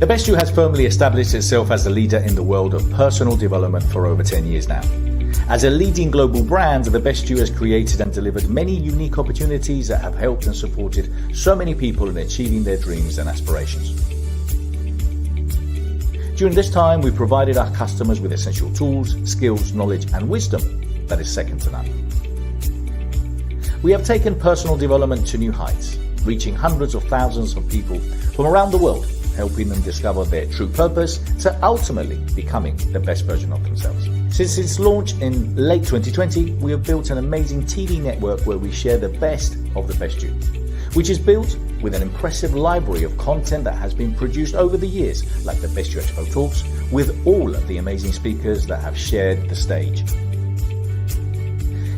The Best You has firmly established itself as a leader in the world of personal development for over 10 years now. As a leading global brand, The Best You has created and delivered many unique opportunities that have helped and supported so many people in achieving their dreams and aspirations. During this time, we provided our customers with essential tools, skills, knowledge, and wisdom that is second to none. We have taken personal development to new heights, reaching hundreds of thousands of people from around the world, helping them discover their true purpose to ultimately becoming the best version of themselves. Since its launch in late 2020, we have built an amazing TV network where we share the best of The Best You, which is built with an impressive library of content that has been produced over the years, like the Best You Expo Talks, with all of the amazing speakers that have shared the stage.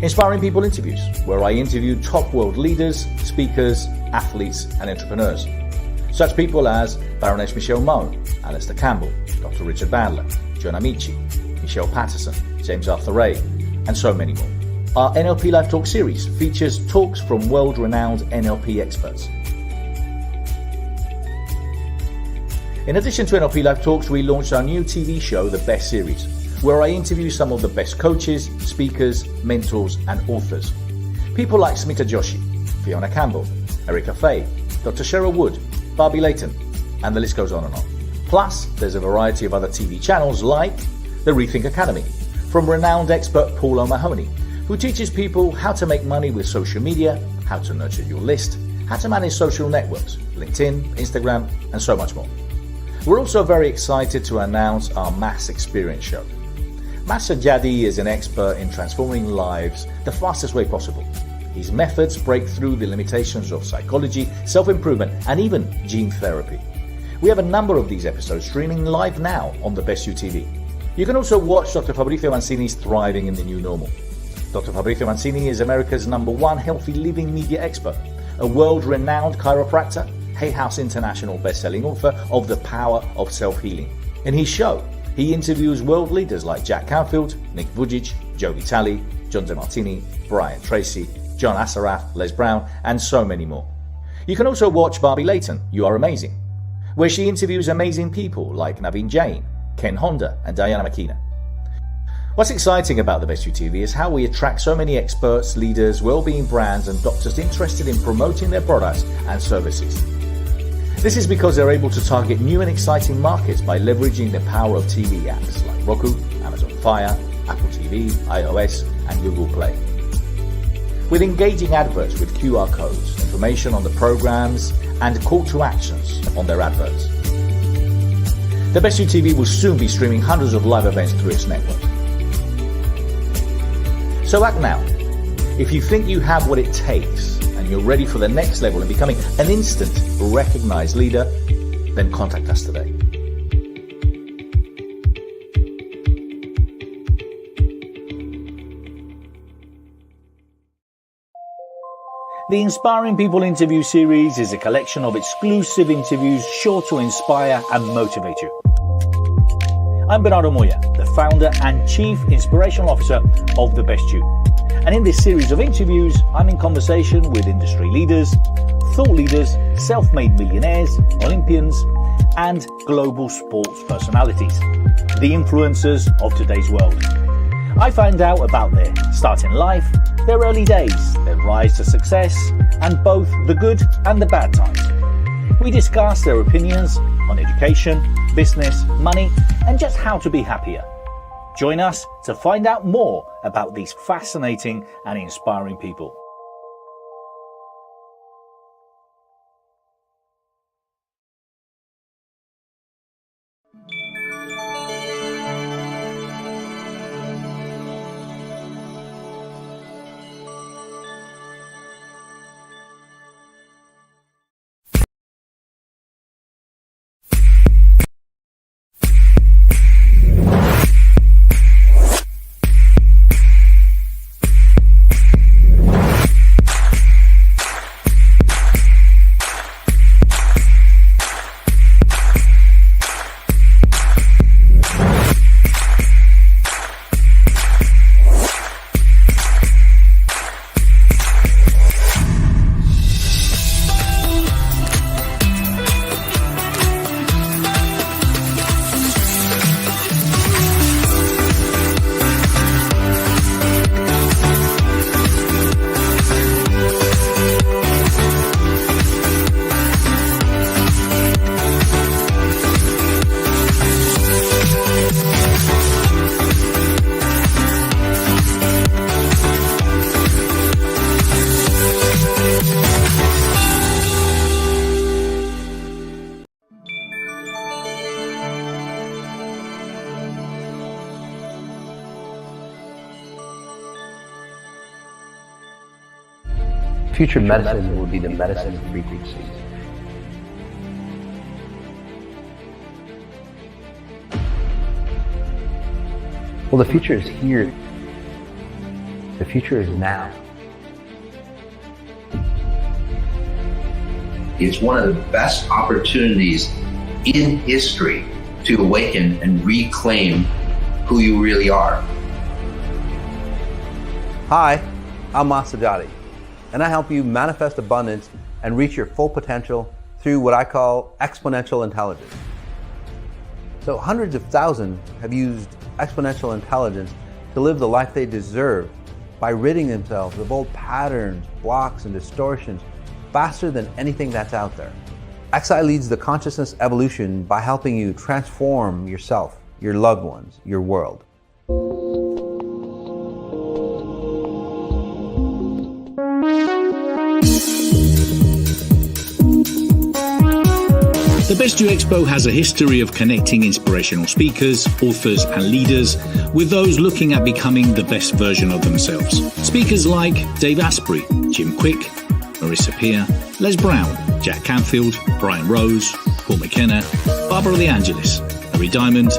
Inspiring People Interviews, where I interview top world leaders, speakers, athletes, and entrepreneurs. Such people as Baroness Michelle Moe, Alistair Campbell, Dr. Richard Bandler, John Amici, Michelle Patterson, James Arthur Ray, and so many more. Our NLP Live Talk series features talks from world-renowned NLP experts. In addition to NLP Live Talks, we launched our new TV show, The Best Series, where I interview some of the best coaches, speakers, mentors, and authors. People like Smita Joshi, Fiona Campbell, Erica Faye, Dr. Cheryl Wood, Barbie Layton, and the list goes on and on. Plus, there's a variety of other TV channels like the Rethink Academy, from renowned expert Paul O'Mahony, who teaches people how to make money with social media, how to nurture your list, how to manage social networks, LinkedIn, Instagram, and so much more. We're also very excited to announce our Mass Experience show. Sajady is an expert in transforming lives the fastest way possible. His methods break through the limitations of psychology, self-improvement, and even gene therapy. We have a number of these episodes streaming live now on The Best You TV. You can also watch Dr. Fabrizio Mancini's Thriving in the New Normal. Dr. Fabrizio Mancini is America's #1 healthy living media expert, a world-renowned chiropractor, Hay House International best-selling author of The Power of Self-Healing. In his show, he interviews world leaders like Jack Canfield, Nick Vujicic, Joe Vitale, John DeMartini, Brian Tracy, John Assaraf, Les Brown, and so many more. You can also watch Barbie Layton, You Are Amazing, where she interviews amazing people like Naveen Jain, Ken Honda, and Diana McKenna. What's exciting about The Best You TV is how we attract so many experts, leaders, well-being brands, and doctors interested in promoting their products and services. This is because they're able to target new and exciting markets by leveraging the power of TV apps like Roku, Amazon Fire, Apple TV, iOS, and Google Play. With engaging adverts with QR codes, information on the programs, and call to actions on their adverts. The Best You TV will soon be streaming hundreds of live events through its network. So act now. If you think you have what it takes and you're ready for the next level and becoming an instant recognized leader, then contact us today. The Inspiring People interview series is a collection of exclusive interviews sure to inspire and motivate you. I'm Bernardo Moya, the founder and Chief Inspirational Officer of The Best You. And in this series of interviews, I'm in conversation with industry leaders, thought leaders, self-made millionaires, Olympians, and global sports personalities, the influencers of today's world. I find out about their start in life, their early days, their rise to success, and both the good and the bad times. We discuss their opinions on education, business, money, and just how to be happier. Join us to find out more about these fascinating and inspiring people. Future medicine will be the medicine of frequencies. Well, the future is here. The future is now. It's one of the best opportunities in history to awaken and reclaim who you really are. Hi, I'm Sajady, and I help you manifest abundance and reach your full potential through what I call exponential intelligence. So hundreds of thousands have used exponential intelligence to live the life they deserve by ridding themselves of old patterns, blocks, and distortions faster than anything that's out there. XI leads the consciousness evolution by helping you transform yourself, your loved ones, your world. The Best You Expo has a history of connecting inspirational speakers, authors and leaders with those looking at becoming the best version of themselves. Speakers like Dave Asprey, Jim Quick, Marissa Peer, Les Brown, Jack Canfield, Brian Rose, Paul McKenna, Barbara De Angelis, Harry Diamond,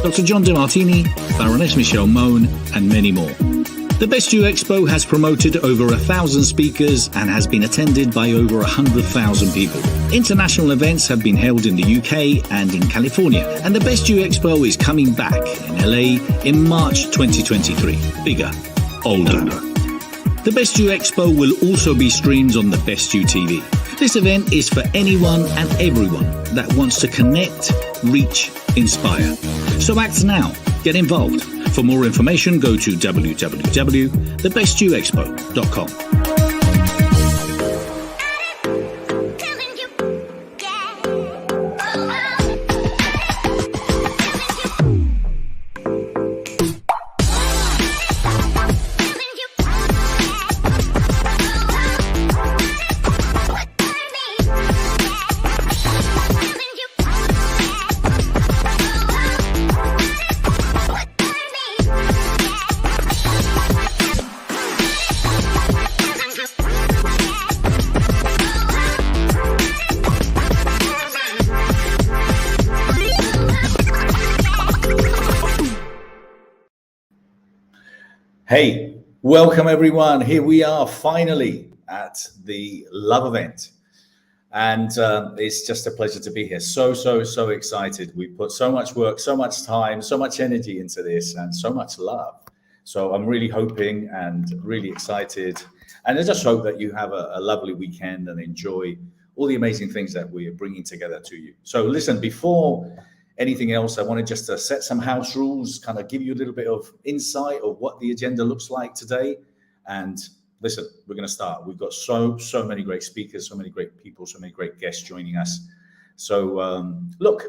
Dr. John DeMartini, Baroness Michelle Mone and many more. The Best You Expo has promoted over 1,000 speakers and has been attended by over 100,000 people. International events have been held in the UK and in California, and the Best You Expo is coming back in LA in March 2023. Bigger, older. The Best You Expo will also be streamed on the Best You TV. This event is for anyone and everyone that wants to connect, reach, inspire. So act now. Get involved. For more information, go to www.thebestyouexpo.com. Hey, welcome everyone. Here we are finally at the Love event. And it's just a pleasure to be here. So excited. We put so much work, so much time, so much energy into this and so much love. So I'm really hoping and really excited. And I just hope that you have a lovely weekend and enjoy all the amazing things that we are bringing together to you. So listen, before anything else, I wanted just to set some house rules, kind of give you a little bit of insight of what the agenda looks like today. And listen, we're going to start. We've got so many great speakers, so many great people, so many great guests joining us. So look,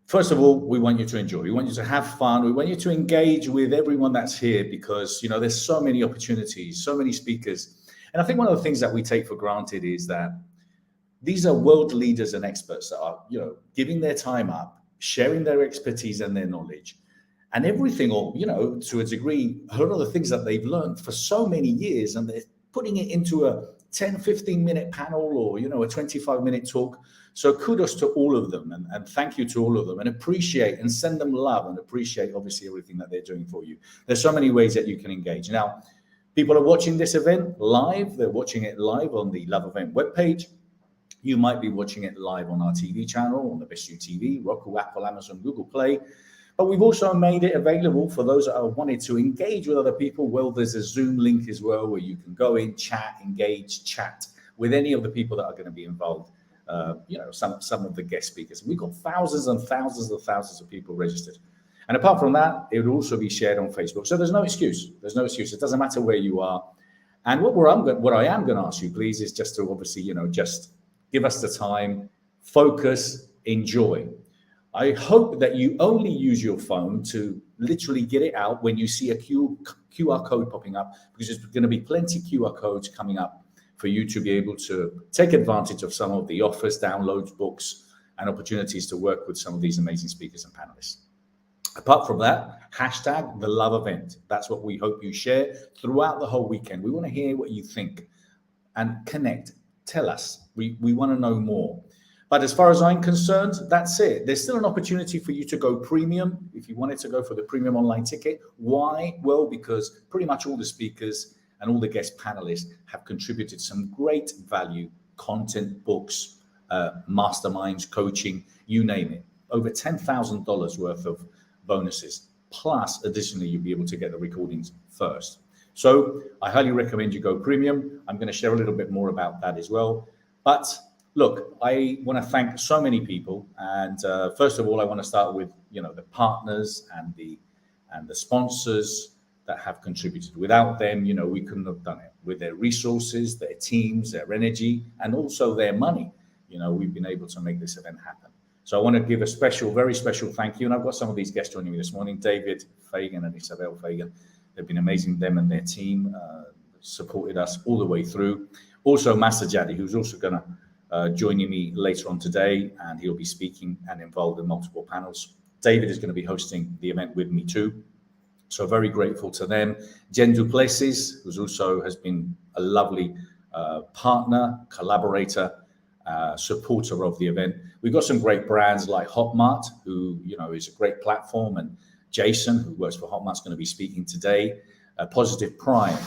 first of all, we want you to enjoy. We want you to have fun. We want you to engage with everyone that's here because, you know, there's so many opportunities, so many speakers. And I think one of the things that we take for granted is that these are world leaders and experts that are, you know, giving their time up, sharing their expertise and their knowledge and everything, or, you know, to a degree, a lot of the things that they've learned for so many years, and they're putting it into a 10-15 minute panel or, you know, a 25-minute talk. So kudos to all of them and thank you to all of them, and appreciate and send them love and appreciate obviously everything that they're doing for you. There's so many ways that you can engage. Now, people are watching this event live. They're watching it live on the Love Event webpage. You might be watching it live on our TV channel, on the Best You TV, Roku, Apple, Amazon, Google Play. But we've also made it available for those that are wanting to engage with other people. Well, there's a Zoom link as well where you can go in, chat, engage, chat with any of the people that are going to be involved. You know, some of the guest speakers. We've got thousands and thousands of people registered. And apart from that, it will also be shared on Facebook. So there's no excuse. There's no excuse. It doesn't matter where you are. And what I am going to ask you, please, is just to obviously, you know, just give us the time, focus, enjoy. I hope that you only use your phone to literally get it out when you see a QR code popping up, because there's going to be plenty QR codes coming up for you to be able to take advantage of some of the offers, downloads, books, and opportunities to work with some of these amazing speakers and panelists. Apart from that, hashtag the Love Event. That's what we hope you share throughout the whole weekend. We want to hear what you think and connect. Tell us. We want to know more. But as far as I'm concerned, that's it. There's still an opportunity for you to go premium if you wanted to go for the premium online ticket. Why? Well, because pretty much all the speakers and all the guest panelists have contributed some great value content, books, masterminds, coaching, you name it. Over $10,000 worth of bonuses. Plus, additionally, you'll be able to get the recordings first. So I highly recommend you go premium. I'm going to share a little bit more about that as well. But look, I want to thank so many people. And first of all, I want to start with, the partners and the sponsors that have contributed. Without them, we couldn't have done it. With their resources, their teams, their energy, and also their money, we've been able to make this event happen. So I want to give a special, very special thank you. And I've got some of these guests joining me this morning, David Fagan and Isabel Fagan. They've been amazing, them and their team supported us all the way through. Also, Sajady, who's also going to joining me later on today, and he'll be speaking and involved in multiple panels. David is going to be hosting the event with me too. So very grateful to them. Jen Duplessis, who's also has been a lovely partner, collaborator, supporter of the event. We've got some great brands like Hotmart, who is a great platform, and Jason, who works for Hotmart, is going to be speaking today. Positive Prime,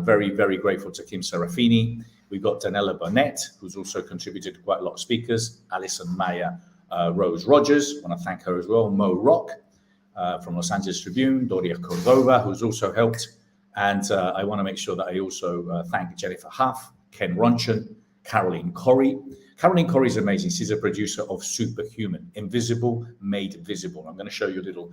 very, very grateful to Kim Serafini. We've got Danella Burnett, who's also contributed to quite a lot of speakers. Allison, Moya, Rose Rogers, I want to thank her as well. Mo Rock from Los Angeles Tribune, Doria Cordova, who's also helped. And I want to make sure that I also thank Jennifer Hough, Ken Ronchen, Caroline Corrie. Caroline Corrie is amazing. She's a producer of Superhuman, Invisible Made Visible. I'm going to show you a little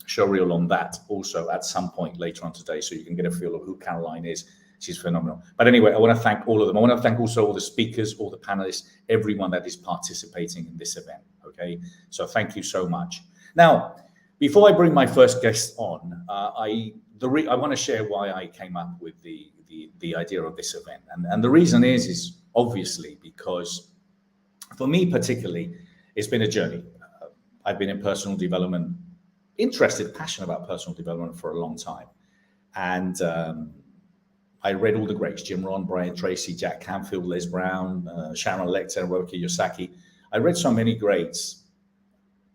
show reel on that also at some point later on today, so you can get a feel of who Caroline is. She's phenomenal. But anyway, I want to thank all of them. I want to thank also all the speakers, all the panelists, everyone that is participating in this event. Okay, so thank you so much. Now, before I bring my first guest on, I want to share why I came up with the idea of this event, and the reason is obviously because for me particularly, it's been a journey. I've been in personal development, passionate about personal development for a long time, and I read all the greats: Jim Rohn, Brian Tracy, Jack Canfield, Les Brown, Sharon Lecter, Roki Yosaki. I read so many greats,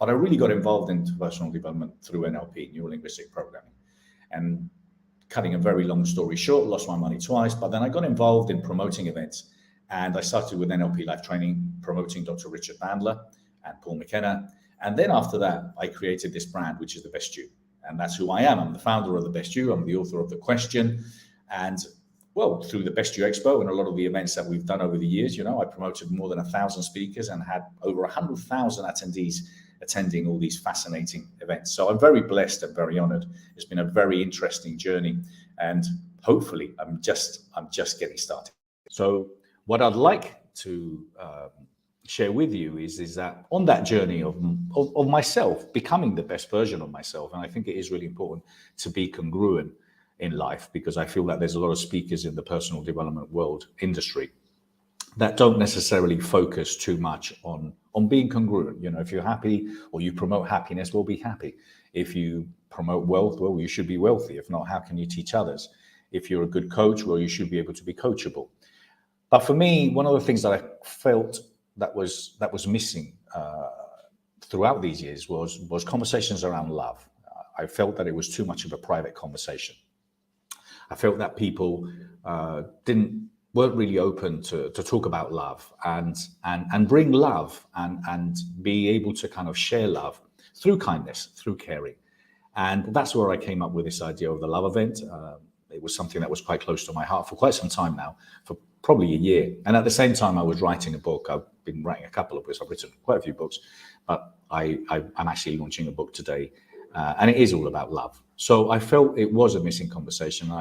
but I really got involved in personal development through NLP, Neuro-Linguistic Programming. And cutting a very long story short, lost my money twice, but then I got involved in promoting events. And I started with NLP Life Training, promoting Dr. Richard Bandler and Paul McKenna. And then after that, I created this brand, which is The Best You. And that's who I am. I'm the founder of The Best You. I'm the author of The Question. And well, through the Best You Expo and a lot of the events that we've done over the years, I promoted more than 1,000 speakers and had over 100,000 attendees attending all these fascinating events. So I'm very blessed and very honored. It's been a very interesting journey, and hopefully I'm just getting started. So what I'd like to share with you is that on that journey of myself becoming the best version of myself, and I think it is really important to be congruent in life, because I feel that there's a lot of speakers in the personal development world industry that don't necessarily focus too much on being congruent. If you're happy or you promote happiness, well, be happy. If you promote wealth, well, you should be wealthy. If not, how can you teach others? If you're a good coach, well, you should be able to be coachable. But for me, one of the things that I felt that was missing throughout these years was conversations around love. I felt that it was too much of a private conversation. I felt that people weren't really open to talk about love and bring love and be able to kind of share love through kindness, through caring. And that's where I came up with this idea of the love event. It was something that was quite close to my heart for quite some time now, for probably a year. And at the same time, I was writing a book. I've been writing a couple of books. I've written quite a few books, but I'm actually launching a book today. And it is all about love. So I felt it was a missing conversation.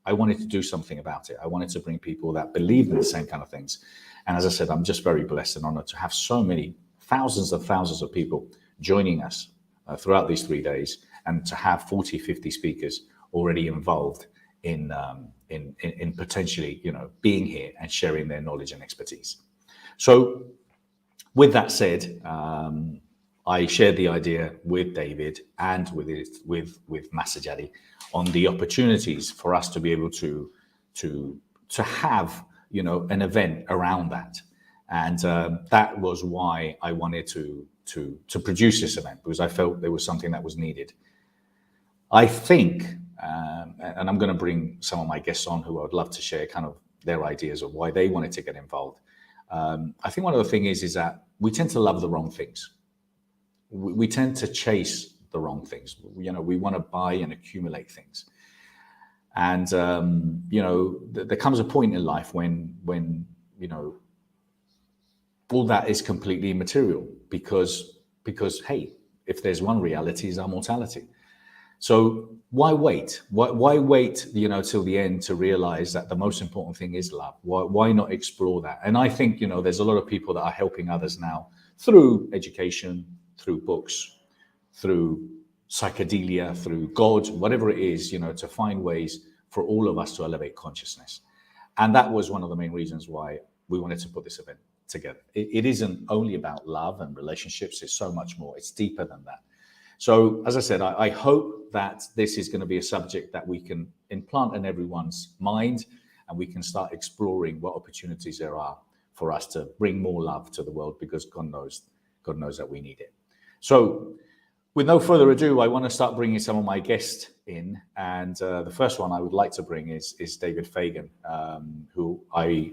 I wanted to do something about it. I wanted to bring people that believe in the same kind of things. And as I said, I'm just very blessed and honored to have so many thousands of people joining us throughout these 3 days, and to have 40, 50 speakers already involved in potentially, being here and sharing their knowledge and expertise. So with that said, I shared the idea with David and with Sajady on the opportunities for us to be able to have an event around that. And that was why I wanted to produce this event, because I felt there was something that was needed. I think, and I'm going to bring some of my guests on who I would love to share kind of their ideas of why they wanted to get involved. I think one of the things is that we tend to love the wrong things. We tend to chase the wrong things. We want to buy and accumulate things. And, there comes a point in life when all that is completely immaterial because, hey, if there's one reality, is our mortality. So why wait? Why wait, till the end to realize that the most important thing is love? Why not explore that? And I think, there's a lot of people that are helping others now through education, through books, through psychedelia, through God, whatever it is, to find ways for all of us to elevate consciousness. And that was one of the main reasons why we wanted to put this event together. It isn't only about love and relationships. It's so much more. It's deeper than that. So, as I said, I hope that this is going to be a subject that we can implant in everyone's mind, and we can start exploring what opportunities there are for us to bring more love to the world, because God knows that we need it. So, with no further ado, I want to start bringing some of my guests in, and the first one I would like to bring is David Fagan, who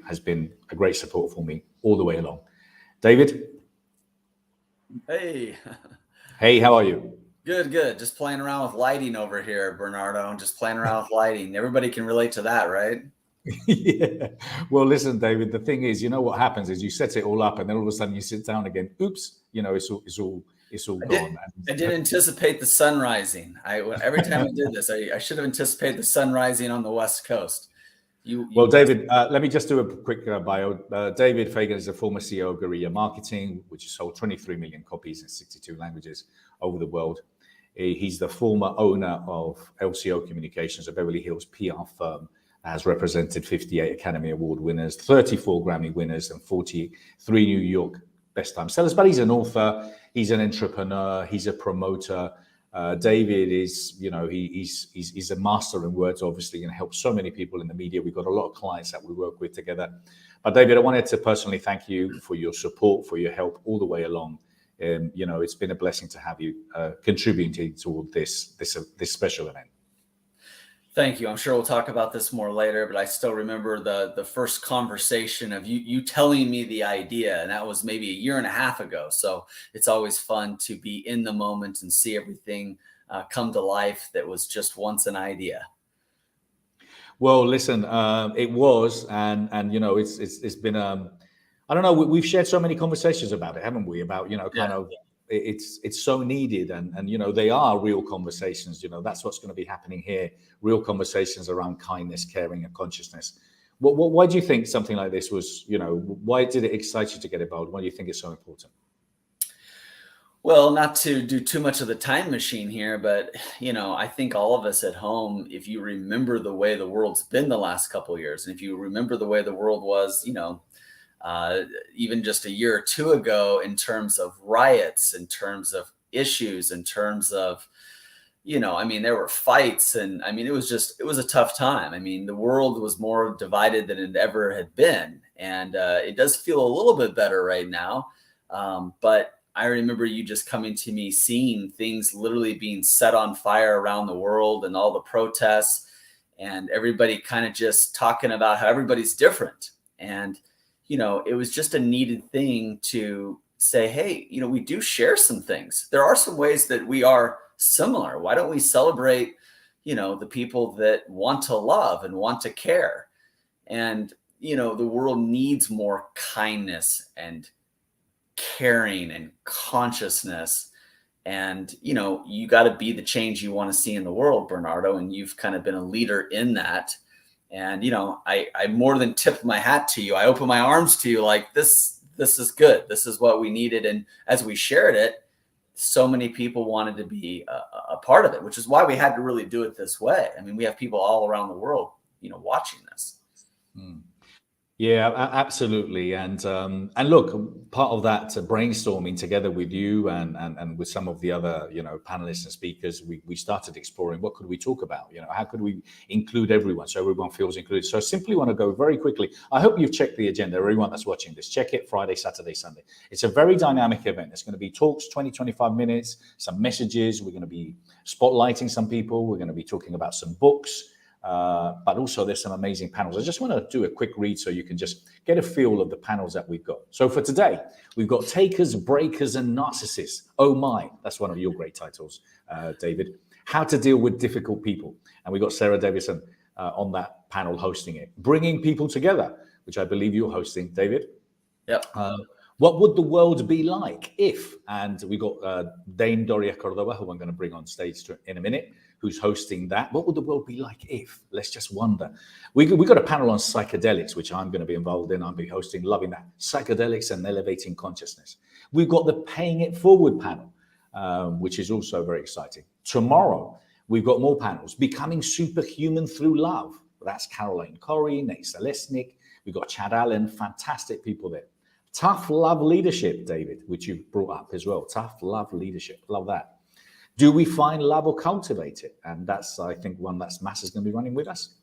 has been a great support for me all the way along. David? Hey. Hey, how are you? Good. Just playing around with lighting over here, Bernardo. Just playing around with lighting. Everybody can relate to that, right? Yeah. Well, listen, David, the thing is, what happens is you set it all up and then all of a sudden you sit down again. Oops, it's all gone. I didn't anticipate the sun rising. Every time I did this, I should have anticipated the sun rising on the West Coast. Well, David, let me just do a quick bio. David Fagan is a former CEO of Guerrilla Marketing, which has sold 23 million copies in 62 languages over the world. He's the former owner of LCO Communications, a Beverly Hills PR firm that has represented 58 Academy Award winners, 34 Grammy winners, and 43 New York Best Time Sellers. But he's an author, he's an entrepreneur, he's a promoter. David is, he's a master in words, obviously, and helps so many people in the media. We've got a lot of clients that we work with together. But David, I wanted to personally thank you for your support, for your help all the way along. It's been a blessing to have you contributing toward this special event. Thank you. I'm sure we'll talk about this more later, but I still remember the first conversation of you telling me the idea, and that was maybe a year and a half ago. So it's always fun to be in the moment and see everything come to life that was just once an idea. Well, listen, it was, and it's been I don't know. We've shared so many conversations about it, haven't we? About it's so needed, and they are real conversations. That's what's going to be happening here. Real conversations around kindness, caring, and consciousness. Why do you think something like this was? Why did it excite you to get involved? Why do you think it's so important? Well, not to do too much of the time machine here, but I think all of us at home, if you remember the way the world's been the last couple of years, and if you remember the way the world was, even just a year or two ago, in terms of riots, in terms of issues, in terms of, there were fights, and it was a tough time. The world was more divided than it ever had been. And it does feel a little bit better right now. But I remember you just coming to me, seeing things literally being set on fire around the world, and all the protests, and everybody kind of just talking about how everybody's different. And it was just a needed thing to say, hey, we do share some things. There are some ways that we are similar. Why don't we celebrate, the people that want to love and want to care? And, the world needs more kindness and caring and consciousness. And, you got to be the change you want to see in the world, Bernardo. And you've kind of been a leader in that. And, I more than tipped my hat to you. I opened my arms to you like, this is good. This is what we needed. And as we shared it, so many people wanted to be a part of it, which is why we had to really do it this way. We have people all around the world, watching this. Yeah, absolutely. And look, part of that brainstorming together with you and with some of the other, panelists and speakers, we started exploring what could we talk about? How could we include everyone so everyone feels included? So I simply want to go very quickly. I hope you've checked the agenda. Everyone that's watching this, check it Friday, Saturday, Sunday. It's a very dynamic event. It's going to be talks, 20, 25 minutes, some messages. We're going to be spotlighting some people. We're going to be talking about some books. But also there's some amazing panels. I just want to do a quick read so you can just get a feel of the panels that we've got. So for today, we've got Takers, Breakers, and Narcissists. Oh My, that's one of your great titles, David. How to Deal with Difficult People. And we've got Sara Davison on that panel hosting it. Bringing People Together, which I believe you're hosting, David. Yep. What would the world be like if, and we got Dame Doria Cordova, who I'm going to bring on stage in a minute, who's hosting that. What would the world be like if? Let's just wonder. We got a panel on psychedelics, which I'm going to be involved in. I'll be hosting, loving that. Psychedelics and elevating consciousness. We've got the Paying It Forward panel, which is also very exciting. Tomorrow, we've got more panels. Becoming Superhuman Through Love. That's Caroline Corey, Nate Selesnik. We've got Chad Allen, fantastic people there. Tough Love Leadership, David, which you've brought up as well. Tough Love Leadership. Love that. Do we find love or cultivate it? And that's, I think, one that's Mass is going to be running with us.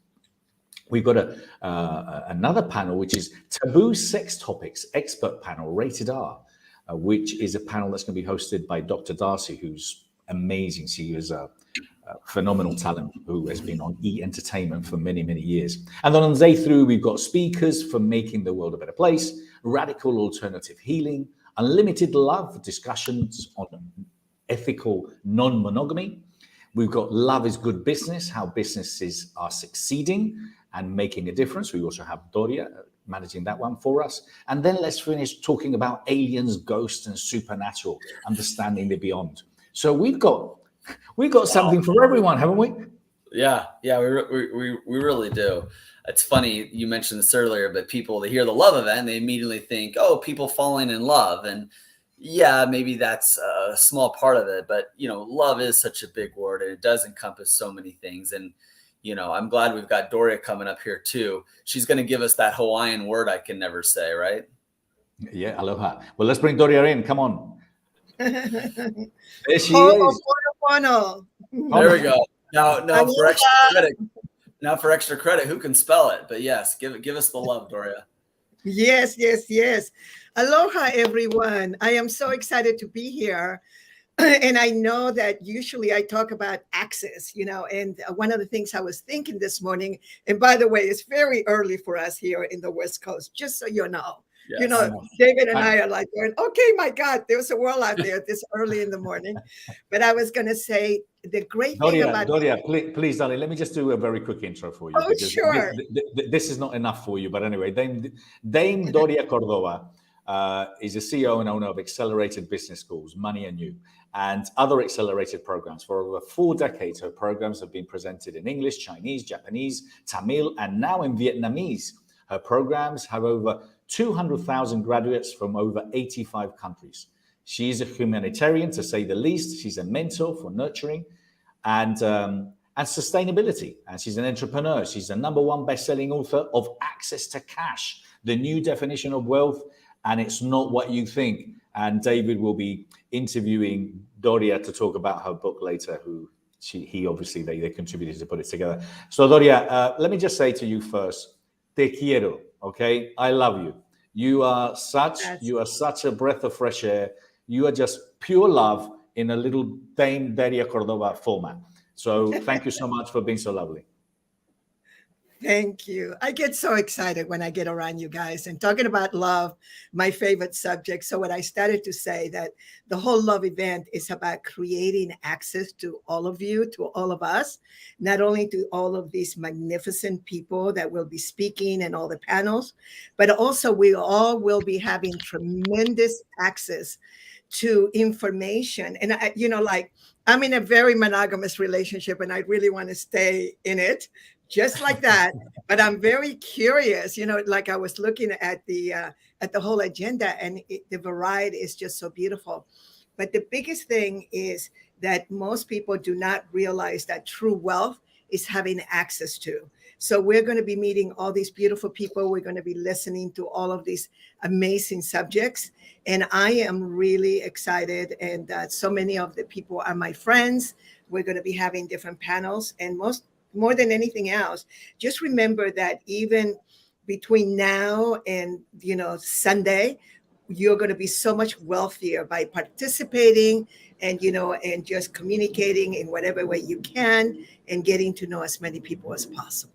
We've got another panel, which is Taboo Sex Topics Expert Panel, Rated R, which is a panel that's going to be hosted by Dr. Darcy, who's amazing. She is a phenomenal talent who has been on E! Entertainment for many, many years. And then on day 3, we've got speakers for Making the World a Better Place, Radical Alternative Healing, Unlimited Love, discussions on ethical non-monogamy. We've got Love is Good Business, how businesses are succeeding and making a difference. We also have Doria managing that one for us. And then let's finish talking about aliens, ghosts, and supernatural, understanding the beyond. So we've got something for everyone, haven't we? Yeah, we really do. It's funny, you mentioned this earlier, but people, they hear the love event, they immediately think, oh, people falling in love. And yeah, maybe that's a small part of it, but love is such a big word and it does encompass so many things. And I'm glad we've got Doria coming up here too. She's going to give us that Hawaiian word I can never say, right? Yeah, aloha. Well, let's bring Doria in. Come on. There she is. There we go. Now for extra credit, who can spell it? But yes, give us the love, Doria. Yes. Aloha, everyone. I am so excited to be here. And I know that usually I talk about access, and one of the things I was thinking this morning, and by the way, it's very early for us here in the West Coast, just so you know. Yes, David and I are like going, okay, my God, there's a world out there this early in the morning. But I was going to say the great thing about Doria, please, darling, let me just do a very quick intro for you. Oh, sure. This is not enough for you, but anyway, Dame Doria Cordova is a CEO and owner of Accelerated Business Schools, Money and You, and other accelerated programs. For over 4 decades, her programs have been presented in English, Chinese, Japanese, Tamil, and now in Vietnamese. Her programs have over 200,000 graduates from over 85 countries. She is a humanitarian, to say the least. She's a mentor for nurturing and sustainability. And she's an entrepreneur. She's the #1 best-selling author of Access to Cash, the new definition of wealth, and it's not what you think. And David will be interviewing Doria to talk about her book later, he obviously, they contributed to put it together. So Doria, let me just say to you first, te quiero, okay? I love you. You are such a breath of fresh air. You are just pure love in a little Dame Doria Cordova format. So thank you so much for being so lovely. Thank you. I get so excited when I get around you guys and talking about love, my favorite subject. So when I started to say that the whole love event is about creating access to all of you, to all of us, not only to all of these magnificent people that will be speaking and all the panels, but also we all will be having tremendous access to information. And I'm in a very monogamous relationship and I really want to stay in it. Just like that. But I'm very curious, like I was looking at the whole agenda and the variety is just so beautiful. But the biggest thing is that most people do not realize that true wealth is having access to. So we're going to be meeting all these beautiful people. We're going to be listening to all of these amazing subjects. And I am really excited. And so many of the people are my friends. We're going to be having different panels. And more than anything else, just remember that even between now and, Sunday, you're going to be so much wealthier by participating and, and just communicating in whatever way you can and getting to know as many people as possible.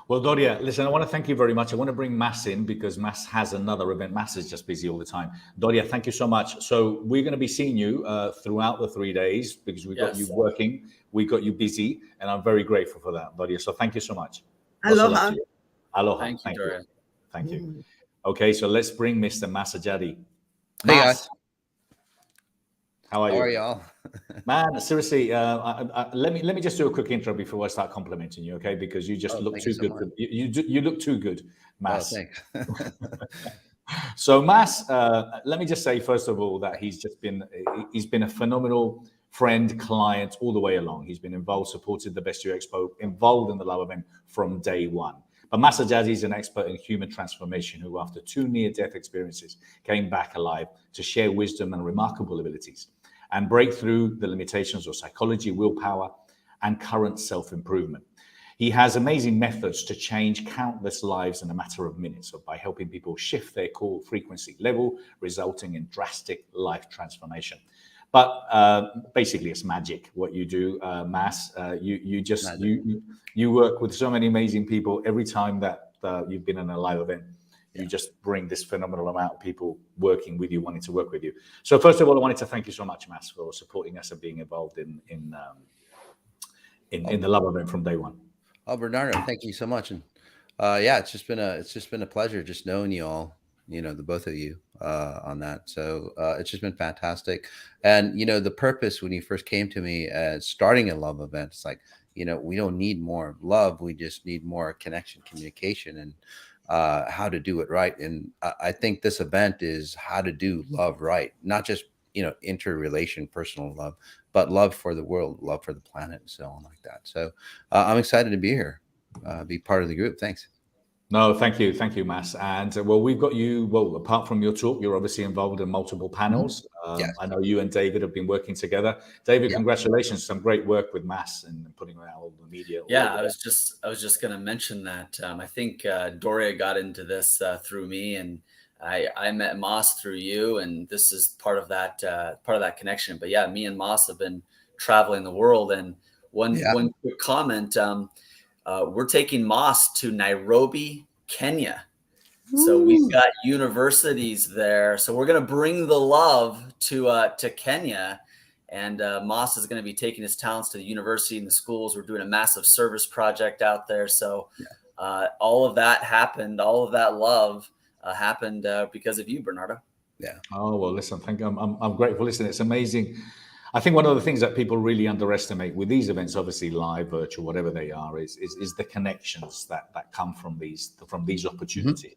Well, Doria, listen, I want to thank you very much. I want to bring Mass in because Mass has another event. Mass is just busy all the time. Doria, thank you so much. So we're going to be seeing you throughout the 3 days because we've got you working, we got you busy, and I'm very grateful for that, Doria. So thank you so much. Aloha. Aloha. Thank you, Doria. Thank you. Okay, so let's bring Mr. Sajady. Hey, guys. How are you? How are y'all? Man, seriously, let me just do a quick intro before I start complimenting you, okay? Because you just look too good. You look too good, Mass. Oh, thanks. So Mass, let me just say first of all that he's been a phenomenal friend, client all the way along. He's been involved, supported the Best You Expo, involved in the love event from day one. But Sajady is an expert in human transformation who, after 2 near-death experiences, came back alive to share wisdom and remarkable abilities and break through the limitations of psychology, willpower, and current self-improvement. He has amazing methods to change countless lives in a matter of minutes by helping people shift their core frequency level, resulting in drastic life transformation. But basically, it's magic what you do, Mass. You work with so many amazing people. Every time that you've been in a live event, you just bring this phenomenal amount of people working with you, wanting to work with you. So first of all, I wanted to thank you so much, Mass, for supporting us and being involved in the love event from day one. Oh, Bernardo, thank you so much. And it's just been a pleasure just knowing you all, the both of you on that. So it's just been fantastic. And, the purpose when you first came to me as starting a love event, it's like, we don't need more love. We just need more connection, communication, and how to do it right. And I think this event is how to do love right, not just, interrelation, personal love, but love for the world, love for the planet, and so on like that. So I'm excited to be here, be part of the group. Thanks. No, thank you, Mass. And well, we've got you. Well, apart from your talk, you're obviously involved in multiple panels. Yes. I know you and David have been working together. David, congratulations! Some great work with Mass and putting out all the media. I was just going to mention that. I think Doria got into this through me, and I met Moss through you, and this is part of that connection. But yeah, me and Moss have been traveling the world, and one quick comment. We're taking Moss to Nairobi, Kenya. So we've got universities there. So we're going to bring the love to Kenya. And Moss is going to be taking his talents to the university and the schools. We're doing a massive service project out there. So all of that happened. All of that love happened because of you, Bernardo. Yeah. Oh, well, listen, I'm grateful. Listen, it's amazing. I think one of the things that people really underestimate with these events, obviously live, virtual, whatever they are, is the connections that come from these opportunities.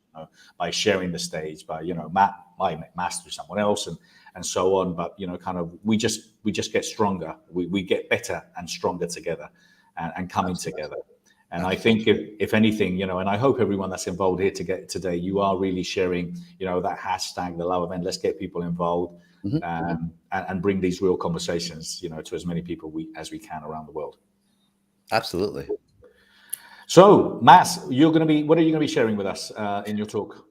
By sharing the stage, by Matt, I met Mass through someone else, and so on. But kind of we just get stronger. We get better and stronger together, and coming together. And I think if anything, and I hope everyone that's involved here today, you are really sharing, that hashtag, the love event. Let's get people involved. And bring these real conversations, to as many people as we can around the world. Absolutely. So, Mass, what are you going to be sharing with us in your talk?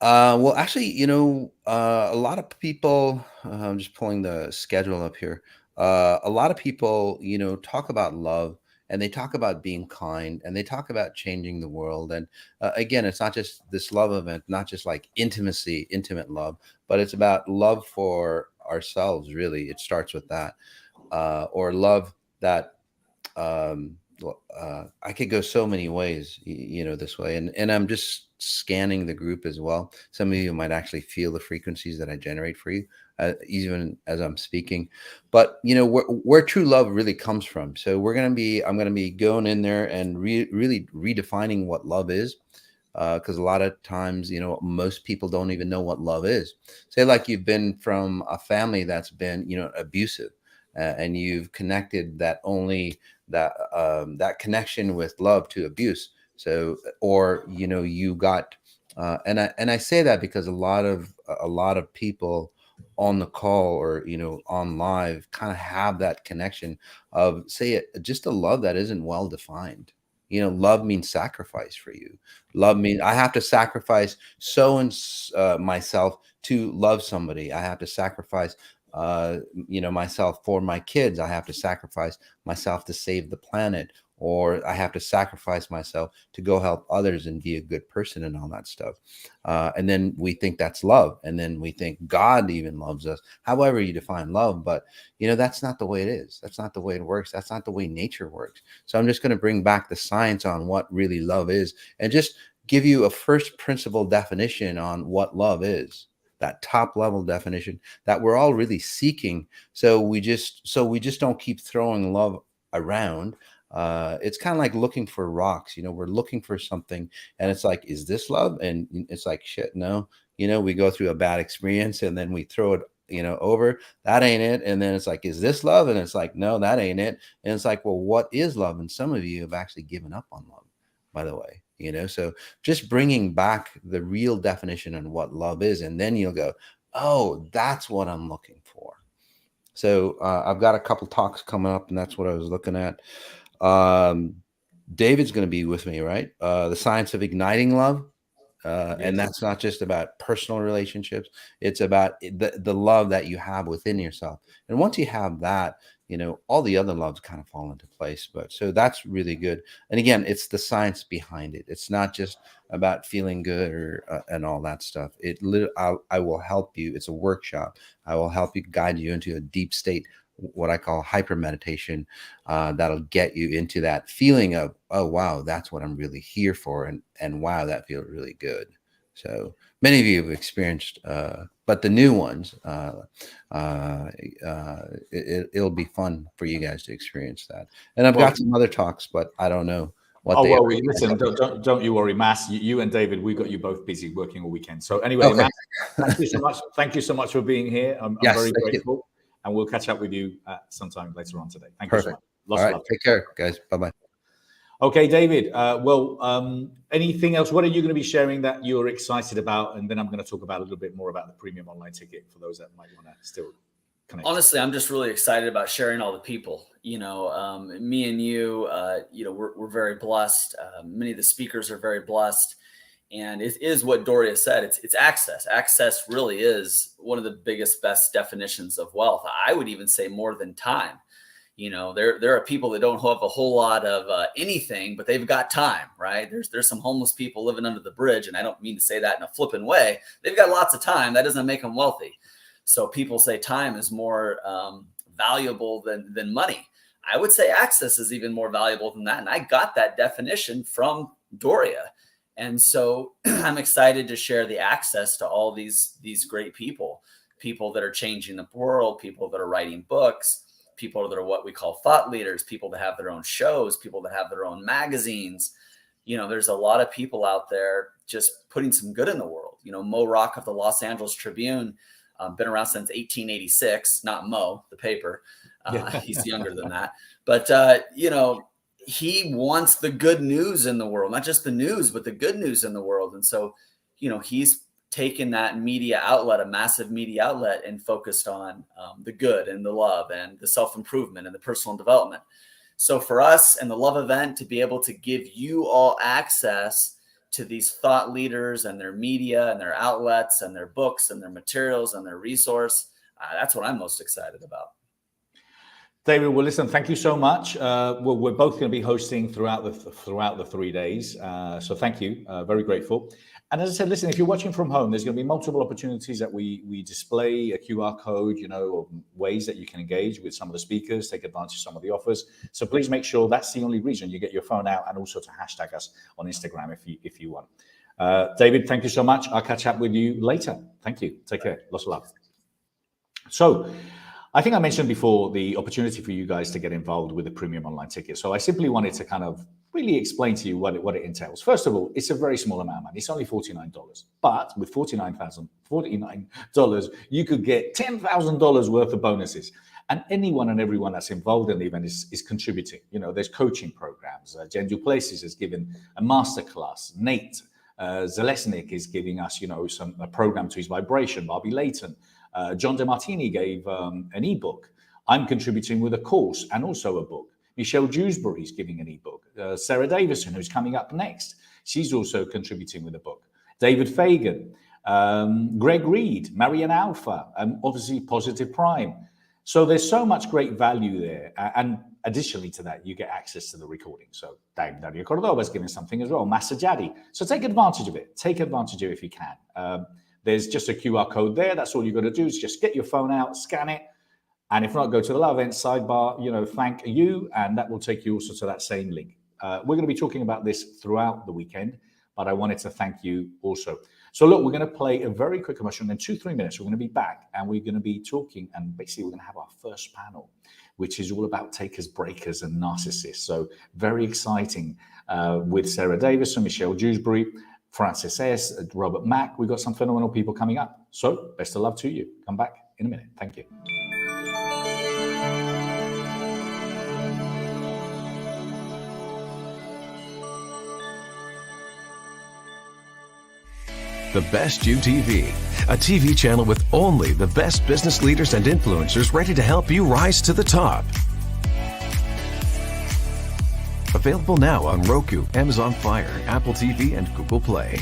Well, actually, a lot of people, I'm just pulling the schedule up here. A lot of people, talk about love, and they talk about being kind, and they talk about changing the world. And again, it's not just this love event, not just like intimate love, but it's about love for ourselves. Really, it starts with that, or love that I could go so many ways, this way. And I'm just scanning the group as well. Some of you might actually feel the frequencies that I generate for you, even as I'm speaking. But where true love really comes from. So I'm going to be going in there and really redefining what love is. Because a lot of times, most people don't even know what love is. Say like you've been from a family that's been, abusive, and you've connected that connection with love to abuse. So, or you got, and I say that because a lot of people on the call or on live kind of have that connection of, say, just a love that isn't well defined. Love means sacrifice for you. Love means I have to sacrifice myself to love somebody. I have to sacrifice myself for my kids. I have to sacrifice myself to save the planet, or I have to sacrifice myself to go help others and be a good person and all that stuff. And then we think that's love. And then we think God even loves us, however you define love. But, that's not the way it is. That's not the way it works. That's not the way nature works. So I'm just going to bring back the science on what really love is and just give you a first principle definition on what love is. That top level definition that we're all really seeking. So we just don't keep throwing love around. It's kind of like looking for rocks. We're looking for something and it's like, is this love? And it's like, shit, no. We go through a bad experience and then we throw it, over. That ain't it. And then it's like, is this love? And it's like, no, that ain't it. And it's like, well, what is love? And some of you have actually given up on love, by the way. So just bringing back the real definition on what love is, and then you'll go, oh, that's what I'm looking for. So I've got a couple talks coming up, and that's what I was looking at. David's going to be with me, right? The Science of Igniting Love. And that's not just about personal relationships. It's about the love that you have within yourself. And once you have that, all the other loves kind of fall into place. But so that's really good. And again, it's the science behind it. It's not just about feeling good or and all that stuff. I will help you. It's a workshop. I will help you, guide you into a deep state, what I call hyper meditation, that'll get you into that feeling of, oh, wow, that's what I'm really here for. And wow, that feels really good. So many of you have experienced, but the new ones, it'll be fun for you guys to experience that. And I've got some other talks, but I don't know what they are. Listen, don't you worry, Mass. You and David, we've got you both busy working all weekend. So anyway, okay. Mass, thank you so much. Thank you so much for being here. I'm very grateful. And we'll catch up with you sometime later on today. Thank you so much. All right, take care, guys. Bye-bye. Okay, David. Anything else? What are you going to be sharing that you're excited about? And then I'm going to talk about a little bit more about the premium online ticket for those that might want to still connect. Honestly, I'm just really excited about sharing all the people. Me and you, we're very blessed. Many of the speakers are very blessed. And it is what Doria said. It's access. Access really is one of the biggest, best definitions of wealth. I would even say more than time. There are people that don't have a whole lot of anything, but they've got time, right? There's some homeless people living under the bridge, and I don't mean to say that in a flippant way. They've got lots of time. That doesn't make them wealthy. So people say time is more valuable than money. I would say access is even more valuable than that. And I got that definition from Doria. And so I'm excited to share the access to all these great people that are changing the world, people that are writing books, people that are what we call thought leaders, people that have their own shows, people that have their own magazines. There's a lot of people out there just putting some good in the world. Mo Rock of the Los Angeles Tribune, been around since 1886, not Mo, the paper. He's younger than that. But, he wants the good news in the world, not just the news, but the good news in the world. And so, he's taken that media outlet, a massive media outlet, and focused on the good and the love and the self-improvement and the personal development. So for us and the Love Event to be able to give you all access to these thought leaders and their media and their outlets and their books and their materials and their resource, that's what I'm most excited about. David, well, listen, thank you so much. We're both going to be hosting throughout the 3 days. So thank you. Very grateful. And as I said, listen, if you're watching from home, there's going to be multiple opportunities that we display a QR code, or ways that you can engage with some of the speakers, take advantage of some of the offers. So please make sure that's the only reason you get your phone out, and also to hashtag us on Instagram if you want. David, thank you so much. I'll catch up with you later. Thank you. Take care. Lots of love. So I think I mentioned before the opportunity for you guys to get involved with the premium online ticket. So I simply wanted to kind of really explain to you what it entails. First of all, it's a very small amount of money. It's only $49. But with $49, you could get $10,000 worth of bonuses. And anyone and everyone that's involved in the event is contributing. There's coaching programs. Jen Duplessis has given a masterclass. Nate Zalesnik is giving us, a program to his vibration. Bobby Layton. John DeMartini gave an ebook. I'm contributing with a course and also a book. Michelle Dewsbury is giving an ebook. Sara Davison, who's coming up next, she's also contributing with a book. David Fagan, Greg Reed, Marianne Alpha, and obviously Positive Prime. So there's so much great value there. And additionally to that, you get access to the recording. So Doria Cordova is giving something as well, Sajady. So take advantage of it. Take advantage of it if you can. There's just a QR code there. That's all you've got to do is just get your phone out, scan it. And if not, go to the Love Event sidebar, thank you. And that will take you also to that same link. We're going to be talking about this throughout the weekend, but I wanted to thank you also. So look, we're going to play a very quick commercial. And in 2-3 minutes, we're going to be back and we're going to be talking. And basically, we're going to have our first panel, which is all about takers, breakers, and narcissists. So very exciting with Sara Davison, Michelle Dewsbury, Francis S., Robert Mack. We've got some phenomenal people coming up. So best of love to you. Come back in a minute. Thank you. The Best You TV, a TV channel with only the best business leaders and influencers ready to help you rise to the top. Available now on Roku, Amazon Fire, Apple TV, and Google Play.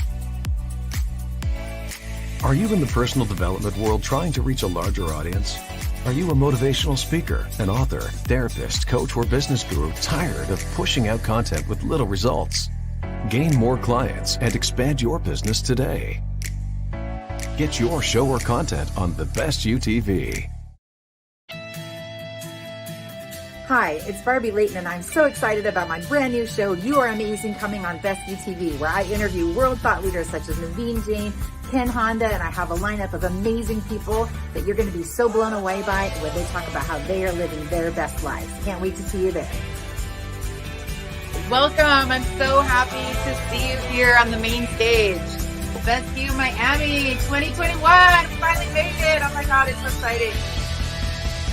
Are you in the personal development world trying to reach a larger audience? Are you a motivational speaker, an author, therapist, coach, or business guru tired of pushing out content with little results? Gain more clients and expand your business today. Get your show or content on The Best You TV. Hi, it's Barbie Layton, and I'm so excited about my brand new show, You Are Amazing, coming on Best You TV, where I interview world thought leaders such as Naveen Jain, Ken Honda, and I have a lineup of amazing people that you're going to be so blown away by, where they talk about how they are living their best lives. Can't wait to see you there. Welcome. I'm so happy to see you here on the main stage. Best You Miami 2021. We finally made it. Oh my God, it's so exciting.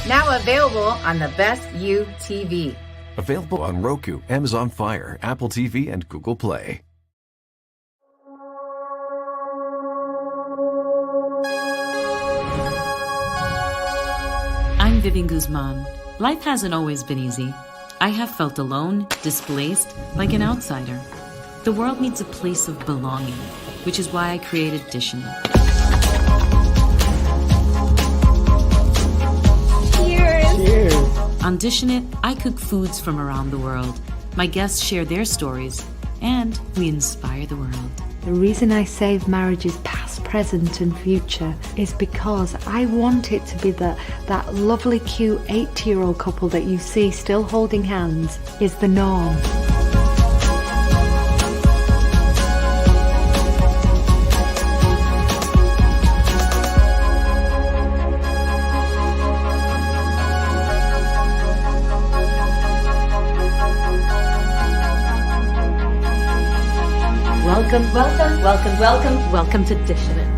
Now available on the Best You TV. Available on Roku, Amazon Fire, Apple TV, and Google Play. I'm Vivian Guzman. Life hasn't always been easy. I have felt alone, displaced, like an outsider. The world needs a place of belonging, which is why I created Dishing It. Cheers. On Dishing It, I cook foods from around the world. My guests share their stories, and we inspire the world. The reason I save marriages past, present and future is because I want it to be that lovely, cute 80-year-old couple that you see still holding hands is the norm. Welcome to Dishing It.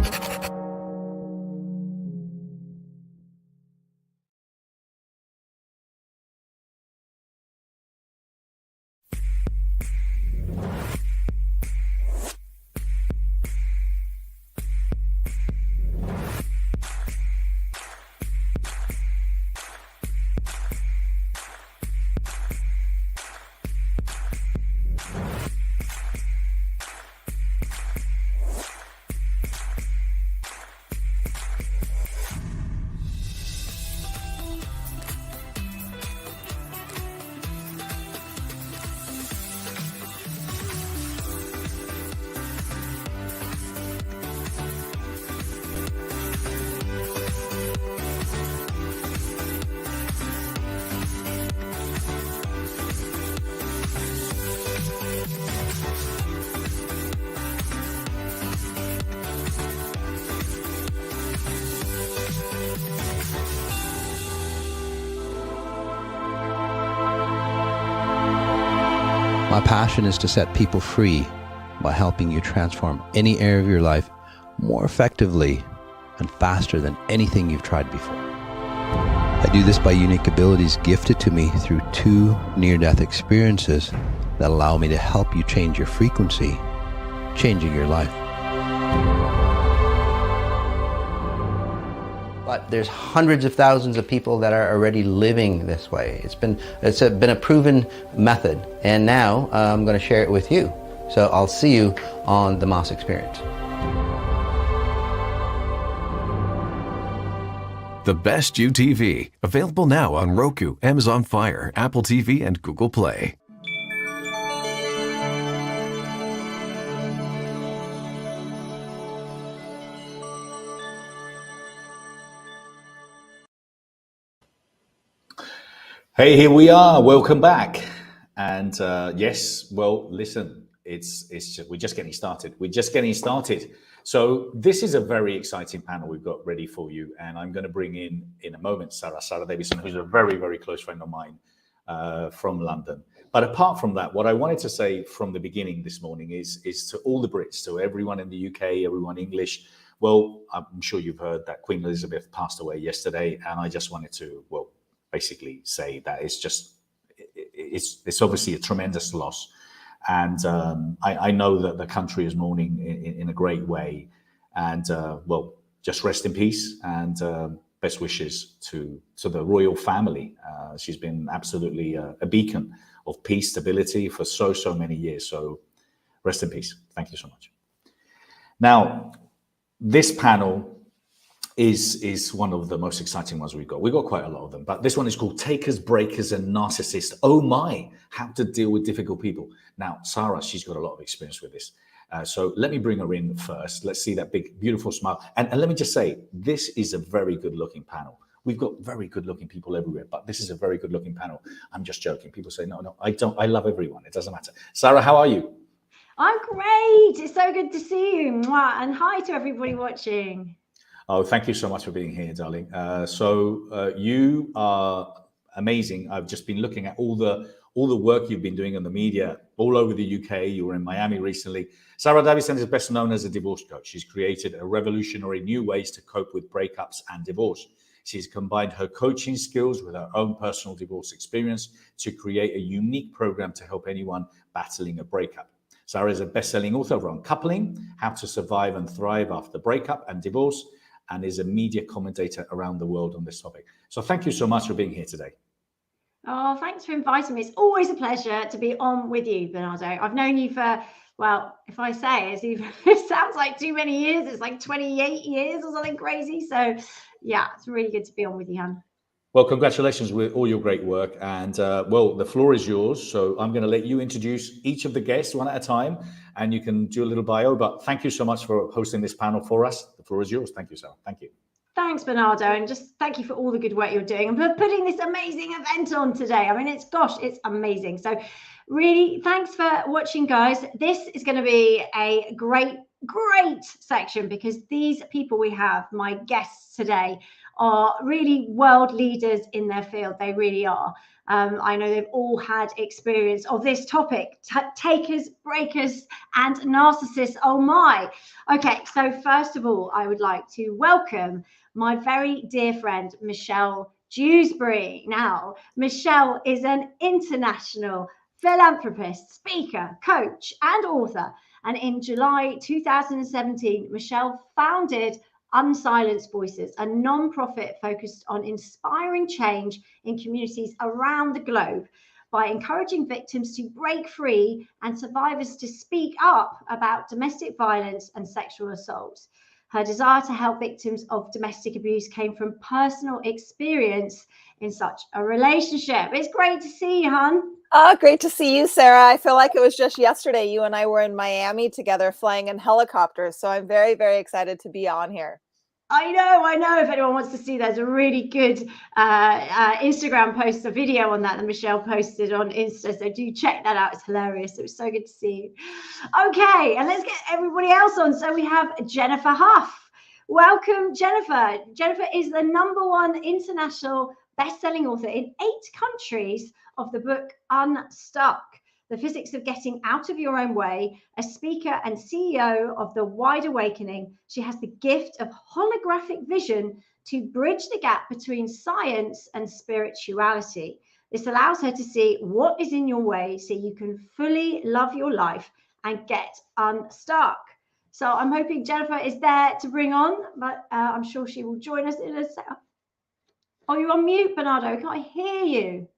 My passion is to set people free by helping you transform any area of your life more effectively and faster than anything you've tried before. I do this by unique abilities gifted to me through 2 near-death experiences that allow me to help you change your frequency, changing your life. But there's hundreds of thousands of people that are already living this way. It's been a proven method, and now I'm going to share it with you. So I'll see you on the Moss Experience. The Best You TV, available now on Roku, Amazon Fire, Apple TV, and Google Play. Hey, here we are. Welcome back. And yes, well, listen, we're just getting started. We're just getting started. So this is a very exciting panel we've got ready for you, and I'm going to bring in a moment Sara Davison, who's a very, very close friend of mine from London. But apart from that, what I wanted to say from the beginning this morning is to all the Brits, to everyone in the UK, everyone English. Well, I'm sure you've heard that Queen Elizabeth passed away yesterday, and I just wanted to, well, basically say that it's obviously a tremendous loss. And I know that the country is mourning in a great way. And well, just rest in peace, and best wishes to the royal family. She's been absolutely a beacon of peace, stability for so many years. So rest in peace. Thank you so much. Now, this panel is one of the most exciting ones we've got. We've got quite a lot of them, but this one is called Takers, Breakers, and Narcissists Oh My, How to Deal with Difficult People. Now, Sara, she's got a lot of experience with this. So let me bring her in first. Let's see that big, beautiful smile. And let me just say, this is a very good looking panel. We've got very good looking people everywhere, but this is a very good looking panel. I'm just joking. People say, no, I don't. I love everyone. It doesn't matter. Sara, how are you? I'm great. It's so good to see you. Mwah. And hi to everybody watching. Oh, thank you so much for being here, darling. So you are amazing. I've just been looking at all the work you've been doing in the media all over the UK. You were in Miami recently. Sara Davison is best known as a divorce coach. She's created a revolutionary new ways to cope with breakups and divorce. She's combined her coaching skills with her own personal divorce experience to create a unique program to help anyone battling a breakup. Sara is a best-selling author on coupling, how to survive and thrive after breakup and divorce, and is a media commentator around the world on this topic. So thank you so much for being here today. Oh, thanks for inviting me. It's always a pleasure to be on with you, Bernardo. I've known you for, well, if I say it sounds like too many years. It's like 28 years or something crazy. So yeah, it's really good to be on with you, Han. Well, congratulations with all your great work. And well, the floor is yours. So I'm going to let you introduce each of the guests one at a time, and you can do a little bio. But thank you so much for hosting this panel for us. The floor is yours. Thank you, Sara. Thank you. Thanks, Bernardo. And just thank you for all the good work you're doing and for putting this amazing event on today. I mean, it's amazing. So really, thanks for watching, guys. This is going to be a great section because these people we have, my guests today, are really world leaders in their field. They really are. I know they've all had experience of this topic, takers, breakers, and narcissists. Oh my. Okay, so first of all, I would like to welcome my very dear friend, Michelle Dewsbury. Now, Michelle is an international philanthropist, speaker, coach, and author. And in July 2017, Michelle founded Unsilenced Voices, a non-profit focused on inspiring change in communities around the globe by encouraging victims to break free and survivors to speak up about domestic violence and sexual assault. Her desire to help victims of domestic abuse came from personal experience in such a relationship. It's great to see you, hon. Great to see you, Sarah. I feel like it was just yesterday you and I were in Miami together flying in helicopters. So I'm very, very excited to be on here. I know. If anyone wants to see, there's a really good Instagram post, a video on that Michelle posted on Insta. So do check that out. It's hilarious. It was so good to see you. Okay, and let's get everybody else on. So we have Jennifer Hough. Welcome, Jennifer. Jennifer is the #1 international best-selling author in 8 countries of the book Unstuck, The Physics of Getting Out of Your Own Way, a speaker and CEO of the Wide Awakening. She has the gift of holographic vision to bridge the gap between science and spirituality. This allows her to see what is in your way so you can fully love your life and get unstuck. So I'm hoping Jennifer is there to bring on, but I'm sure she will join us in a second. Oh, you're on mute, Bernardo. I can't hear you.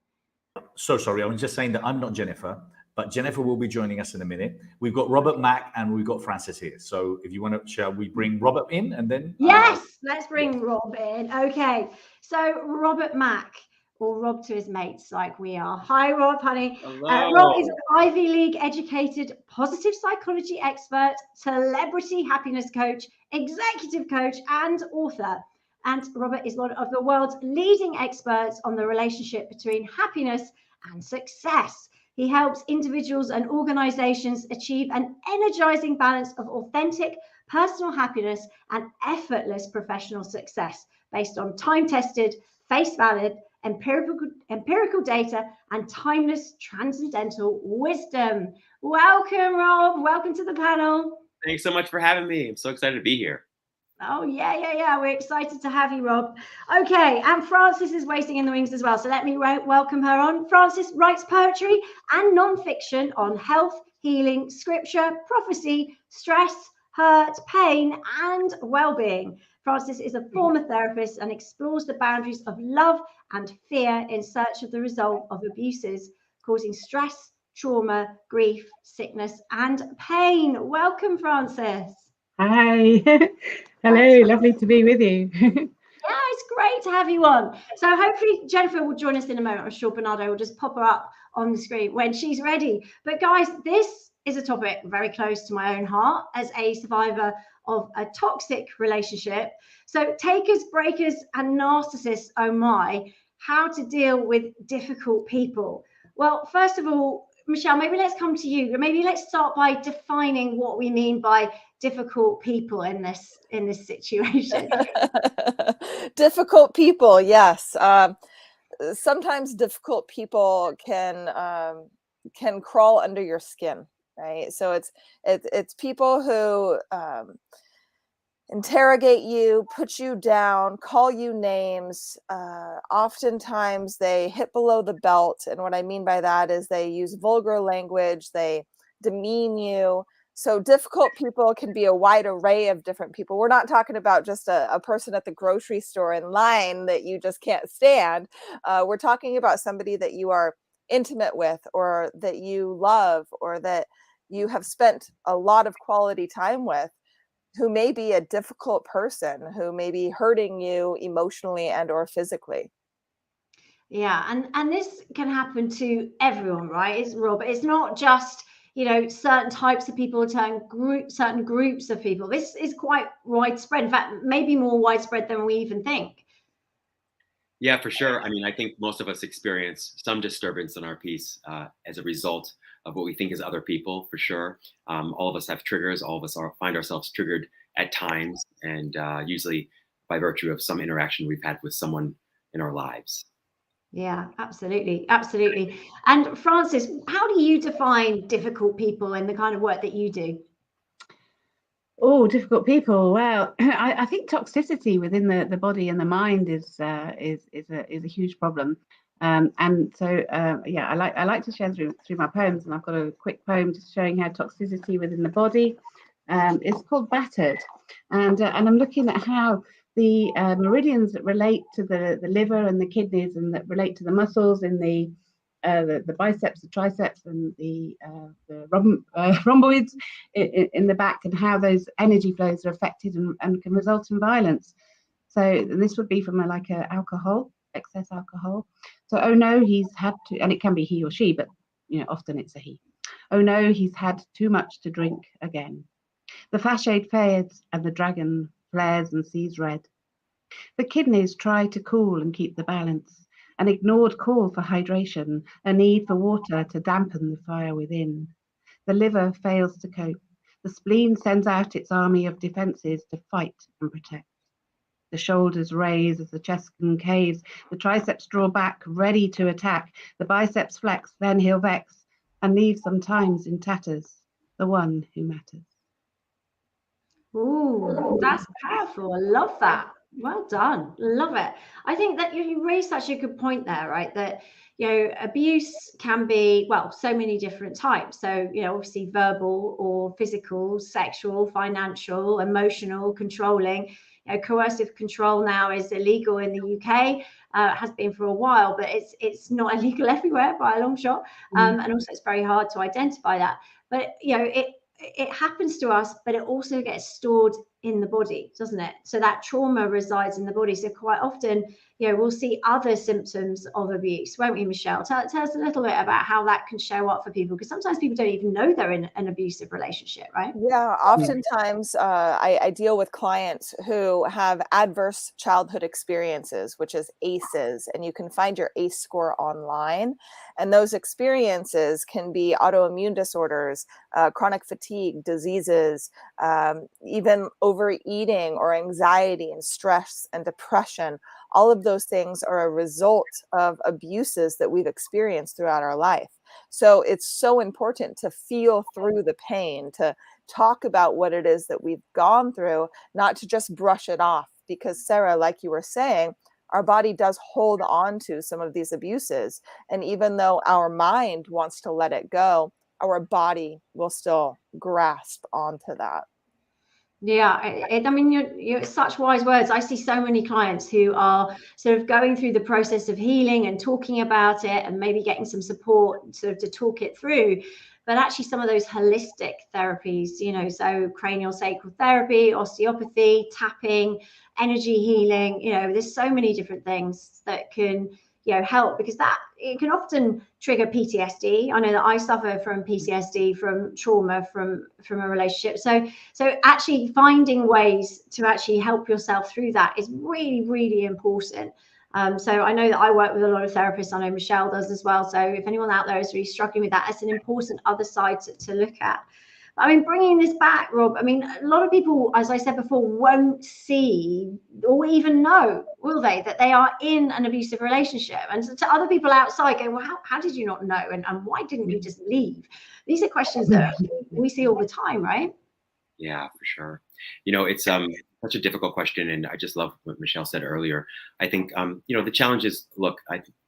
So sorry, I was just saying that I'm not Jennifer, but Jennifer will be joining us in a minute. We've got Robert, Mack, and we've got Francis here. So if you want to, shall we bring Robert in and then? Yes, let's bring Rob in. Okay, so Robert Mack, or Rob to his mates like we are. Hi, Rob, honey. Rob is an Ivy League educated positive psychology expert, celebrity happiness coach, executive coach, and author. And Robert is one of the world's leading experts on the relationship between happiness and success. He helps individuals and organizations achieve an energizing balance of authentic personal happiness and effortless professional success based on time-tested, face-valid, empirical data and timeless transcendental wisdom. Welcome, Rob. Welcome to the panel. Thanks so much for having me. I'm so excited to be here. Oh, yeah. We're excited to have you, Rob. Okay, and Frances is waiting in the wings as well. So let me welcome her on. Frances writes poetry and non-fiction on health, healing, scripture, prophecy, stress, hurt, pain, and well-being. Frances is a former therapist and explores the boundaries of love and fear in search of the resolve of abuses causing stress, trauma, grief, sickness, and pain. Welcome, Frances. Hi. Hello, lovely to be with you. Yeah, it's great to have you on. So hopefully Jennifer will join us in a moment. I'm sure Bernardo will just pop her up on the screen when she's ready. But guys, this is a topic very close to my own heart as a survivor of a toxic relationship. So takers, breakers, and narcissists, oh my, how to deal with difficult people. Well, first of all, Michelle, maybe let's come to you. Maybe let's start by defining what we mean by difficult people in this situation. Difficult people, yes. Sometimes difficult people can crawl under your skin, right? So it's people who interrogate you, put you down, call you names. Oftentimes they hit below the belt. And what I mean by that is they use vulgar language, they demean you. So difficult people can be a wide array of different people. We're not talking about just a person at the grocery store in line that you just can't stand. We're talking about somebody that you are intimate with, or that you love, or that you have spent a lot of quality time with, who may be a difficult person, who may be hurting you emotionally and or physically. Yeah, and this can happen to everyone, right? It's not just, certain types of people, certain groups of people. This is quite widespread. In fact, maybe more widespread than we even think. Yeah, for sure. I mean, I think most of us experience some disturbance in our peace as a result of what we think is other people, for sure. All of us have triggers. All of us find ourselves triggered at times, and usually by virtue of some interaction we've had with someone in our lives. Yeah, absolutely. And Frances, how do you define difficult people in the kind of work that you do? Oh, difficult people. Well, I think toxicity within the body and the mind is a huge problem. And so I like to share through my poems, and I've got a quick poem just showing how toxicity within the body. It's called Battered, and I'm looking at how the meridians that relate to the liver and the kidneys, and that relate to the muscles in the biceps, the triceps, and the rhomboids in the back, and how those energy flows are affected and can result in violence. So this would be from alcohol, excess alcohol. So, oh no, he's had to, and it can be he or she, but often it's a he. Oh no, he's had too much to drink again. The flashade fades and the dragon flares and sees red. The kidneys try to cool and keep the balance. An ignored call for hydration, a need for water to dampen the fire within. The liver fails to cope. The spleen sends out its army of defenses to fight and protect. The shoulders raise as the chest concaves. The triceps draw back, ready to attack. The biceps flex, then he'll vex, and leave sometimes in tatters the one who matters. Ooh, that's powerful. I love that. Well done. Love it. I think that you raised such a good point there, right? That, abuse can be, well, so many different types. So, obviously verbal or physical, sexual, financial, emotional, controlling. Coercive control now is illegal in the UK. Has been for a while, but it's not illegal everywhere by a long shot. And also it's very hard to identify that. But, it happens to us, but it also gets stored in the body, doesn't it? So that trauma resides in the body. So quite often, we'll see other symptoms of abuse, won't we, Michelle? Tell us a little bit about how that can show up for people, because sometimes people don't even know they're in an abusive relationship, right? Yeah, oftentimes I deal with clients who have adverse childhood experiences, which is ACEs, and you can find your ACE score online. And those experiences can be autoimmune disorders, chronic fatigue, diseases, even overeating or anxiety and stress and depression. All of those things are a result of abuses that we've experienced throughout our life. So it's so important to feel through the pain, to talk about what it is that we've gone through, not to just brush it off. Because Sara, like you were saying, our body does hold on to some of these abuses. And even though our mind wants to let it go, our body will still grasp onto that. Yeah, I mean, you're such wise words. I see so many clients who are sort of going through the process of healing and talking about it and maybe getting some support sort of to talk it through. But actually some of those holistic therapies, so cranial sacral therapy, osteopathy, tapping, energy healing, there's so many different things that can help, because that it can often trigger PTSD. I know that I suffer from PTSD from trauma from a relationship. So actually finding ways to actually help yourself through that is really, really important. So I know that I work with a lot of therapists. I know Michelle does as well. So if anyone out there is really struggling with that, it's an important other side to look at. I mean, bringing this back, Rob, I mean, a lot of people, as I said before, won't see or even know, will they, that they are in an abusive relationship. And so to other people outside going, well, how did you not know? And why didn't you just leave? These are questions that we see all the time, right? Yeah, for sure. It's such a difficult question, and I just love what Michelle said earlier. I think the challenge is, look,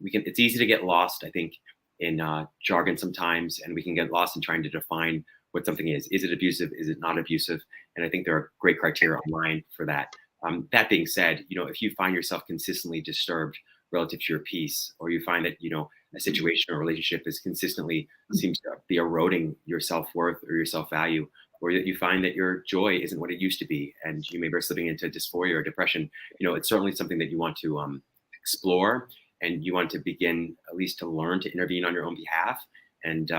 it's easy to get lost, I think, in jargon sometimes, and we can get lost in trying to define what something is. Is it abusive? Is it not abusive? And I think there are great criteria online for that. That being said, if you find yourself consistently disturbed relative to your peace, or you find that a situation or relationship is consistently seems to be eroding your self-worth or your self-value, or that you find that your joy isn't what it used to be, and you may be slipping into dysphoria or depression, it's certainly something that you want to explore, and you want to begin at least to learn to intervene on your own behalf, and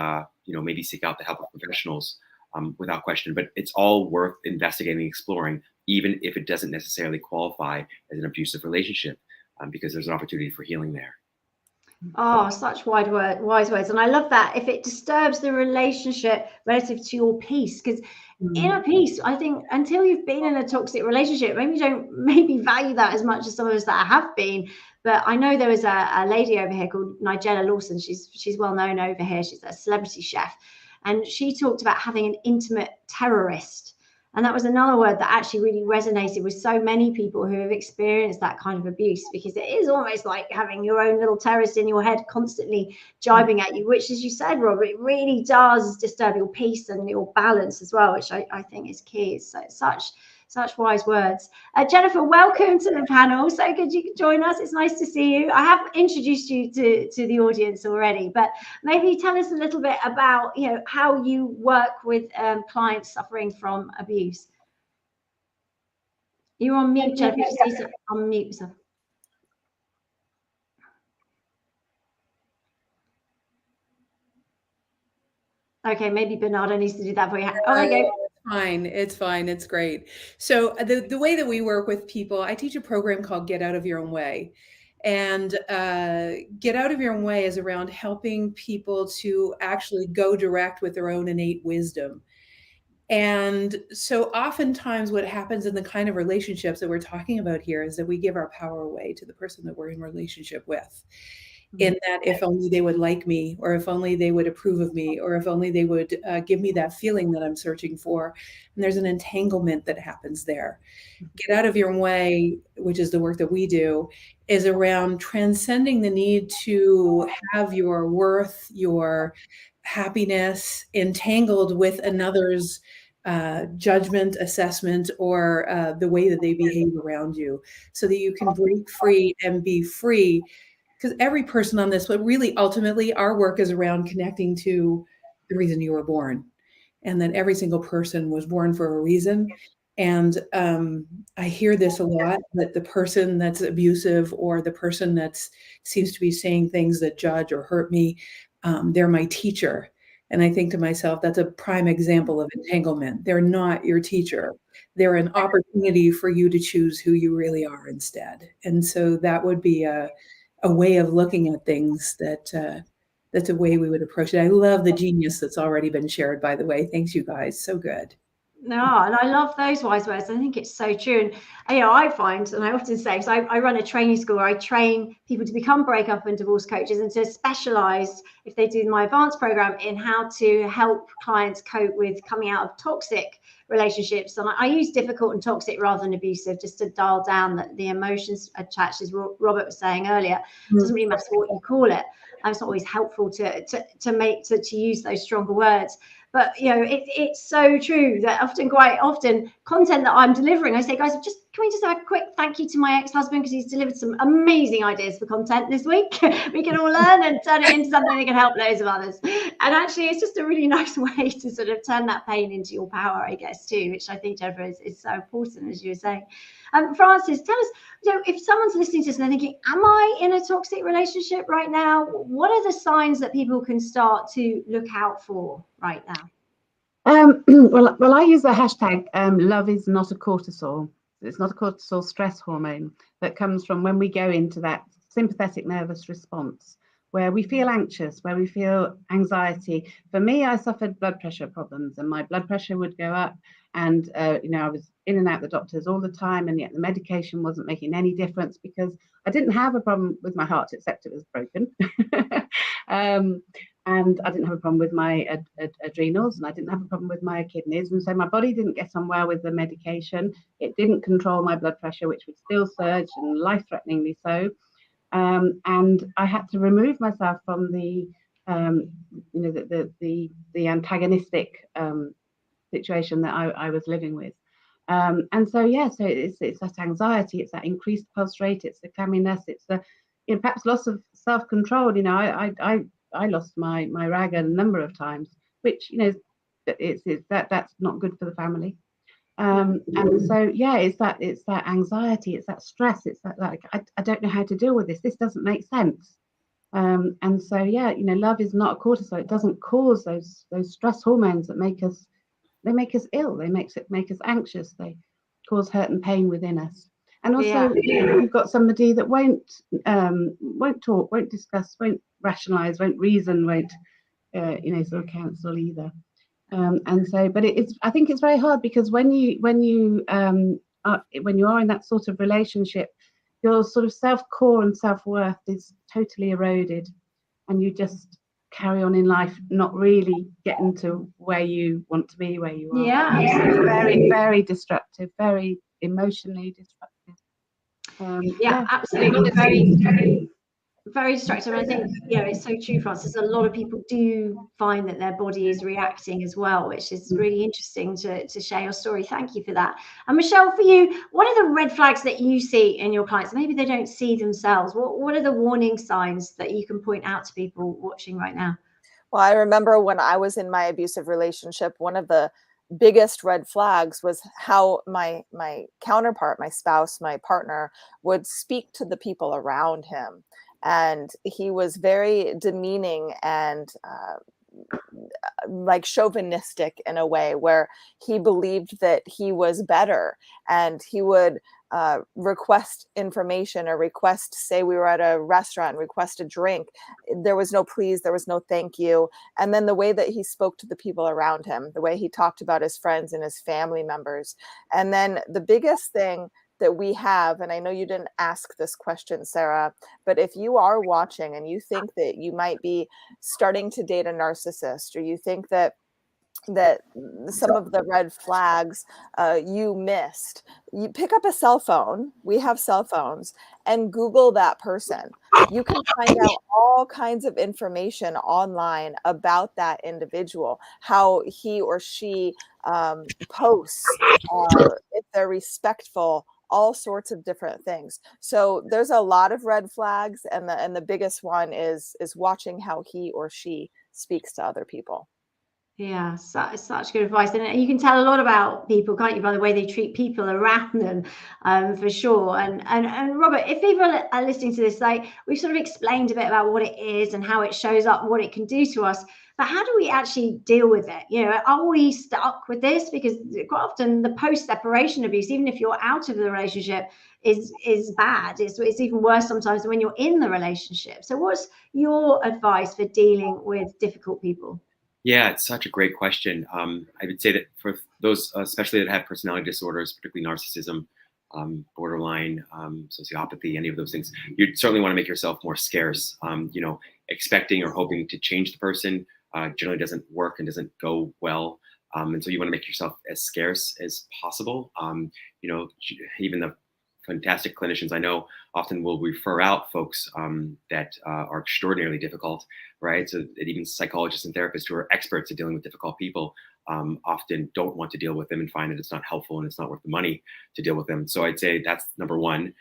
maybe seek out the help of professionals without question. But it's all worth investigating, exploring, even if it doesn't necessarily qualify as an abusive relationship, because there's an opportunity for healing there. Oh, such wise words. And I love that. If it disturbs the relationship relative to your peace, because inner peace, I think, until you've been in a toxic relationship, maybe you don't value that as much as some of us that have been. But I know there was a lady over here called Nigella Lawson. She's well known over here. She's a celebrity chef. And she talked about having an intimate terrorist. And that was another word that actually really resonated with so many people who have experienced that kind of abuse, because it is almost like having your own little terrorist in your head constantly jibing at you, which, as you said, Rob, it really does disturb your peace and your balance as well, which I think is key. So such wise words. Jennifer, welcome to the panel. So good you could join us. It's nice to see you. I have introduced you to the audience already, but maybe tell us a little bit about how you work with clients suffering from abuse. You're on mute, Jennifer. Just unmute yourself. Okay, maybe Bernardo needs to do that for you. Oh, there you go. It's fine. It's great. So the way that we work with people, I teach a program called Get Out of Your Own Way. And Get Out of Your Own Way is around helping people to actually go direct with their own innate wisdom. And so oftentimes what happens in the kind of relationships that we're talking about here is that we give our power away to the person that we're in relationship with. in that if only they would like me, or if only they would approve of me, or if only they would give me that feeling that I'm searching for. And there's an entanglement that happens there. Get out of your way, which is the work that we do, is around transcending the need to have your worth, your happiness entangled with another's judgment, assessment, or the way that they behave around you, so that you can break free and be free. Because every person on this, but really ultimately our work is around connecting to the reason you were born, and that every single person was born for a reason. And I hear this a lot, that the person that's abusive, or the person that seems to be saying things that judge or hurt me, they're my teacher. And I think to myself, that's a prime example of entanglement. They're not your teacher. They're an opportunity for you to choose who you really are instead. And so that would be a way of looking at things that's a way we would approach it. I love the genius that's already been shared, by the way. Thanks, you guys. So good. No, and I love those wise words. I think it's so true. And I find, and I often say, so I run a training school where I train people to become breakup and divorce coaches, and to specialize, if they do my advanced program, in how to help clients cope with coming out of toxic relationships. And I use difficult and toxic rather than abusive, just to dial down the emotions attached, as Robert was saying earlier. It doesn't really matter what you call it. It's not always helpful to use those stronger words. But it's so true that quite often content that I'm delivering, I say, guys, can we just have a quick thank you to my ex-husband, because he's delivered some amazing ideas for content this week. We can all learn and turn it into something that can help loads of others. And actually, it's just a really nice way to sort of turn that pain into your power, I guess, too, which I think, Jennifer, is so important, as you were saying. Francis, tell us, if someone's listening to this and they're thinking, am I in a toxic relationship right now? What are the signs that people can start to look out for right now? Well, I use the hashtag love is not a cortisol. It's not a cortisol stress hormone that comes from when we go into that sympathetic nervous response, where we feel anxious, where we feel anxiety. For me, I suffered blood pressure problems, and my blood pressure would go up, and I was in and out the doctors all the time, and yet the medication wasn't making any difference, because I didn't have a problem with my heart, except it was broken. And I didn't have a problem with my adrenals, and I didn't have a problem with my kidneys. And so my body didn't get on well with the medication. It didn't control my blood pressure, which would still surge, and life-threateningly so. And I had to remove myself from the antagonistic situation that I was living with. And so it's that anxiety, it's that increased pulse rate, it's the clamminess, it's the perhaps loss of self-control. I lost my rag a number of times, which that's not good for the family. And so it's that anxiety, it's that stress, it's that, like, I don't know how to deal with this. This doesn't make sense. And so love is not a cortisol. It doesn't cause those stress hormones that make us ill. They make us anxious. They cause hurt and pain within us. And also, you've got somebody that won't talk, won't discuss, won't rationalize, won't reason, won't sort of counsel either. And so, but I think it's very hard, because when you are in that sort of relationship, your sort of self-core and self-worth is totally eroded, and you just carry on in life, not really getting to where you want to be, where you are. Yeah, it's very, very destructive, very emotionally destructive. Absolutely. Very, very destructive. And I think, it's so true, Francis. A lot of people do find that their body is reacting as well, which is really interesting to share your story. Thank you for that. And Michelle, for you, what are the red flags that you see in your clients? Maybe they don't see themselves. What are the warning signs that you can point out to people watching right now? Well, I remember when I was in my abusive relationship, one of the biggest red flags was how my counterpart, my spouse, my partner, would speak to the people around him. And he was very demeaning and like chauvinistic in a way, where he believed that he was better, and he would request information or say we were at a restaurant, request a drink. There was no please, there was no thank you. And then the way that he spoke to the people around him, the way he talked about his friends and his family members. And then the biggest thing that we have, and I know you didn't ask this question, Sara, but if you are watching and you think that you might be starting to date a narcissist, or you think that some of the red flags you missed, you pick up a cell phone. We have cell phones, and Google that person. You can find out all kinds of information online about that individual, how he or she posts, if they're respectful, all sorts of different things. So there's a lot of red flags, and the biggest one is watching how he or she speaks to other people. Yeah, such good advice. And you can tell a lot about people, can't you, by the way they treat people around them, for sure. And Robert, if people are listening to this, like we've sort of explained a bit about what it is and how it shows up and what it can do to us, but how do we actually deal with it? You know, are we stuck with this? Because quite often the post-separation abuse, even if you're out of the relationship, is bad. It's even worse sometimes than when you're in the relationship. So what's your advice for dealing with difficult people? Yeah, it's such a great question. I would say that for those, especially that have personality disorders, particularly narcissism, borderline, sociopathy, any of those things, you certainly want to make yourself more scarce. You know, expecting or hoping to change the person generally doesn't work and doesn't go well. And so you want to make yourself as scarce as possible. You know, even the fantastic clinicians I know often will refer out folks that are extraordinarily difficult, right? So that even psychologists and therapists who are experts at dealing with difficult people often don't want to deal with them and find that it's not helpful and it's not worth the money to deal with them. So I'd say that's number one.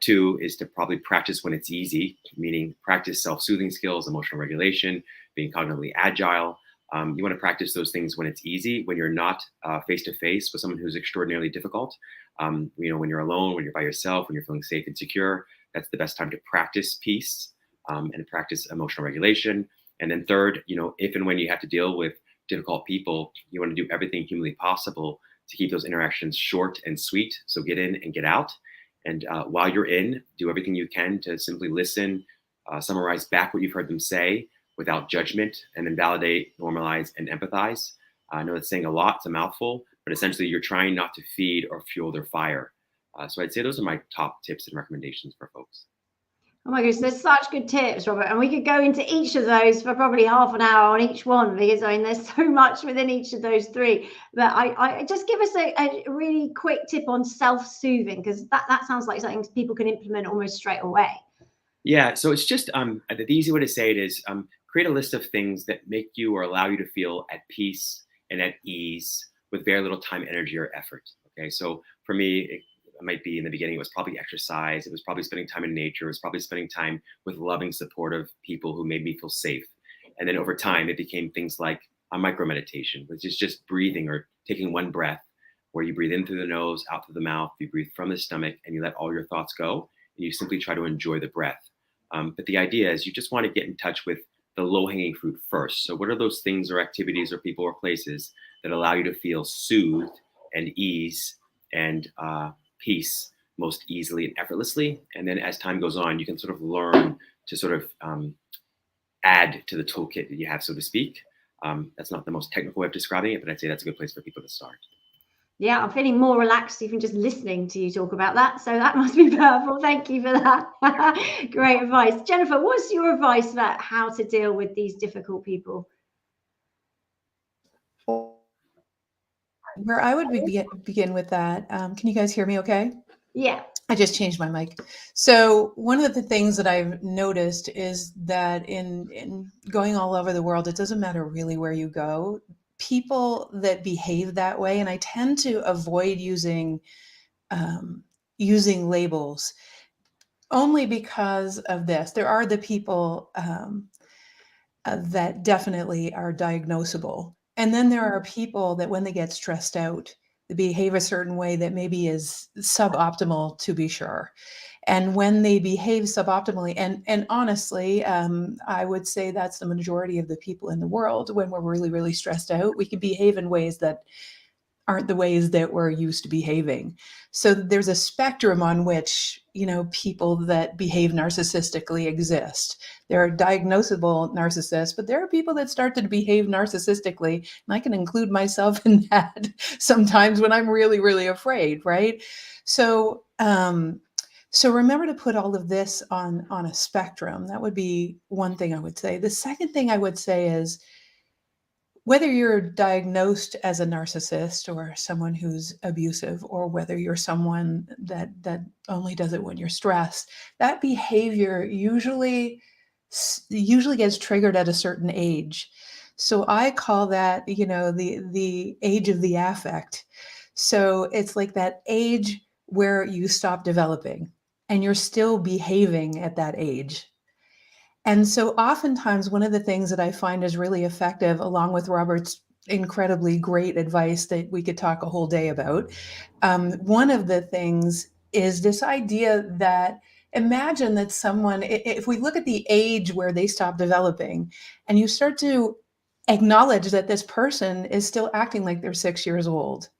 Two is to probably practice when it's easy, meaning practice self-soothing skills, emotional regulation, being cognitively agile. You want to practice those things when it's easy, when you're not face-to-face with someone who's extraordinarily difficult. You know, when you're alone, when you're by yourself, when you're feeling safe and secure, that's the best time to practice peace and practice emotional regulation. And then third, you know, if and when you have to deal with difficult people, you want to do everything humanly possible to keep those interactions short and sweet. So get in and get out. And while you're in, do everything you can to simply listen, summarize back what you've heard them say without judgment, and then validate, normalize, and empathize. I know it's saying a lot, it's a mouthful, but essentially you're trying not to feed or fuel their fire. So I'd say those are my top tips and recommendations for folks. Oh my goodness, there's such good tips, Robert. And we could go into each of those for probably half an hour on each one, because I mean, there's so much within each of those three. But I just give us a really quick tip on self-soothing, because that sounds like something people can implement almost straight away. Yeah, so it's just the easy way to say it is create a list of things that make you or allow you to feel at peace and at ease with very little time, energy, or effort. Okay, so for me, it might be in the beginning, it was probably exercise. It was probably spending time in nature. It was probably spending time with loving, supportive people who made me feel safe. And then over time, it became things like a micro meditation, which is just breathing or taking one breath where you breathe in through the nose, out through the mouth, you breathe from the stomach, and you let all your thoughts go. And you simply try to enjoy the breath. But the idea is you just want to get in touch with the low-hanging fruit first. So what are those things or activities or people or places that allow you to feel soothed and ease and peace most easily and effortlessly? And then as time goes on, you can sort of learn to sort of add to the toolkit that you have, so to speak. That's not the most technical way of describing it, but I'd say that's a good place for people to start. Yeah, I'm feeling more relaxed even just listening to you talk about that. So that must be powerful. Thank you for that. Great advice. Jennifer, what's your advice about how to deal with these difficult people? Where I would begin with that, can you guys hear me okay? Yeah. I just changed my mic. So one of the things that I've noticed is that in going all over the world, it doesn't matter really where you go, people that behave that way, and I tend to avoid using labels only because of this. There are the people that definitely are diagnosable. And then there are people that when they get stressed out, they behave a certain way that maybe is suboptimal, to be sure. And when they behave suboptimally, and honestly, I would say that's the majority of the people in the world. When we're really, really stressed out, we can behave in ways that aren't the ways that we're used to behaving. So there's a spectrum on which people that behave narcissistically exist. There are diagnosable narcissists, but there are people that start to behave narcissistically, and I can include myself in that sometimes when I'm really, really afraid, right? So, so remember to put all of this on a spectrum. That would be one thing I would say. The second thing I would say is, whether you're diagnosed as a narcissist or someone who's abusive, or whether you're someone that only does it when you're stressed, that behavior usually gets triggered at a certain age. So I call that, the age of the affect. So it's like that age where you stop developing and you're still behaving at that age. And so oftentimes, one of the things that I find is really effective, along with Robert's incredibly great advice that we could talk a whole day about, one of the things is this idea that, imagine that someone, if we look at the age where they stop developing, and you start to acknowledge that this person is still acting like they're 6 years old.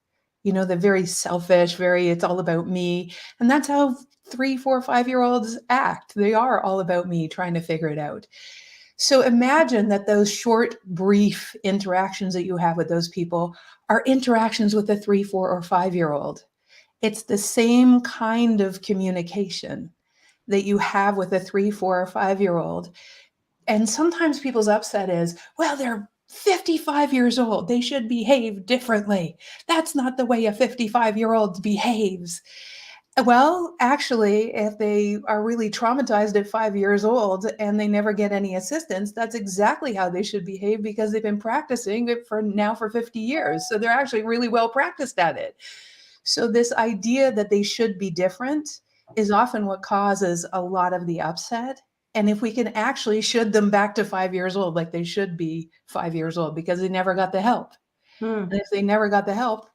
They're very selfish, it's all about me. And that's how 3, 4, 5-year-olds act. They are all about me, trying to figure it out. So imagine that those short, brief interactions that you have with those people are interactions with a 3, 4, or 5-year-old. It's the same kind of communication that you have with a 3, 4, or 5-year-old. And sometimes people's upset is, well, they're 55 years old. They should behave differently. That's not the way a 55-year-old behaves. Well, actually, if they are really traumatized at 5 years old and they never get any assistance, that's exactly how they should behave, because they've been practicing it for 50 years. So they're actually really well practiced at it. So this idea that they should be different is often what causes a lot of the upset. And if we can actually should them back to 5 years old, like they should be 5 years old, because they never got the help. And if they never got the help,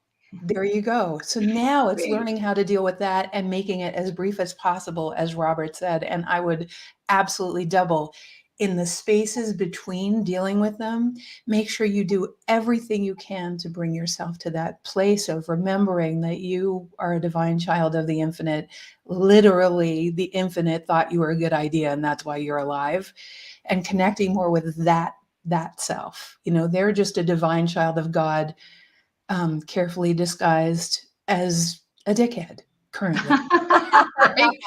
there you go. So now it's learning how to deal with that and making it as brief as possible, as Robert said. And I would absolutely double in the spaces between dealing with them. Make sure you do everything you can to bring yourself to that place of remembering that you are a divine child of the infinite. Literally, the infinite thought you were a good idea, and that's why you're alive. And connecting more with that self. They're just a divine child of God, carefully disguised as a dickhead currently. Right?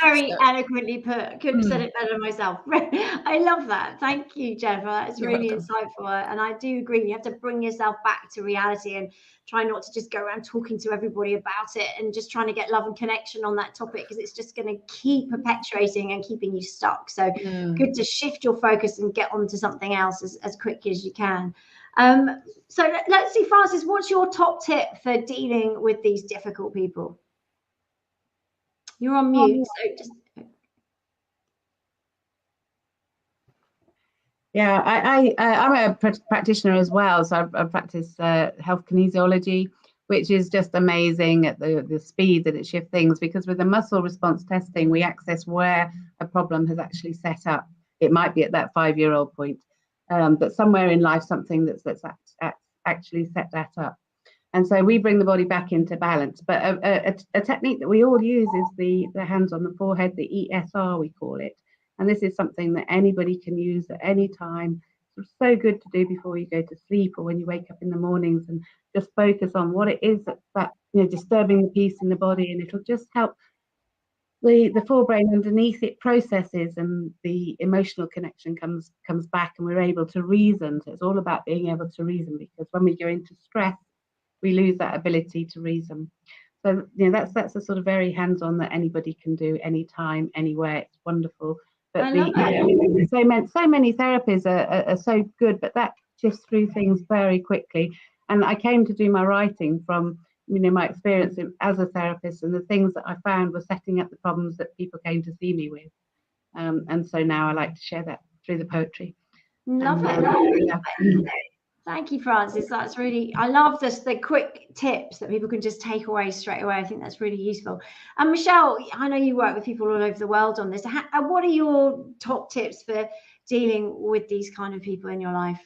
Very eloquently put. Couldn't have said it better myself. I love that. Thank you, Jennifer. That's really insightful. And I do agree. You have to bring yourself back to reality and try not to just go around talking to everybody about it and just trying to get love and connection on that topic, because it's just going to keep perpetuating and keeping you stuck. So good to shift your focus and get onto something else as quickly as you can. So let's see, Francis, what's your top tip for dealing with these difficult people? You're on mute, so just... Yeah, I'm a practitioner as well, so I practice health kinesiology, which is just amazing at the speed that it shifts things, because with the muscle response testing, we access where a problem has actually set up. It might be at that 5-year-old point, but somewhere in life, something that's actually set that up. And so we bring the body back into balance. But a technique that we all use is the hands on the forehead, the ESR, we call it. And this is something that anybody can use at any time. It's so good to do before you go to sleep or when you wake up in the mornings, and just focus on what it is that disturbing the peace in the body, and it'll just help the forebrain underneath it processes, and the emotional connection comes back, and we're able to reason. So it's all about being able to reason, because when we go into stress, we lose that ability to reason. So that's a sort of very hands-on that anybody can do anytime, anywhere. It's wonderful. But so many therapies are so good, but that shifts through things very quickly. And I came to do my writing from my experience as a therapist, and the things that I found were setting up the problems that people came to see me with. And so now I like to share that through the poetry. Love it. Thank you, Francis. That's really, I love the quick tips that people can just take away straight away. I think that's really useful. And Michelle, I know you work with people all over the world on this. What are your top tips for dealing with these kind of people in your life?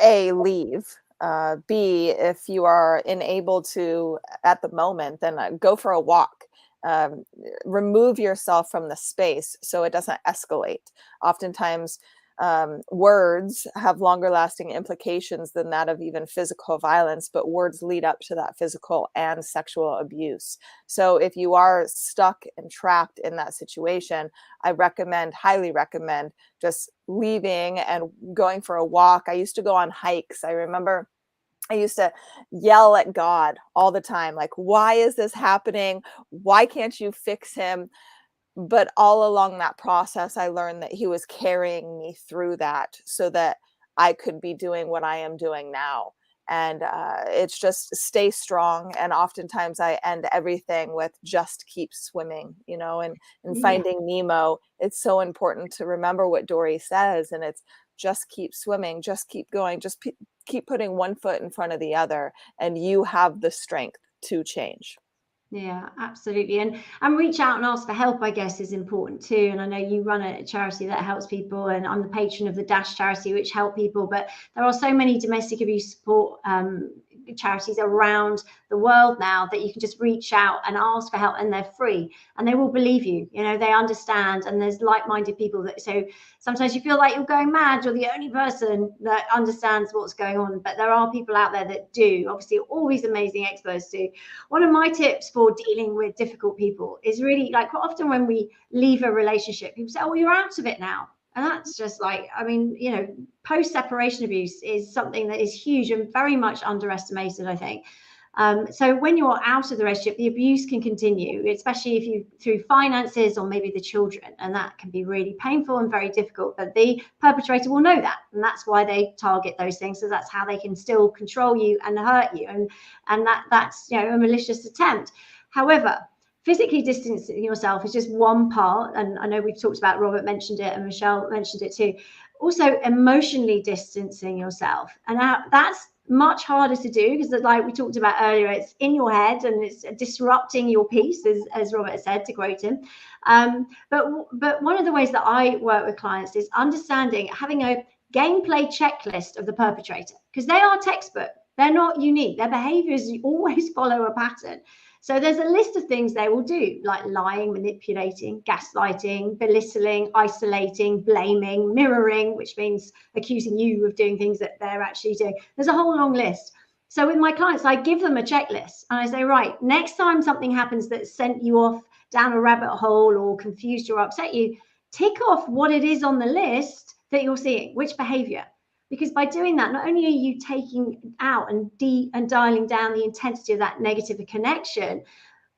A, leave. B, if you are unable to at the moment, then go for a walk. remove yourself from the space so it doesn't escalate. Oftentimes, words have longer lasting implications than that of even physical violence, but words lead up to that physical and sexual abuse. So if you are stuck and trapped in that situation, I highly recommend just leaving and going for a walk. I used to go on hikes. I remember I used to yell at God all the time, like, why is this happening? Why can't you fix him? But all along that process, I learned that he was carrying me through that so that I could be doing what I am doing now. And it's just stay strong. And oftentimes I end everything with just keep swimming, and Finding Nemo, it's so important to remember what Dory says. And it's just keep swimming, just keep going, just keep putting one foot in front of the other, and you have the strength to change. Yeah, absolutely. And reach out and ask for help, I guess, is important too. And I know you run a charity that helps people, and I'm the patron of the Dash charity, which help people. But there are so many domestic abuse support charities around the world now that you can just reach out and ask for help, and they're free, and they will believe you. They understand, and there's like-minded people so sometimes you feel like you're going mad, you're the only person that understands what's going on, but there are people out there that do. Obviously, all these amazing experts do. One of my tips for dealing with difficult people is really, like, quite often when we leave a relationship, people say, oh, you're out of it now. And that's just like, post-separation abuse is something that is huge and very much underestimated, I think. So when you're out of the relationship, the abuse can continue, especially if you through finances or maybe the children, and that can be really painful and very difficult. But the perpetrator will know that, and that's why they target those things. So that's how they can still control you and hurt you, and that's a malicious attempt. However, physically distancing yourself is just one part, and I know we've talked about, Robert mentioned it and Michelle mentioned it too. Also, emotionally distancing yourself, and now that's much harder to do because, like we talked about earlier, it's in your head and it's disrupting your peace, as Robert said, to quote him. But one of the ways that I work with clients is understanding, having a gameplay checklist of the perpetrator, because they are textbook. They're not unique. Their behaviors always follow a pattern. So there's a list of things they will do, like lying, manipulating, gaslighting, belittling, isolating, blaming, mirroring, which means accusing you of doing things that they're actually doing. There's a whole long list. So with my clients, I give them a checklist and I say, right, next time something happens that sent you off down a rabbit hole or confused or upset you, tick off what it is on the list that you're seeing, which behavior. Because by doing that, not only are you taking out and dialing down the intensity of that negative connection,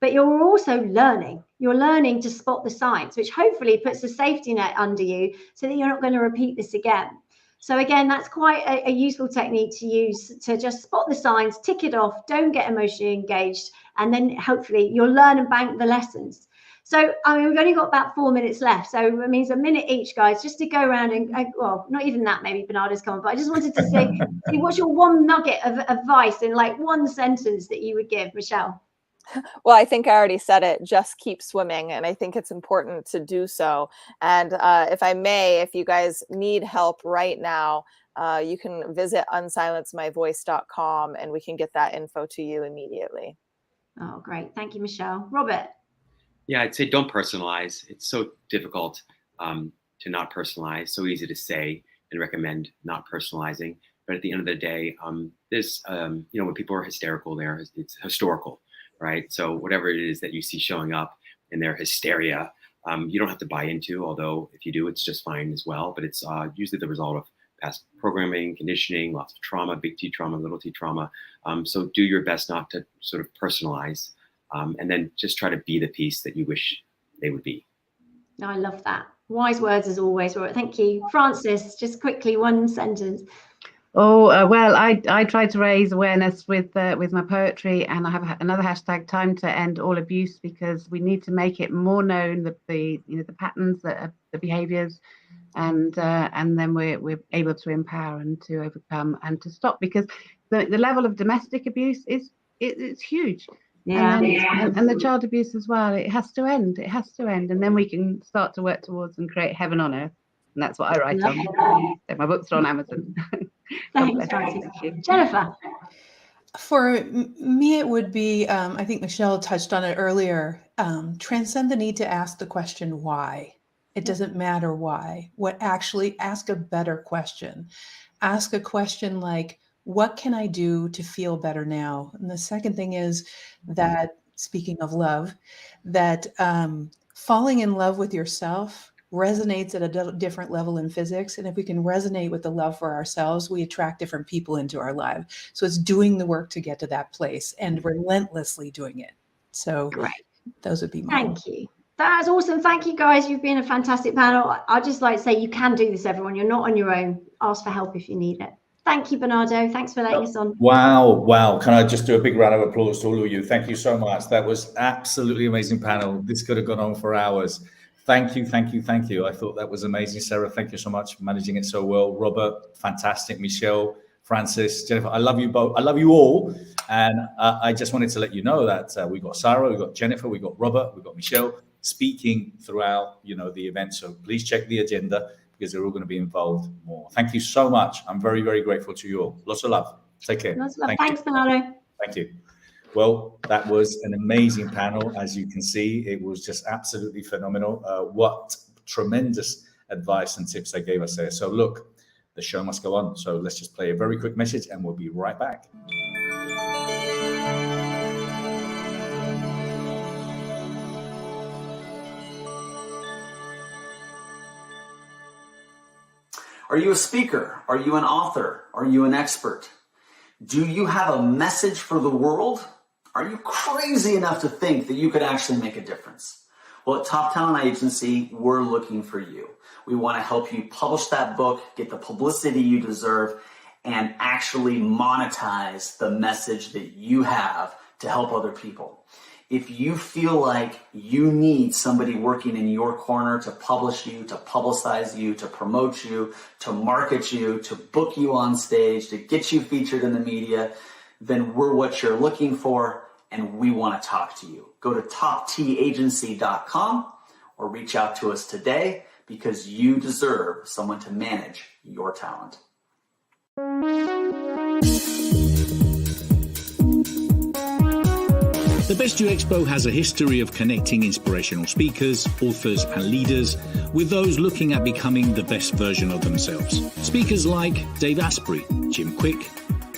but you're also learning. You're learning to spot the signs, which hopefully puts a safety net under you so that you're not going to repeat this again. So again, that's quite a useful technique to use to just spot the signs, tick it off, don't get emotionally engaged, and then hopefully you'll learn and bank the lessons. So, we've only got about 4 minutes left. So it means a minute each, guys, just to go around and, well, not even that, maybe Bernardo's coming, but I just wanted to say, what's your one nugget of advice in like one sentence that you would give, Michelle? Well, I think I already said it, just keep swimming. And I think it's important to do so. And if I may, if you guys need help right now, you can visit unsilencemyvoice.com and we can get that info to you immediately. Oh, great. Thank you, Michelle. Robert? Yeah, I'd say don't personalize. It's so difficult to not personalize. So easy to say and recommend not personalizing. But at the end of the day, there's, when people are hysterical, it's historical, right? So whatever it is that you see showing up in their hysteria, you don't have to buy into, although if you do, it's just fine as well. But it's usually the result of past programming, conditioning, lots of trauma, big T trauma, little T trauma. So do your best not to sort of personalize. And then just try to be the piece that you wish they would be. I love that. Wise words as always, Robert. Thank you. Francis, just quickly, one sentence. Well, I try to raise awareness with my poetry, and I have another hashtag, time to end all abuse, because we need to make it more known, the patterns, the behaviors, and then we're able to empower and to overcome and to stop, because the level of domestic abuse it's huge. Yeah. And the child abuse as well. It has to end. It has to end. And then we can start to work towards and create heaven on earth. And that's what I write on. So my books are on Amazon. Thanks, Francis. Jennifer? For me, it would be, I think Michelle touched on it earlier, transcend the need to ask the question why. It doesn't matter why. Ask a better question. Ask a question like, what can I do to feel better now? And the second thing is that, speaking of love, that falling in love with yourself resonates at a different level in physics. And if we can resonate with the love for ourselves, we attract different people into our life. So it's doing the work to get to that place and relentlessly doing it. So great. Those would be mine. Thank you. That's awesome. Thank you, guys. You've been a fantastic panel. I'd just like to say you can do this, everyone. You're not on your own. Ask for help if you need it. Thank you, Bernardo. Thanks for letting us on. Wow. Can I just do a big round of applause to all of you? Thank you so much. That was absolutely amazing panel. This could have gone on for hours. Thank you. I thought that was amazing. Sarah, thank you so much for managing it so well. Robert, fantastic. Michelle, Francis, Jennifer, I love you both. I love you all. And I just wanted to let you know that we got Sarah, we got Jennifer, we got Robert, we got Michelle speaking throughout, the event. So please check the agenda, because they're all going to be involved more. Thank you so much. I'm very, very grateful to you all. Lots of love. Take care. Lots of love. Thanks, Bernardo. Thank you. Well, that was an amazing panel. As you can see, it was just absolutely phenomenal. What tremendous advice and tips they gave us there. So look, the show must go on. So let's just play a very quick message and we'll be right back. Are you a speaker? Are you an author? Are you an expert? Do you have a message for the world? Are you crazy enough to think that you could actually make a difference? Well, at Top Talent Agency, we're looking for you. We want to help you publish that book, get the publicity you deserve, and actually monetize the message that you have to help other people. If you feel like you need somebody working in your corner to publish you, to publicize you, to promote you, to market you, to book you on stage, to get you featured in the media, then we're what you're looking for, and we want to talk to you. Go to toptagency.com or reach out to us today, because you deserve someone to manage your talent. The Best You Expo has a history of connecting inspirational speakers, authors, and leaders with those looking at becoming the best version of themselves. Speakers like Dave Asprey, Jim Quick,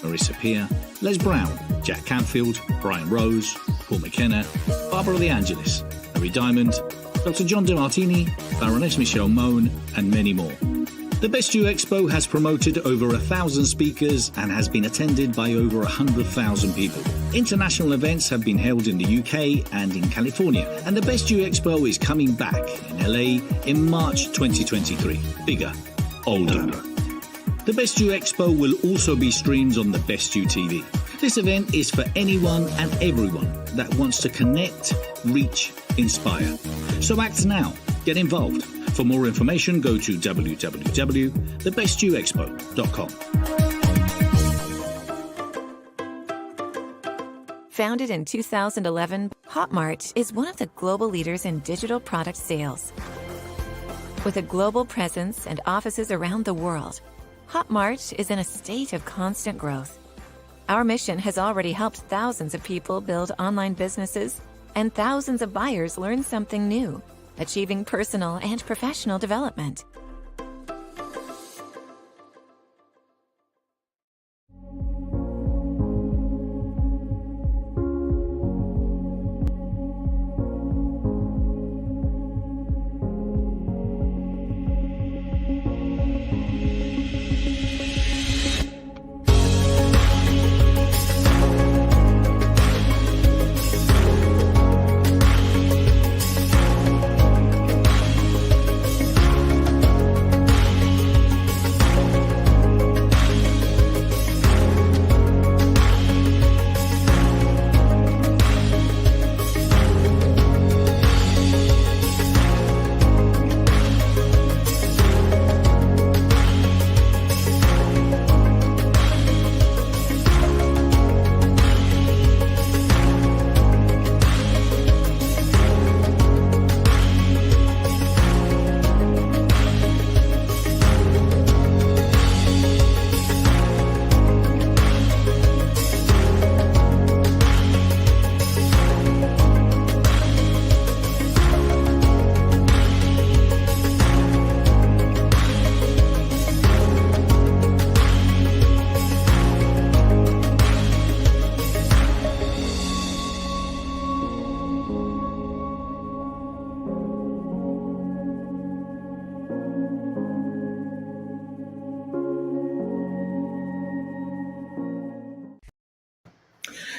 Marissa Peer, Les Brown, Jack Canfield, Brian Rose, Paul McKenna, Barbara De Angelis, Harry Diamond, Dr. John DeMartini, Baroness Michelle Moan, and many more. The Best You Expo has promoted over 1,000 speakers and has been attended by over 100,000 people. International events have been held in the UK and in California, and the Best You Expo is coming back in LA in March 2023. Bigger, older. The Best You Expo will also be streamed on the Best You TV. This event is for anyone and everyone that wants to connect, reach, inspire. So act now. Get involved. For more information, go to www.thebestyouexpo.com. Founded in 2011, Hotmart is one of the global leaders in digital product sales. With a global presence and offices around the world, Hotmart is in a state of constant growth. Our mission has already helped thousands of people build online businesses and thousands of buyers learn something new, achieving personal and professional development.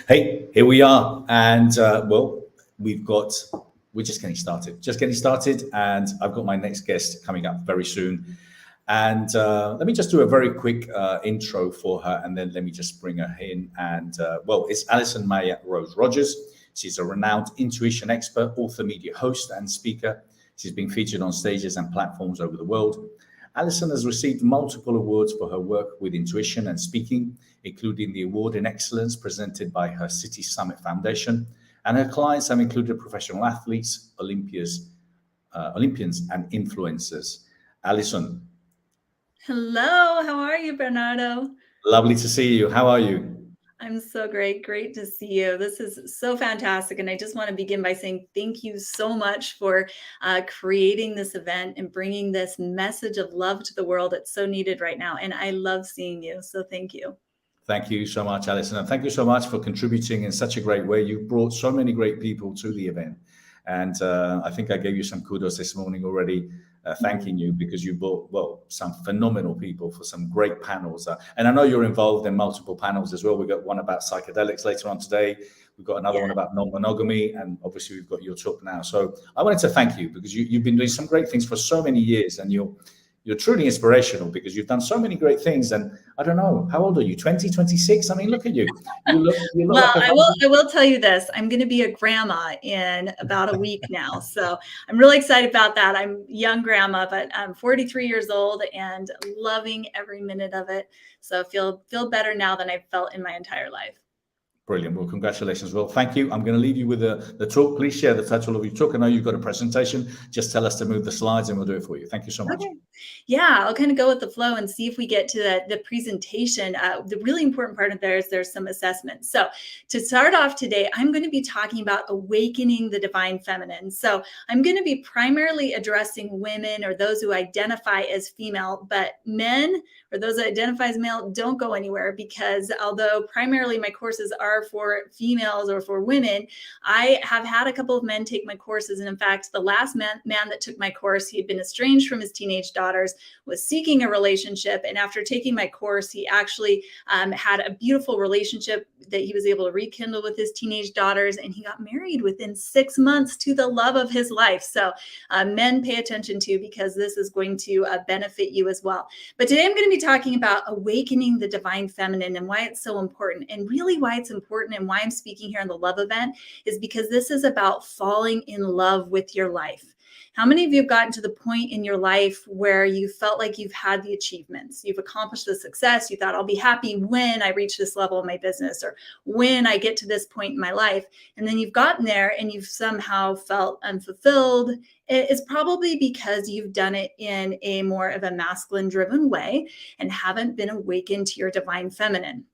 Hey, here we are. And well, we're just getting started. And I've got my next guest coming up very soon. And let me just do a very quick intro for her, and then let me just bring her in. And well, it's Allison Maya Rose Rogers. She's a renowned intuition expert, author, media host, and speaker. She's been featured on stages and platforms over the world. Allison has received multiple awards for her work with intuition and speaking, including the Award in Excellence presented by her City Summit Foundation. And her clients have included professional athletes, Olympians, and influencers. Allison. Hello, how are you, Bernardo? Lovely to see you. How are you? I'm so great. Great to see you. This is so fantastic. And I just want to begin by saying thank you so much for creating this event and bringing this message of love to the world. It's so needed right now. And I love seeing you. So thank you. Thank you so much, Allison. And thank you so much for contributing in such a great way. You've brought so many great people to the event. And I think I gave you some kudos this morning already, thanking you, because you brought, well, some phenomenal people for some great panels. And I know you're involved in multiple panels as well. We've got one about psychedelics later on today. We've got another one about non-monogamy. And obviously, we've got your talk now. So I wanted to thank you because you've been doing some great things for so many years. And you're truly inspirational because you've done so many great things. And I don't know, how old are you? 20, 26? I mean, look at you. You look well, like I will tell you this. I'm going to be a grandma in about a week now. So I'm really excited about that. I'm a young grandma, but I'm 43 years old and loving every minute of it. So I feel better now than I've felt in my entire life. Brilliant. Well, congratulations. Well, thank you. I'm going to leave you with the talk. Please share the title of your talk. I know you've got a presentation. Just tell us to move the slides and we'll do it for you. Thank you so much. Okay. Yeah, I'll kind of go with the flow and see if we get to the presentation. The really important part of there's some assessments. So to start off today, I'm going to be talking about awakening the divine feminine. So I'm going to be primarily addressing women or those who identify as female, but men or those that identify as male, don't go anywhere, because although primarily my courses are for females or for women, I have had a couple of men take my courses. And in fact, the last man that took my course, he had been estranged from his teenage daughters, was seeking a relationship. And after taking my course, he actually had a beautiful relationship that he was able to rekindle with his teenage daughters. And he got married within 6 months to the love of his life. So men, pay attention to, because this is going to benefit you as well. But today I'm going to be talking about awakening the divine feminine and why it's so important. And really why it's important and why I'm speaking here in the love event is because this is about falling in love with your life. How many of you have gotten to the point in your life where you felt like you've had the achievements, you've accomplished the success, you thought, I'll be happy when I reach this level of my business or when I get to this point in my life, and then you've gotten there and you've somehow felt unfulfilled? It's probably because you've done it in a more of a masculine driven way and haven't been awakened to your divine feminine.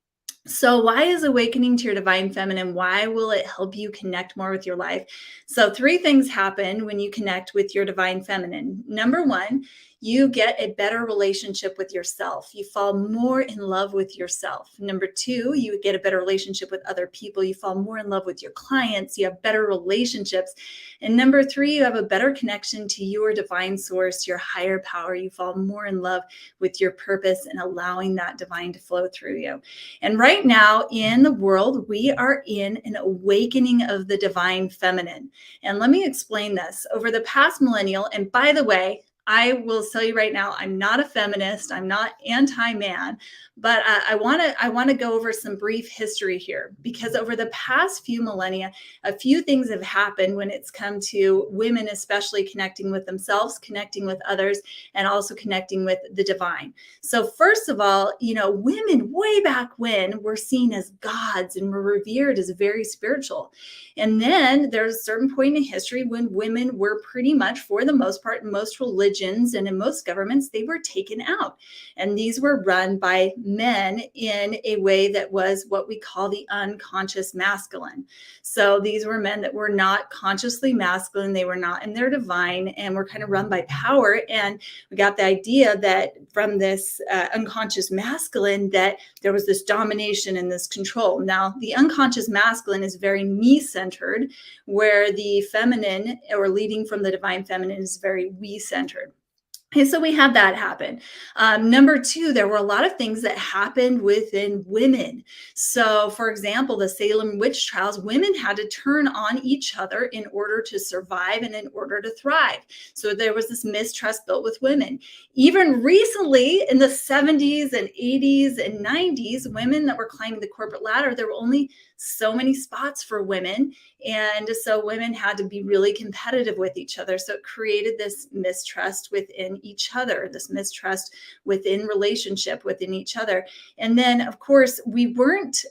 So why is awakening to your divine feminine? Why will it help you connect more with your life? So 3 things happen when you connect with your divine feminine. Number 1, you get a better relationship with yourself. You fall more in love with yourself. Number 2, you get a better relationship with other people. You fall more in love with your clients. You have better relationships. And number 3, you have a better connection to your divine source, your higher power. You fall more in love with your purpose and allowing that divine to flow through you. And right now in the world, we are in an awakening of the divine feminine. And let me explain this. Over the past millennial, and by the way, I will tell you right now, I'm not a feminist. I'm not anti-man, but I want to go over some brief history here, because over the past few millennia, a few things have happened when it's come to women, especially connecting with themselves, connecting with others, and also connecting with the divine. So first of all, women way back when were seen as gods and were revered as very spiritual. And then there's a certain point in history when women were pretty much, for the most part, in most religions and in most governments, they were taken out. And these were run by men in a way that was what we call the unconscious masculine. So these were men that were not consciously masculine. They were not in their divine and were kind of run by power. And we got the idea that from this unconscious masculine, that there was this domination and this control. Now, the unconscious masculine is very me-centered, where the feminine, or leading from the divine feminine, is very we-centered. And so we had that happen. Number two, there were a lot of things that happened within women. So, for example, the Salem witch trials, women had to turn on each other in order to survive and in order to thrive. So there was this mistrust built with women. Even recently, in the 70s and 80s and 90s, women that were climbing the corporate ladder, there were only so many spots for women. And so women had to be really competitive with each other. So it created this mistrust within each other, this mistrust within relationship within each other. And then, of course, we weren't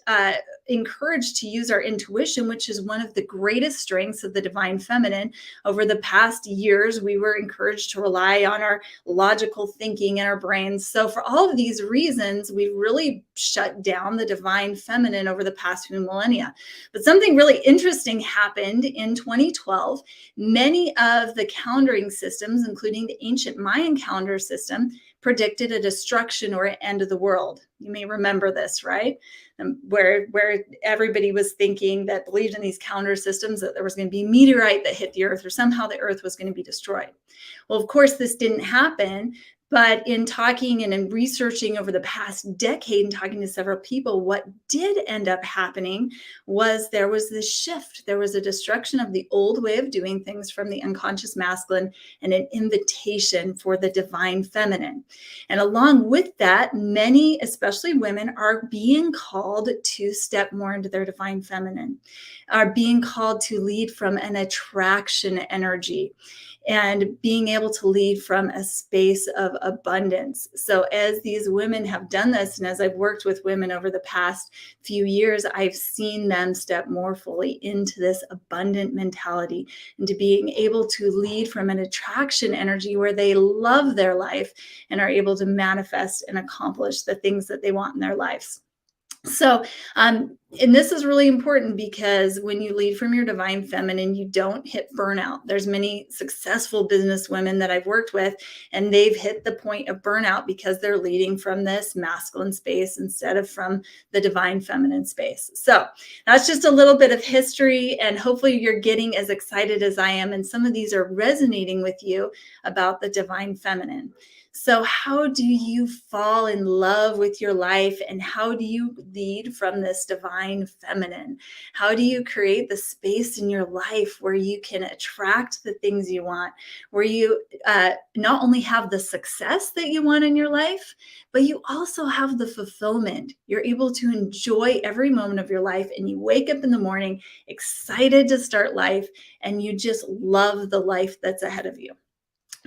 encouraged to use our intuition, which is one of the greatest strengths of the divine feminine. Over the past years, we were encouraged to rely on our logical thinking and our brains. So for all of these reasons, we really shut down the divine feminine over the past few millennia. But something really interesting happened in 2012. Many of the calendaring systems, including the ancient Mayan calendar system, predicted a destruction or an end of the world. You may remember this, right? Where everybody was thinking that believed in these calendar systems that there was going to be a meteorite that hit the earth, or somehow the earth was going to be destroyed. Well, of course, this didn't happen. But in talking and in researching over the past decade and talking to several people, what did end up happening was there was this shift. There was a destruction of the old way of doing things from the unconscious masculine and an invitation for the divine feminine. And along with that, many, especially women, are being called to step more into their divine feminine, are being called to lead from an attraction energy, and being able to lead from a space of abundance. So as these women have done this, and as I've worked with women over the past few years, I've seen them step more fully into this abundant mentality, into being able to lead from an attraction energy where they love their life and are able to manifest and accomplish the things that they want in their lives. So, and this is really important because when you lead from your divine feminine, you don't hit burnout. There's many successful business women that I've worked with, and they've hit the point of burnout because they're leading from this masculine space instead of from the divine feminine space. So that's just a little bit of history, and hopefully you're getting as excited as I am. And some of these are resonating with you about the divine feminine. So how do you fall in love with your life, and how do you lead from this divine feminine? How do you create the space in your life where you can attract the things you want, where you not only have the success that you want in your life, but you also have the fulfillment. You're able to enjoy every moment of your life, and you wake up in the morning excited to start life, and you just love the life that's ahead of you.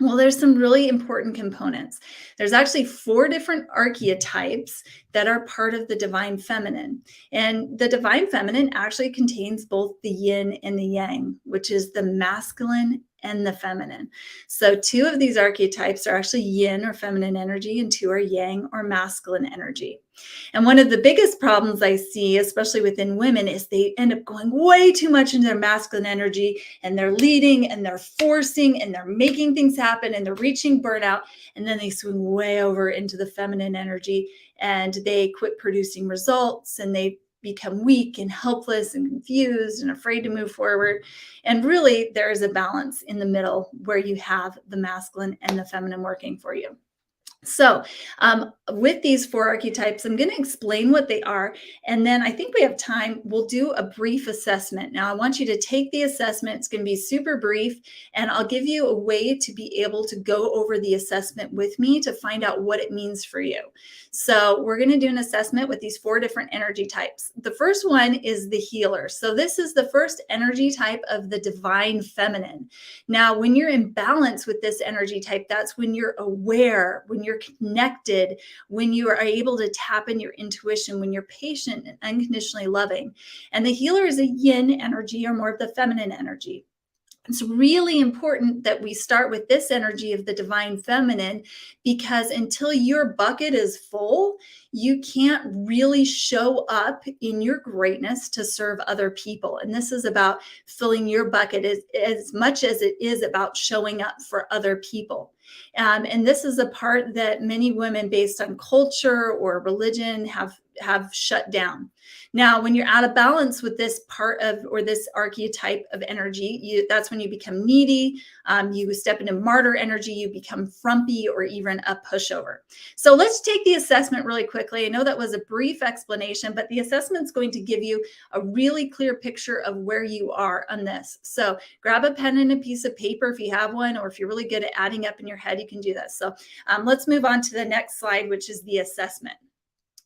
Well, there's some really important components. There's actually 4 different archetypes that are part of the divine feminine. And the divine feminine actually contains both the yin and the yang, which is the masculine and the feminine. So 2 of these archetypes are actually yin or feminine energy, and 2 are yang or masculine energy. And one of the biggest problems I see, especially within women, is they end up going way too much into their masculine energy, and they're leading and they're forcing and they're making things happen and they're reaching burnout. And then they swing way over into the feminine energy and they quit producing results, and they become weak and helpless and confused and afraid to move forward. And really, there is a balance in the middle where you have the masculine and the feminine working for you. So with these 4 archetypes, I'm going to explain what they are. And then I think we have time. We'll do a brief assessment. Now, I want you to take the assessment. It's going to be super brief. And I'll give you a way to be able to go over the assessment with me to find out what it means for you. So we're going to do an assessment with these 4 different energy types. The first one is the healer. So this is the first energy type of the divine feminine. Now, when you're in balance with this energy type, that's when you're aware, when you're connected, when you are able to tap in your intuition, when you're patient and unconditionally loving. And the healer is a yin energy, or more of the feminine energy. It's really important that we start with this energy of the divine feminine, because until your bucket is full, you can't really show up in your greatness to serve other people. And this is about filling your bucket as much as it is about showing up for other people. And this is a part that many women, based on culture or religion, have shut down. Now, when you're out of balance with this part of, or this archetype of energy, that's when you become needy, you step into martyr energy, you become frumpy, or even a pushover. So let's take the assessment really quickly. I know that was a brief explanation, but the assessment's going to give you a really clear picture of where you are on this. So grab a pen and a piece of paper if you have one, or if you're really good at adding up in your head, you can do this. So let's move on to the next slide, which is the assessment.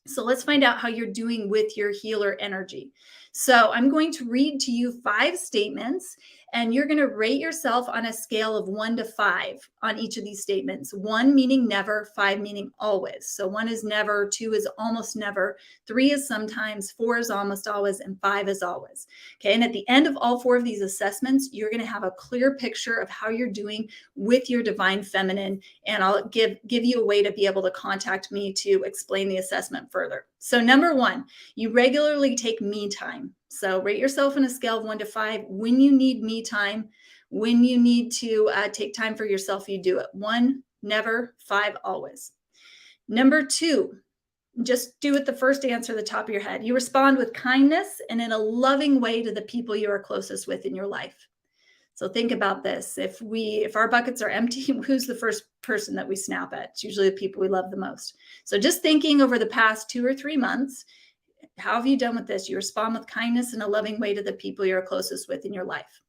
So let's find out how you're doing with your healer energy. So I'm going to read to you 5 statements, and you're going to rate yourself on a scale of 1 to 5 on each of these statements. 1 meaning never, 5 meaning always. So 1 is never, 2 is almost never, 3 is sometimes, 4 is almost always, and 5 is always. Okay, and at the end of all 4 of these assessments, you're going to have a clear picture of how you're doing with your divine feminine, and I'll give you a way to be able to contact me to explain the assessment further. So number 1, you regularly take me time. So rate yourself on a scale of 1 to 5. When you need me time, when you need to take time for yourself, you do it. 1, never, 5, always. Number 2, just do it the first answer at the top of your head. You respond with kindness and in a loving way to the people you are closest with in your life. So think about this. If our buckets are empty, who's the first person that we snap at? It's usually the people we love the most. So just thinking over the past 2 or 3 months, how have you done with this? You respond with kindness and a loving way to the people you're closest with in your life.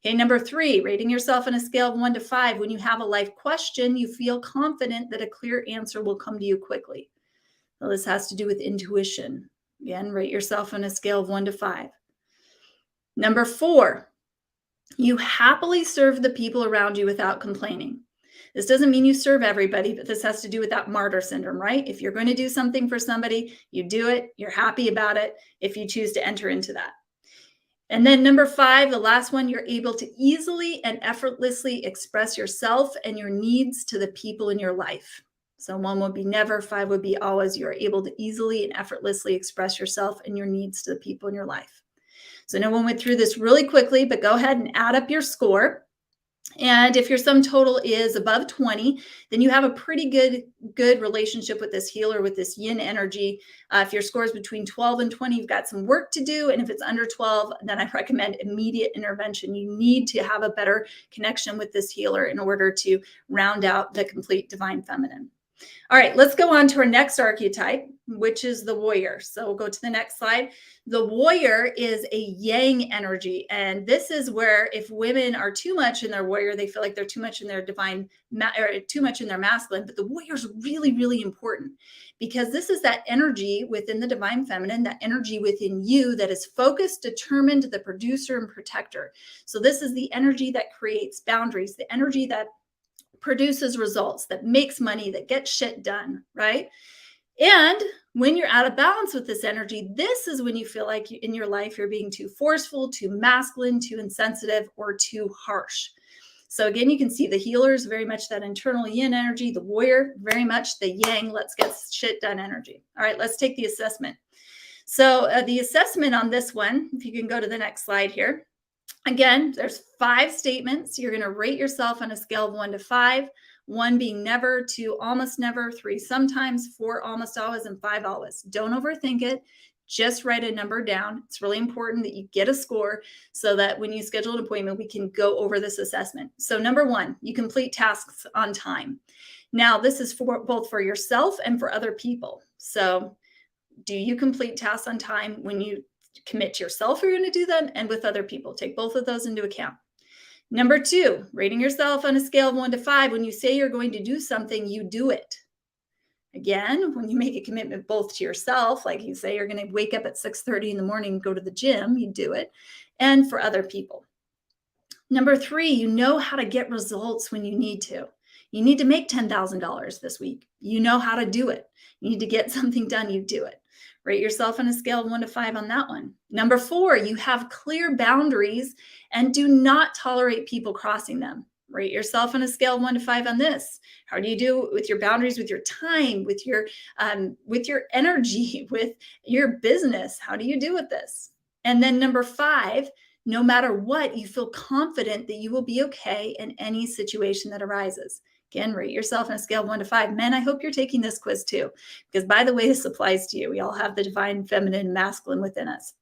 Okay, number 3, rating yourself on a scale of 1 to 5. When you have a life question, you feel confident that a clear answer will come to you quickly. Well, this has to do with intuition. Again, rate yourself on a scale of 1 to 5. Number 4, you happily serve the people around you without complaining. This doesn't mean you serve everybody, but this has to do with that martyr syndrome, right? If you're going to do something for somebody, you do it, you're happy about it if you choose to enter into that. And then number 5, the last one, you're able to easily and effortlessly express yourself and your needs to the people in your life. So 1 would be never, 5 would be always. You're able to easily and effortlessly express yourself and your needs to the people in your life. So no one went through this really quickly, but go ahead and add up your score. And if your sum total is above 20, then you have a pretty good relationship with this healer, with this yin energy. If your score is between 12 and 20, you've got some work to do. And if it's under 12, then I recommend immediate intervention. You need to have a better connection with this healer in order to round out the complete divine feminine. All right, let's go on to our next archetype, which is the warrior. So we'll go to the next slide. The warrior is a yang energy. And this is where if women are too much in their warrior, they feel like they're too much in their divine, or too much in their masculine. But the warrior is really, really important because this is that energy within the divine feminine, that energy within you that is focused, determined, the producer and protector. So this is the energy that creates boundaries, the energy that produces results, that makes money, that gets shit done, right? And when you're out of balance with this energy, this is when you feel like in your life you're being too forceful, too masculine, too insensitive, or too harsh. So again, you can see the healer is very much that internal yin energy, the warrior, very much the yang, let's get shit done energy. All right, let's take the assessment. So the assessment on this one, if you can go to the next slide here. Again, there's 5 statements. You're going to rate yourself on a scale of 1 to 5, 1 being never, 2 almost never, 3 sometimes, 4 almost always, and 5 always. Don't overthink it. Just write a number down. It's really important that you get a score so that when you schedule an appointment, we can go over this assessment. So number 1, you complete tasks on time. Now, this is for both for yourself and for other people. So do you complete tasks on time when you commit to yourself you're going to do them, and with other people? Take both of those into account. Number 2, rating yourself on a scale of 1 to 5. When you say you're going to do something, you do it. Again, when you make a commitment both to yourself, like you say you're going to wake up at 6:30 in the morning and go to the gym, you do it, and for other people. Number 3, you know how to get results when you need to. You need to make $10,000 this week. You know how to do it. You need to get something done, you do it. Rate yourself on a scale of 1 to 5 on that one. Number 4, you have clear boundaries and do not tolerate people crossing them. Rate yourself on a scale of 1 to 5 on this. How do you do with your boundaries, with your time, with your energy, with your business? How do you do with this? And then number 5, no matter what, you feel confident that you will be okay in any situation that arises. Again, rate yourself on a scale of 1 to 5. Men, I hope you're taking this quiz too, because by the way, this applies to you. We all have the divine feminine, masculine within us.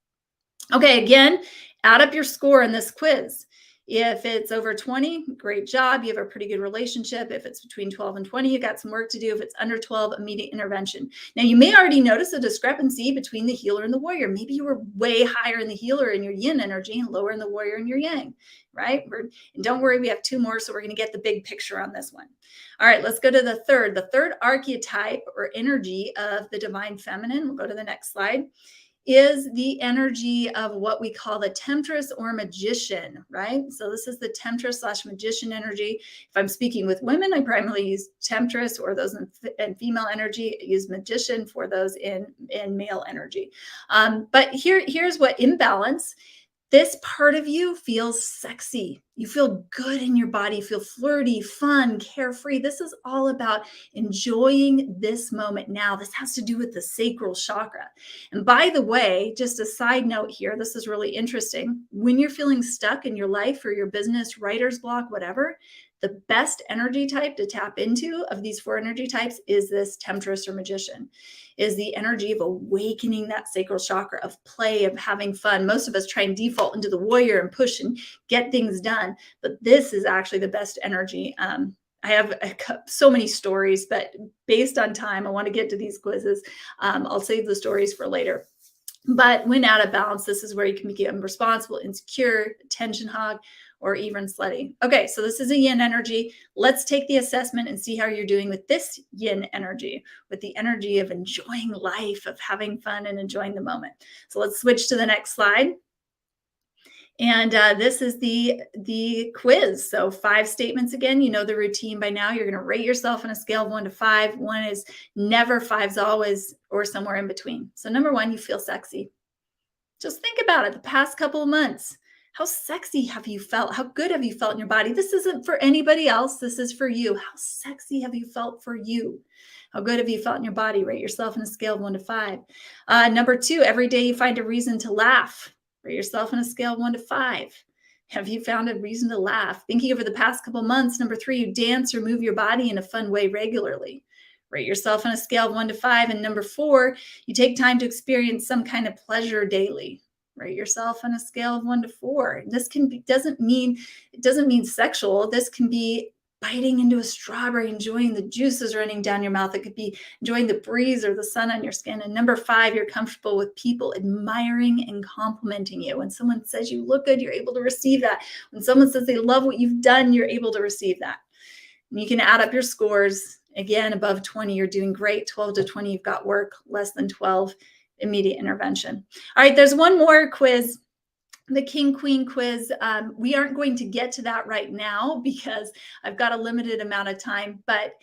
Okay, again, add up your score in this quiz. If it's over 20, great job. You have a pretty good relationship. If it's between 12 and 20, you got some work to do. If it's under 12, immediate intervention. Now, you may already notice a discrepancy between the healer and the warrior. Maybe you were way higher in the healer in your yin energy and lower in the warrior in your yang, right? And don't worry, we have 2 more, so we're going to get the big picture on this one. All right, let's go to the third. The third archetype or energy of the divine feminine, we'll go to the next slide, is the energy of what we call the temptress or magician, right? So this is the temptress / magician energy. If I'm speaking with women, I primarily use temptress, or those in female energy, I use magician for those in male energy. But here's what imbalance. This part of you feels sexy. You feel good in your body, you feel flirty, fun, carefree. This is all about enjoying this moment now. This has to do with the sacral chakra. And by the way, just a side note here, this is really interesting. When you're feeling stuck in your life or your business, writer's block, whatever, the best energy type to tap into of these 4 energy types is this temptress or magician, is the energy of awakening that sacral chakra, of play, of having fun. Most of us try and default into the warrior and push and get things done, but this is actually the best energy. I have so many stories, but based on time, I want to get to these quizzes. I'll save the stories for later. But when out of balance, this is where you can become responsible, insecure, attention hog, or even slutty. Okay, so this is a yin energy. Let's take the assessment and see how you're doing with this yin energy, with the energy of enjoying life, of having fun and enjoying the moment. So let's switch to the next slide. And this is the quiz. So 5 statements again. You know the routine by now. You're going to rate yourself on a scale of 1 to 5. 1 is never, 5's always, or somewhere in between. So number 1, you feel sexy. Just think about it. The past couple of months, how sexy have you felt? How good have you felt in your body? This isn't for anybody else. This is for you. How sexy have you felt for you? How good have you felt in your body? Rate yourself on a scale of 1 to 5. Number 2, every day you find a reason to laugh. Rate yourself on a scale of 1 to 5. Have you found a reason to laugh? Thinking over the past couple months. Number 3, you dance or move your body in a fun way regularly. Rate yourself on a scale of 1 to 5. And number 4, you take time to experience some kind of pleasure daily. Rate yourself on a scale of 1 to 4. This doesn't mean sexual. This can be biting into a strawberry, enjoying the juices running down your mouth. It could be enjoying the breeze or the sun on your skin. And number 5, you're comfortable with people admiring and complimenting you. When someone says you look good, you're able to receive that. When someone says they love what you've done, you're able to receive that. And you can add up your scores. Again, above 20, you're doing great. 12 to 20, you've got work. Less than 12, immediate intervention. All right, there's one more quiz, the King Queen quiz. We aren't going to get to that right now because I've got a limited amount of time, but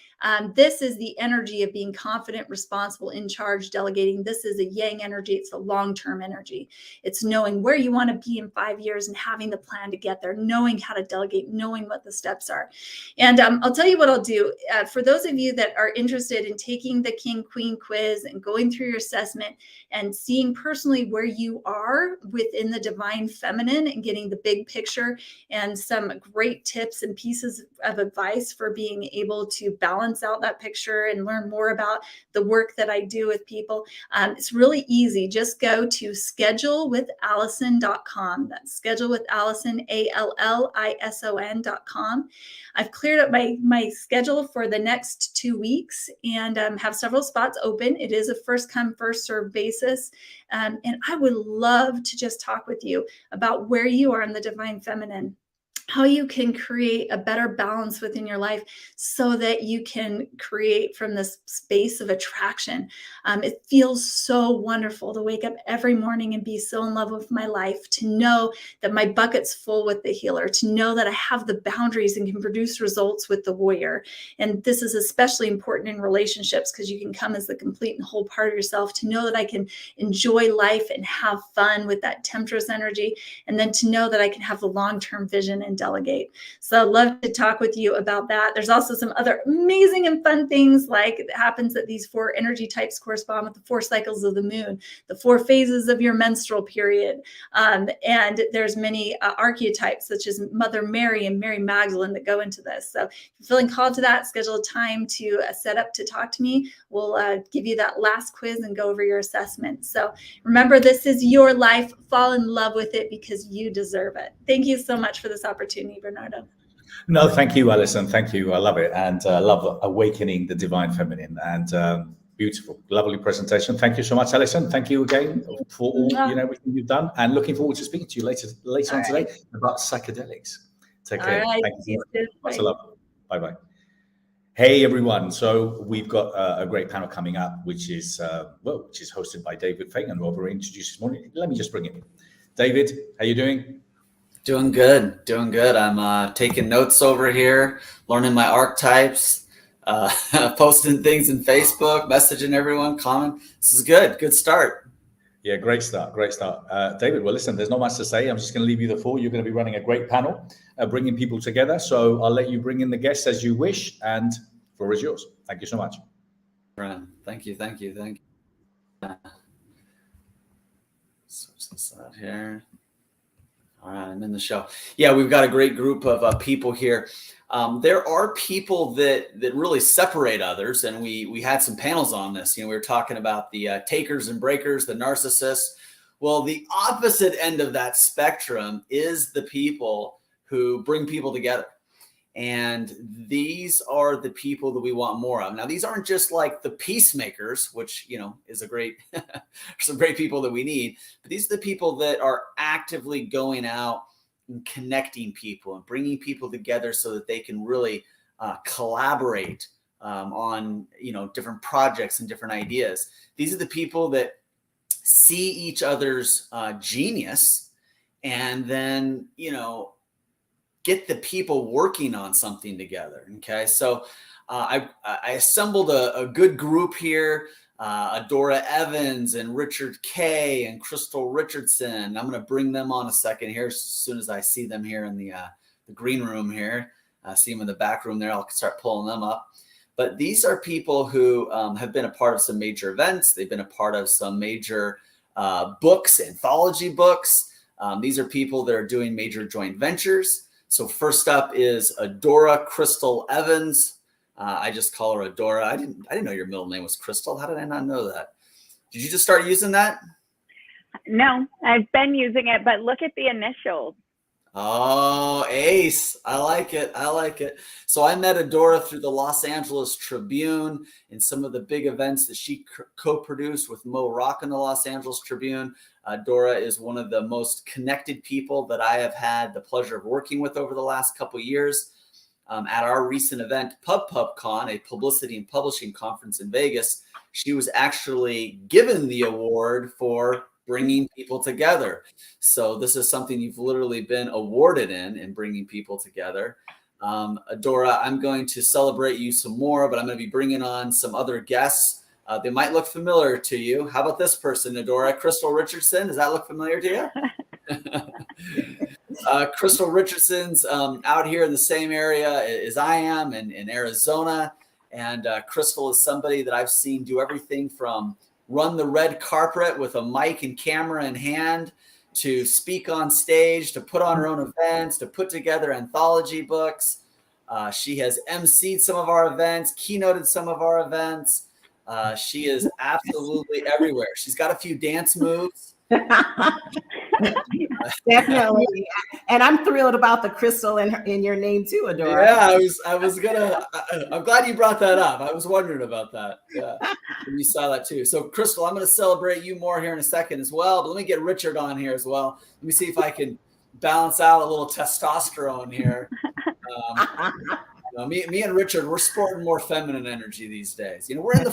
this is the energy of being confident, responsible, in charge, delegating. This is a yang energy. It's a long-term energy. It's knowing where you want to be in 5 years and having the plan to get there, knowing how to delegate, knowing what the steps are. And I'll tell you what I'll do. For those of you that are interested in taking the King Queen quiz and going through your assessment and seeing personally where you are within the divine feminine and getting the big picture and some great tips and pieces of advice for being able to balance out that picture and learn more about the work that I do with people. It's really easy. Just go to schedulewithallison.com. That's schedulewithallison, ALLISON.com. I've cleared up my schedule for the next 2 weeks and have several spots open. It is a first come, first serve basis. And I would love to just talk with you about where you are in the divine feminine, how you can create a better balance within your life so that you can create from this space of attraction. It feels so wonderful to wake up every morning and be so in love with my life, to know that my bucket's full with the healer, to know that I have the boundaries and can produce results with the warrior. And this is especially important in relationships because you can come as the complete and whole part of yourself, to know that I can enjoy life and have fun with that temptress energy, and then to know that I can have the long-term vision and delegate. So I'd love to talk with you about that. There's also some other amazing and fun things, like it happens that these 4 energy types correspond with the 4 cycles of the moon, the 4 phases of your menstrual period. And there's many archetypes such as Mother Mary and Mary Magdalene that go into this. So if you're feeling called to that, schedule a time to set up to talk to me. We'll give you that last quiz and go over your assessment. So remember, this is your life. Fall in love with it because you deserve it. Thank you so much for this opportunity, Bernardo. No, thank you, Allison. Thank you. I love it. And I love awakening the divine feminine. And beautiful, lovely presentation. Thank you so much, Allison. Thank you again for all, everything you've done. And looking forward to speaking to you later on today about psychedelics. Take care. All right. Thank you so much. Lots of love. Bye-bye. Hey, everyone. So we've got a great panel coming up, which is hosted by David Fagan, who I've already introduced this morning. Let me just bring him in. David, how you doing? Doing good. I'm taking notes over here, learning my archetypes, posting things in Facebook, messaging everyone, comment. This is good. Good start. Yeah, great start. David, well, listen, there's not much to say. I'm just going to leave you the floor. You're going to be running a great panel, bringing people together. So I'll let you bring in the guests as you wish, and the floor is yours. Thank you so much. Thank you. Switch this out here. All right, I'm in the show. Yeah, we've got a great group of people here. There are people that really separate others, and we had some panels on this. We were talking about the takers and breakers, the narcissists. Well, the opposite end of that spectrum is the people who bring people together. And these are the people that we want more of. Now, these aren't just like the peacemakers, which, is some great people that we need. But these are the people that are actively going out and connecting people and bringing people together so that they can really collaborate on, different projects and different ideas. These are the people that see each other's genius and then, get the people working on something together. Okay. So I assembled a good group here, Doria Evans and Richard Kay and Crystal Richardson. I'm going to bring them on a second here as soon as I see them here in the green room here. I see them in the back room there. I'll start pulling them up. But these are people who have been a part of some major events. They've been a part of some major books, anthology books. These are people that are doing major joint ventures. So first up is Adora Crystal Evans. I just call her Adora. I didn't know your middle name was Crystal. How did I not know that? Did you just start using that? No, I've been using it, but look at the initials. Oh, Ace. I like it. So I met Adora through the Los Angeles Tribune in some of the big events that she co-produced with Mo Rock in the Los Angeles Tribune. Dora is one of the most connected people that I have had the pleasure of working with over the last couple of years. At our recent event, PubPubCon, a publicity and publishing conference in Vegas, she was actually given the award for bringing people together. So this is something you've literally been awarded in bringing people together. Adora, I'm going to celebrate you some more, but I'm going to be bringing on some other guests. They might look familiar to you. How about this person, Adora? Crystal Richardson. Does that look familiar to you? Crystal Richardson's out here in the same area as I am in Arizona. And Crystal is somebody that I've seen do everything from run the red carpet with a mic and camera in hand, to speak on stage, to put on her own events, to put together anthology books. She has emceed some of our events, keynoted some of our events. She is absolutely everywhere. She's got a few dance moves. Definitely. And I'm thrilled about the crystal in your name too, Adora. Yeah, I'm glad you brought that up. I was wondering about that. Yeah, you saw that too. So Crystal, I'm going to celebrate you more here in a second as well, but let me get Richard on here as well. Let me see if I can balance out a little testosterone here. Me and Richard, we're sporting more feminine energy these days. We're in the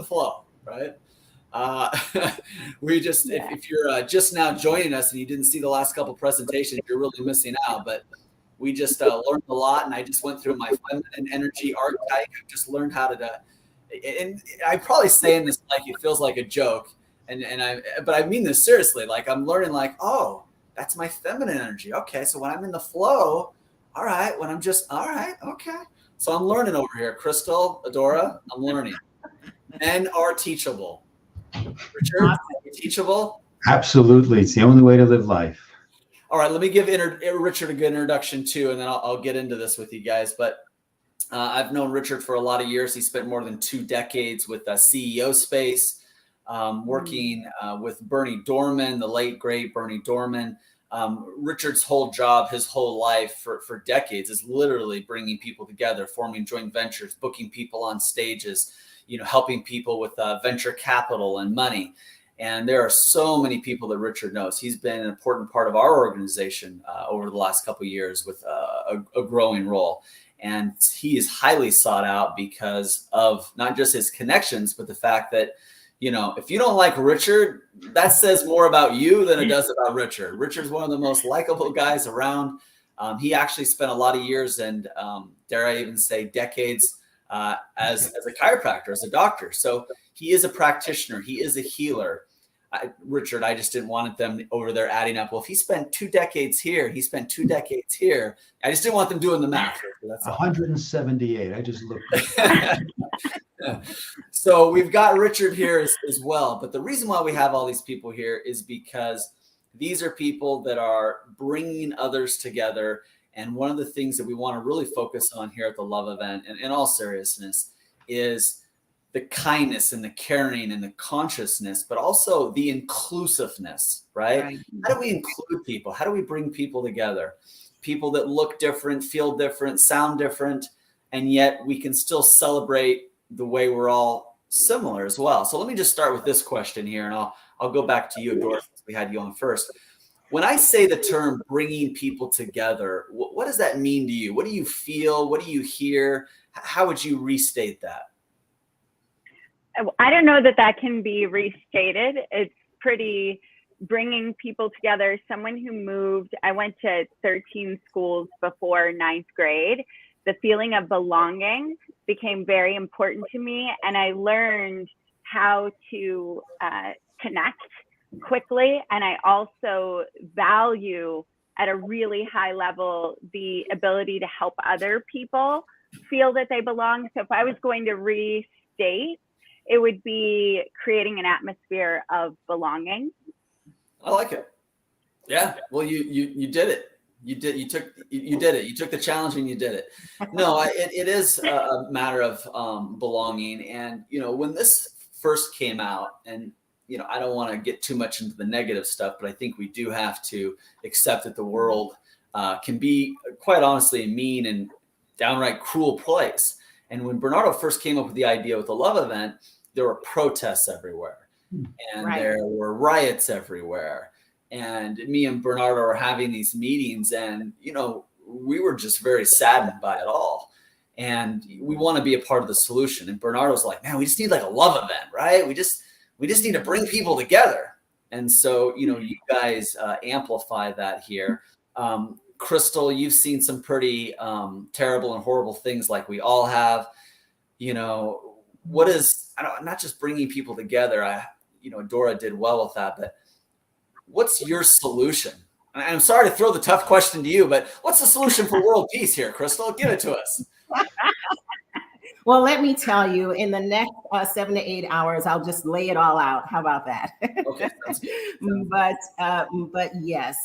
flow, right? If you're just now joining us and you didn't see the last couple presentations, you're really missing out. But we just learned a lot, and I just went through my feminine energy archetype. Just learned how to, and I'm probably saying this like it feels like a joke, but I mean this seriously. Like I'm learning, like, oh, that's my feminine energy. Okay. So when I'm in the flow, all right. When I'm just, all right. Okay. So I'm learning over here. Crystal, Adora, I'm learning. Men are teachable. Richard, are you teachable? Absolutely. It's the only way to live life. All right. Let me give Richard a good introduction too, and then I'll get into this with you guys. But I've known Richard for a lot of years. He spent more than 2 decades with CEO Space, working with Bernie Dorman, the late, great Bernie Dorman. Richard's whole job, his whole life for decades is literally bringing people together, forming joint ventures, booking people on stages, helping people with venture capital and money. And there are so many people that Richard knows. He's been an important part of our organization over the last couple of years with a growing role. And he is highly sought out because of not just his connections, but the fact that, if you don't like Richard, that says more about you than it does about Richard. Richard's one of the most likable guys around. He actually spent a lot of years and dare I even say decades as a chiropractor, as a doctor. So he is a practitioner. He is a healer. Richard, I just didn't want them over there adding up. Well, if he spent 2 decades here, he spent 2 decades here. I just didn't want them doing the math. That's all. 178. I just looked. So we've got Richard here as well. But the reason why we have all these people here is because these are people that are bringing others together. And one of the things that we want to really focus on here at the Love Event, and in all seriousness, is the kindness and the caring and the consciousness, but also the inclusiveness, right? How do we include people? How do we bring people together? People that look different, feel different, sound different, and yet we can still celebrate the way we're all similar as well. So let me just start with this question here, and I'll go back to you, Doria, since we had you on first. When I say the term bringing people together, what does that mean to you? What do you feel? What do you hear? How would you restate that? I don't know that can be restated. It's pretty bringing people together. Someone who moved, I went to 13 schools before 9th grade. The feeling of belonging became very important to me. And I learned how to connect quickly. And I also value at a really high level the ability to help other people feel that they belong. So if I was going to restate, it would be creating an atmosphere of belonging. I like it. Yeah. Well, you did it. You did it. You took the challenge and you did it. No, it is a matter of belonging. And, when this first came out, and, I don't want to get too much into the negative stuff, but I think we do have to accept that the world can be, quite honestly, a mean and downright cruel place. And when Bernardo first came up with the idea with the Love Event, there were protests everywhere, and there were riots everywhere. And me and Bernardo are having these meetings, and, we were just very saddened by it all. And we want to be a part of the solution. And Bernardo's like, man, we just need like a love event, right? We just need to bring people together. And so, you guys amplify that here. Crystal, you've seen some pretty terrible and horrible things like we all have. What is, not just bringing people together. Dora did well with that, but what's your solution? And I'm sorry to throw the tough question to you, but what's the solution for world peace here, Crystal? Give it to us. Well, let me tell you, in the next 7 to 8 hours, I'll just lay it all out. How about that? Okay. But yes,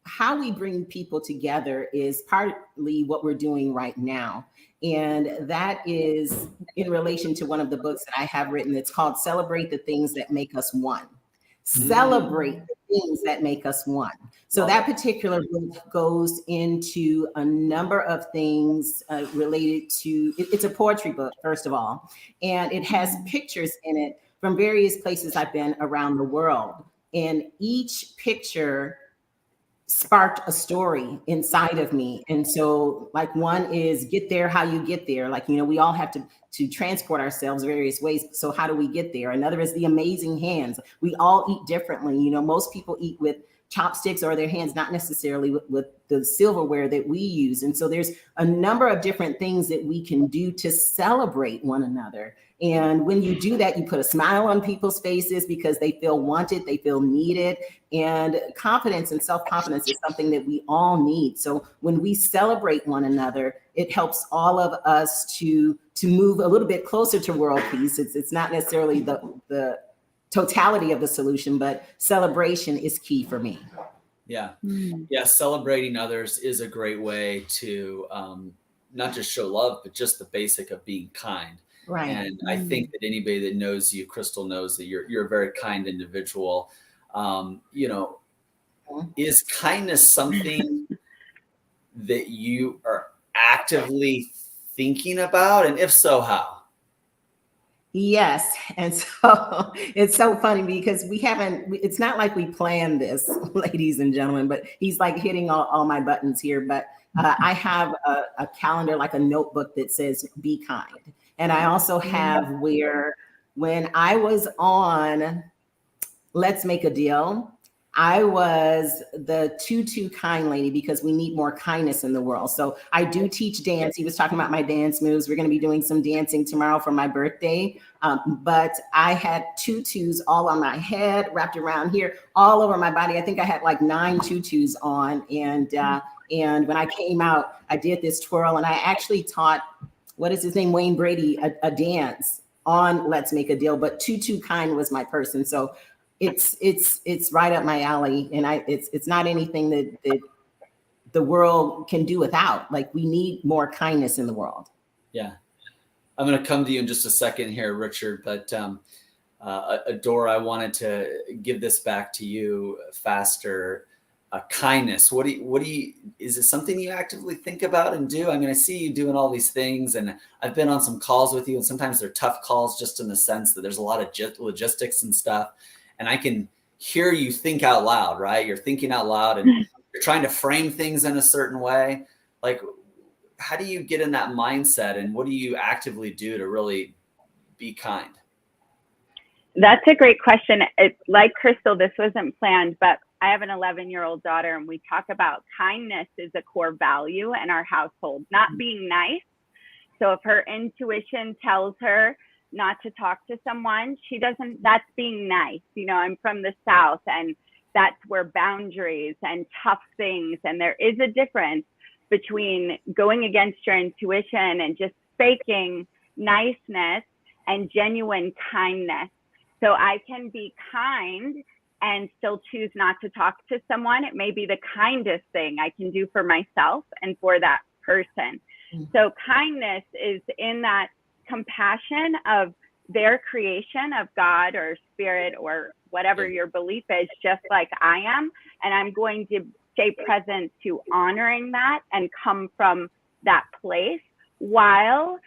how we bring people together is partly what we're doing right now. And that is in relation to one of the books that I have written. It's called Celebrate the Things That Make Us One. Celebrate the things that make us one. So that particular book goes into a number of things related to, it's a poetry book, first of all, and it has pictures in it from various places I've been around the world. And each picture sparked a story inside of me. And so like one is get there, how you get there. Like, we all have to transport ourselves various ways. So how do we get there? Another is the amazing hands. We all eat differently. Most people eat with chopsticks or their hands, not necessarily with the silverware that we use. And so there's a number of different things that we can do to celebrate one another. And when you do that, you put a smile on people's faces because they feel wanted, they feel needed. And confidence and self-confidence is something that we all need. So when we celebrate one another, it helps all of us to move a little bit closer to world peace. It's not necessarily the totality of the solution, but celebration is key for me. Yeah. Yeah. Celebrating others is a great way to not just show love, but just the basic of being kind. Right. And I think that anybody that knows you, Crystal, knows that you're a very kind individual. You know, is kindness something that you are actively thinking about? And if so, how? Yes. And so it's so funny because it's not like we planned this, ladies and gentlemen, but he's like hitting all my buttons here. But I have a calendar, like a notebook that says, be kind. And I also have where when I was on Let's Make a Deal, I was the too kind lady because we need more kindness in the world. So I do teach dance. He was talking about my dance moves. We're going to be doing some dancing tomorrow for my birthday. But I had tutus all on my head, wrapped around here, all over my body. I think I had like 9 tutus on. And when I came out, I did this twirl, and I actually taught, what is his name, Wayne Brady, a dance on Let's Make a Deal. But too kind was my person. So it's right up my alley, and it's not anything that the world can do without. Like, we need more kindness in the world. Yeah, I'm going to come to you in just a second here, Richard. But Doria, I wanted to give this back to you faster. Kindness. What do you? Is it something you actively think about and do? I mean, I see you doing all these things, and I've been on some calls with you, and sometimes they're tough calls, just in the sense that there's a lot of logistics and stuff. And I can hear you think out loud, right? You're thinking out loud, and you're trying to frame things in a certain way. Like, how do you get in that mindset, and what do you actively do to really be kind? That's a great question. It's like Crystal, this wasn't planned, but I have an 11-year-old daughter, and we talk about kindness is a core value in our household, not being nice. So if her intuition tells her not to talk to someone, she doesn't, that's being nice. You know, I'm from the South, and that's where boundaries and tough things, and there is a difference between going against your intuition and just faking niceness and genuine kindness. So I can be kind and still choose not to talk to someone. It may be the kindest thing I can do for myself and for that person. So kindness is in that compassion of their creation of God or spirit or whatever your belief is, just like I am. And I'm going to stay present to honoring that and come from that place while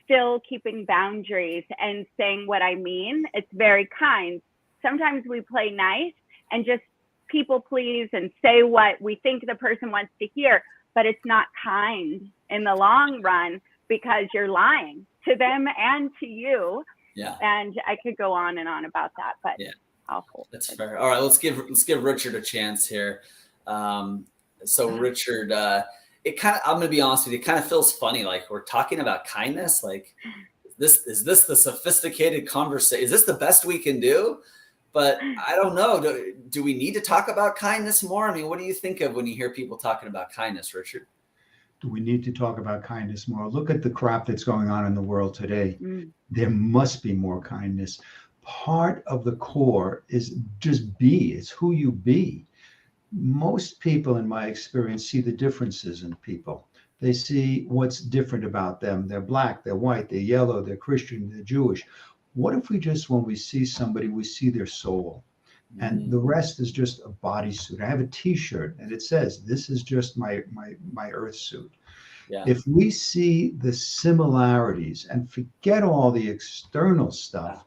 still keeping boundaries and saying what I mean. It's very kind. Sometimes we play nice and just people please and say what we think the person wants to hear, but it's not kind in the long run because you're lying to them and to you. Yeah. And I could go on and on about that, but yeah, I'll hold it. That's fair. All right, let's give Richard a chance here. So Richard, I'm going to be honest with you, it kind of feels funny. Like, we're talking about kindness. Like, is this the sophisticated conversation? Is this the best we can do? But I don't know. Do we need to talk about kindness more? I mean, what do you think of when you hear people talking about kindness, Richard? Do we need to talk about kindness more? Look at the crap that's going on in the world today. There must be more kindness. Part of the core is just be. It's who you be. Most people, in my experience, see the differences in people. They see what's different about them. They're black, they're white, they're yellow, they're Christian, they're Jewish. What if we just, when we see somebody, we see their soul? And the rest is just a bodysuit. I have a T-shirt, and it says, "This is just my earth suit." Yeah. If we see the similarities and forget all the external stuff,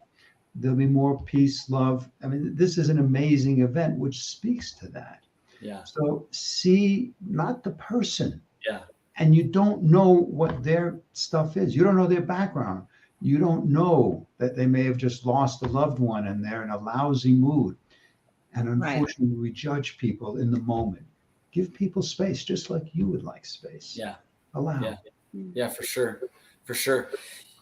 there'll be more peace, love. I mean, this is an amazing event which speaks to that. Yeah. So see not the person. Yeah. And you don't know what their stuff is. You don't know their background. You don't know that they may have just lost a loved one and they're in a lousy mood. And unfortunately, we judge people in the moment. Give people space, just like you would like space. Yeah. Allow. Yeah, for sure. For sure.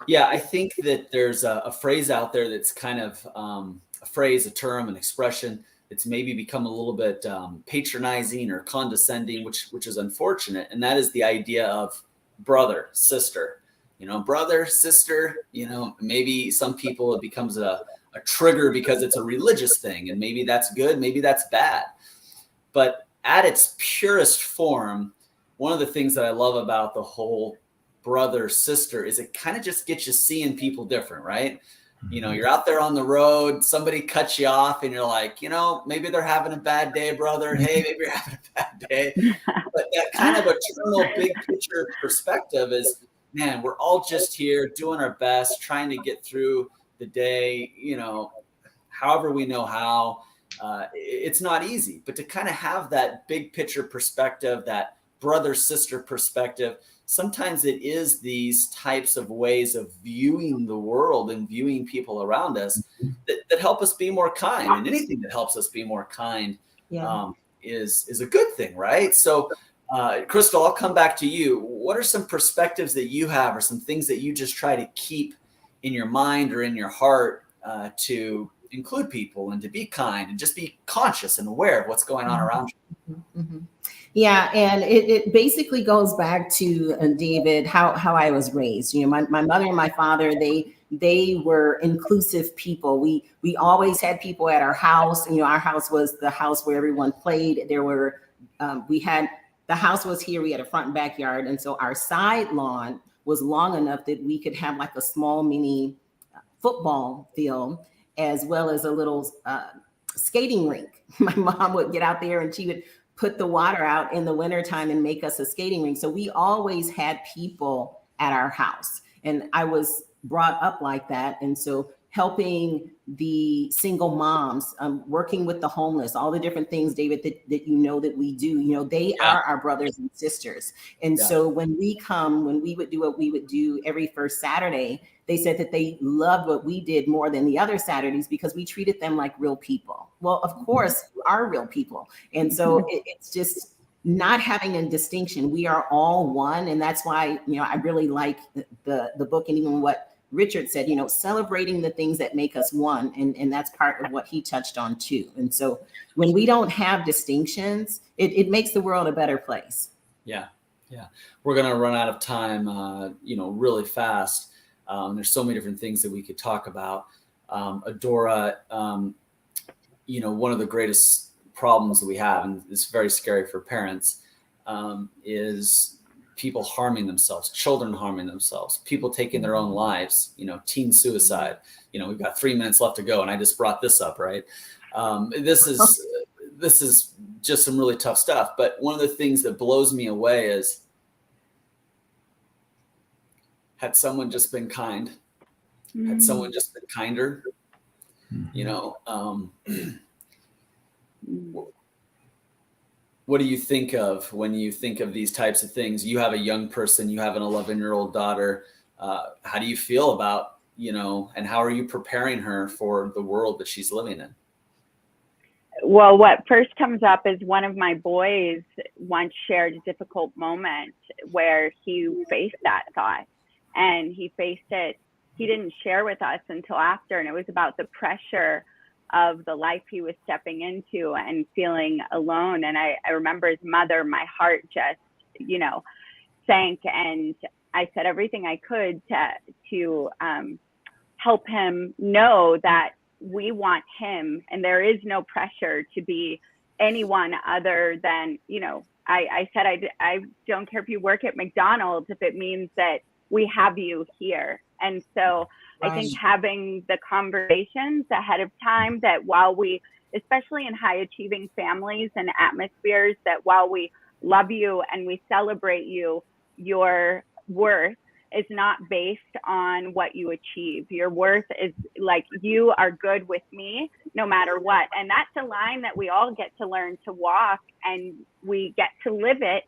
Yeah, I think that there's a phrase out there that's kind of a phrase, a term, an expression that's maybe become a little bit patronizing or condescending, which is unfortunate. And that is the idea of brother, sister. You know, brother, sister, you know, maybe some people it becomes a trigger because it's a religious thing. And maybe that's good, maybe that's bad. But at its purest form, one of the things that I love about the whole brother, sister is it kind of just gets you seeing people different, right? You know, you're out there on the road, somebody cuts you off and you're like, you know, maybe they're having a bad day, brother. Hey, maybe you're having a bad day. But that kind of eternal big picture perspective is, man, we're all just here doing our best, trying to get through the day, you know, however we know how. It's not easy, but to kind of have that big picture perspective, that brother sister perspective, sometimes it is these types of ways of viewing the world and viewing people around us that help us be more kind. And anything that helps us be more kind is a good thing, right? So Crystal, I'll come back to you. What are some perspectives that you have or some things that you just try to keep in your mind or in your heart to include people and to be kind and just be conscious and aware of what's going on around you? Mm-hmm. Yeah, and it basically goes back to David, how I was raised. You know, my mother and my father, they were inclusive people. We always had people at our house. You know, our house was the house where everyone played. There were the house was here. We had a front and backyard, and so our side lawn was long enough that we could have like a small mini football field, as well as a little skating rink. My mom would get out there and she would put the water out in the wintertime and make us a skating rink. So we always had people at our house. And I was brought up like that. And so helping the single moms, working with the homeless, all the different things, David, that you know that we do, you know, they are our brothers and sisters. And so when we would do what we would do every first Saturday, they said that they loved what we did more than the other Saturdays because we treated them like real people. Well, of course, we are real people. And so it's just not having a distinction. We are all one. And that's why, you know, I really like the book, and even what Richard said, you know, celebrating the things that make us one. And that's part of what he touched on too. And so when we don't have distinctions, it makes the world a better place. Yeah. Yeah. We're going to run out of time, you know, really fast. There's so many different things that we could talk about. Adora, you know, one of the greatest problems that we have, and it's very scary for parents, is people harming themselves, children harming themselves, people taking their own lives, you know, teen suicide. You know, we've got 3 minutes left to go, and I just brought this up, right? This is just some really tough stuff. But one of the things that blows me away is, had someone just been kind, had someone just been kinder, you know, what do you think of when you think of these types of things? You have a young person, you have an 11-year-old daughter. How do you feel about, you know, and how are you preparing her for the world that she's living in? Well, what first comes up is one of my boys once shared a difficult moment where he faced that thought. And he faced it, he didn't share with us until after, and it was about the pressure of the life he was stepping into and feeling alone. And I remember his mother, my heart just, you know, sank, and I said everything I could to help him know that we want him, and there is no pressure to be anyone other than, you know, I said, I don't care if you work at McDonald's, if it means that we have you here. And so I think having the conversations ahead of time, that while we, especially in high achieving families and atmospheres, that while we love you and we celebrate you, your worth is not based on what you achieve. Your worth is like, you are good with me no matter what. And that's a line that we all get to learn to walk, and we get to live it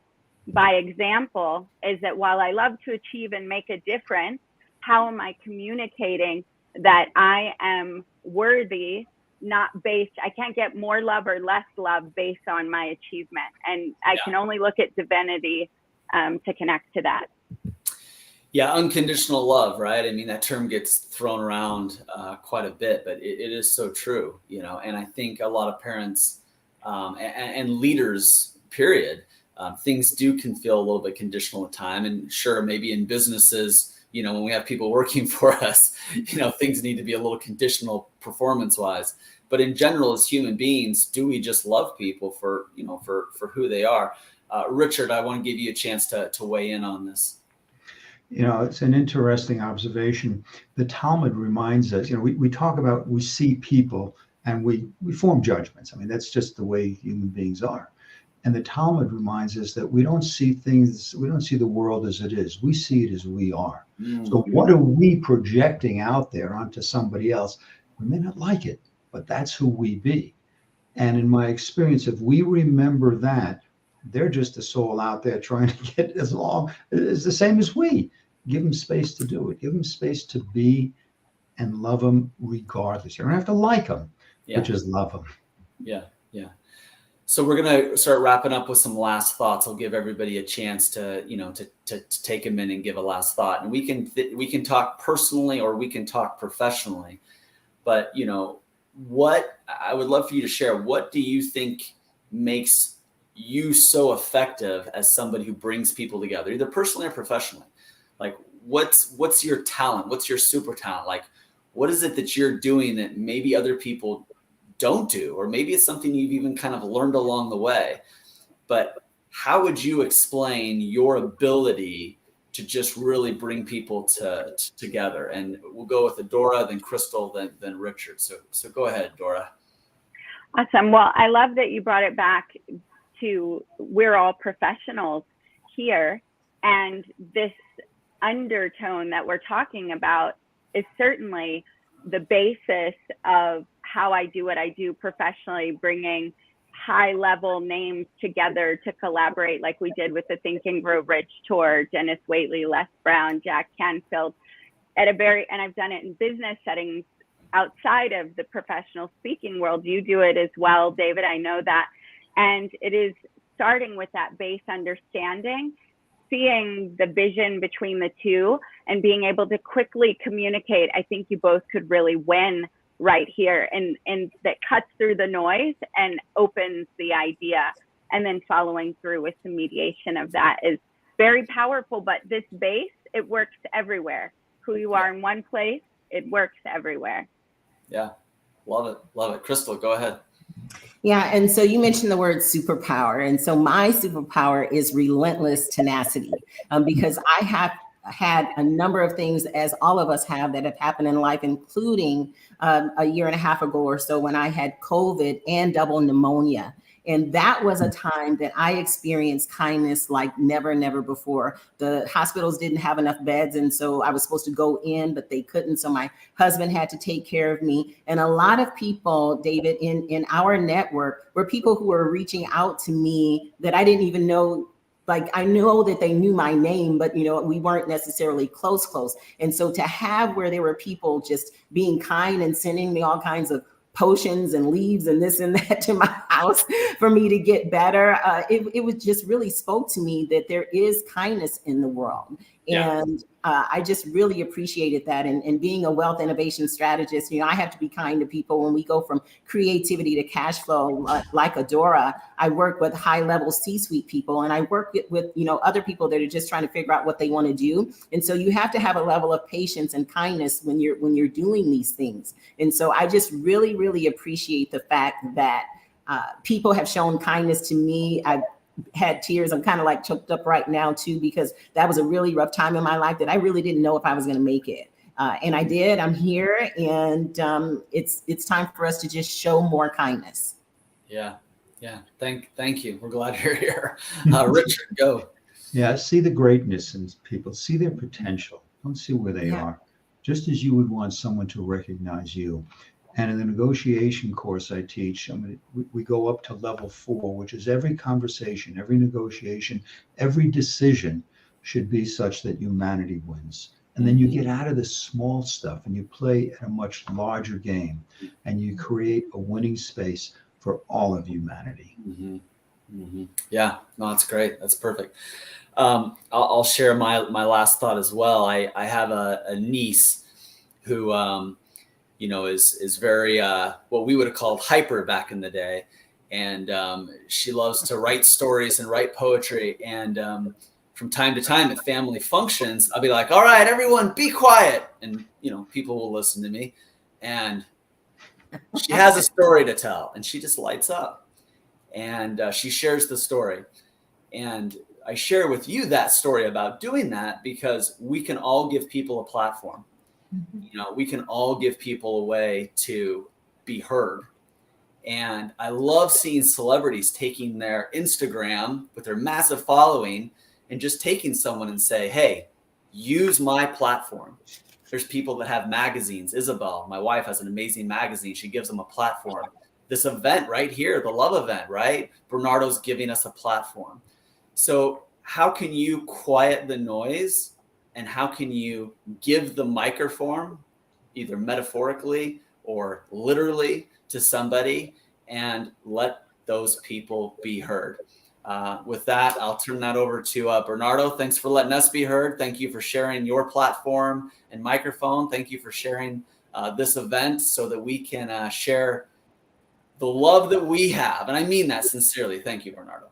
by example, is that while I love to achieve and make a difference, how am I communicating that I am worthy, not based, I can't get more love or less love based on my achievement. And I can only look at divinity to connect to that. Yeah, unconditional love, right? I mean, that term gets thrown around quite a bit, but it is so true, and I think a lot of parents and leaders, period, things can feel a little bit conditional at time. And sure, maybe in businesses, when we have people working for us, things need to be a little conditional performance-wise. But in general, as human beings, do we just love people for who they are? Richard, I want to give you a chance to weigh in on this. It's an interesting observation. The Talmud reminds us, we talk about, we see people and we form judgments. I mean, that's just the way human beings are. And the Talmud reminds us that we don't see the world as it is. We see it as we are. So what are we projecting out there onto somebody else? We may not like it, but that's who we be. And in my experience, if we remember that, they're just a soul out there trying to get as long. It's the same as we. Give them space to do it. Give them space to be and love them regardless. You don't have to like them, but just love them. Yeah. So we're going to start wrapping up with some last thoughts. I'll give everybody a chance to take a minute and give a last thought. And we can talk personally or we can talk professionally. But, what I would love for you to share, what do you think makes you so effective as somebody who brings people together, either personally or professionally? Like, what's your talent? What's your super talent? Like, what is it that you're doing that maybe other people don't do? Or maybe it's something you've even kind of learned along the way. But how would you explain your ability to just really bring people together? And we'll go with Dora, then Crystal, then Richard. So go ahead, Dora. Awesome. Well, I love that you brought it back to we're all professionals here. And this undertone that we're talking about is certainly the basis of how I do what I do professionally, bringing high-level names together to collaborate like we did with the Think and Grow Rich tour, Dennis Waitley, Les Brown, Jack Canfield, and I've done it in business settings outside of the professional speaking world. You do it as well, David, I know that. And it is starting with that base understanding, seeing the vision between the two and being able to quickly communicate. I think you both could really win right here, and that cuts through the noise and opens the idea, and then following through with the mediation of that is very powerful. But this base, it works everywhere. Who you are in one place, it works everywhere. Yeah, love it. Crystal, go ahead. Yeah, and so you mentioned the word superpower. And so my superpower is relentless tenacity, because I have had a number of things, as all of us have, that have happened in life, including a year and a half ago or so when I had COVID and double pneumonia. And that was a time that I experienced kindness like never before. The hospitals didn't have enough beds. And so I was supposed to go in, but they couldn't. So my husband had to take care of me. And a lot of people, David, in our network were people who were reaching out to me that I didn't even know. Like, I know that they knew my name, but, we weren't necessarily close. And so to have where there were people just being kind and sending me all kinds of potions and leaves and this and that to my house for me to get better, it was just really spoke to me that there is kindness in the world. Yeah. And I just really appreciated that. And being a wealth innovation strategist, I have to be kind to people. When we go from creativity to cash flow, like Dora, I work with high level C-suite people, and I work with other people that are just trying to figure out what they want to do. And so you have to have a level of patience and kindness when you're doing these things. And so I just really, really appreciate the fact that people have shown kindness to me. I've had tears. I'm kind of like choked up right now too, because that was a really rough time in my life that I really didn't know if I was going to make it. And I did. I'm here, and it's time for us to just show more kindness. Yeah. Thank you. We're glad you're here. Richard, go. Yeah. See the greatness in people. See their potential. Don't see where they are. Just as you would want someone to recognize you. And in the negotiation course I teach, we go up to level 4, which is every conversation, every negotiation, every decision should be such that humanity wins. And then you get out of the small stuff and you play at a much larger game, and you create a winning space for all of humanity. Yeah, no, that's great. That's perfect. I'll share my last thought as well. I have a niece who, is very, what we would have called hyper back in the day. And she loves to write stories and write poetry. And from time to time at family functions, I'll be like, all right, everyone be quiet. And, people will listen to me. And she has a story to tell and she just lights up and she shares the story. And I share with you that story about doing that because we can all give people a platform. We can all give people a way to be heard. And I love seeing celebrities taking their Instagram with their massive following and just taking someone and say, hey, use my platform. There's people that have magazines. Isabel, my wife, has an amazing magazine. She gives them a platform. This event right here, the love event, right? Bernardo's giving us a platform. So how can you quiet the noise and how can you give the microphone, either metaphorically or literally, to somebody and let those people be heard? With that, I'll turn that over to Bernardo. Thanks for letting us be heard. Thank you for sharing your platform and microphone. Thank you for sharing this event so that we can share the love that we have. And I mean that sincerely. Thank you, Bernardo.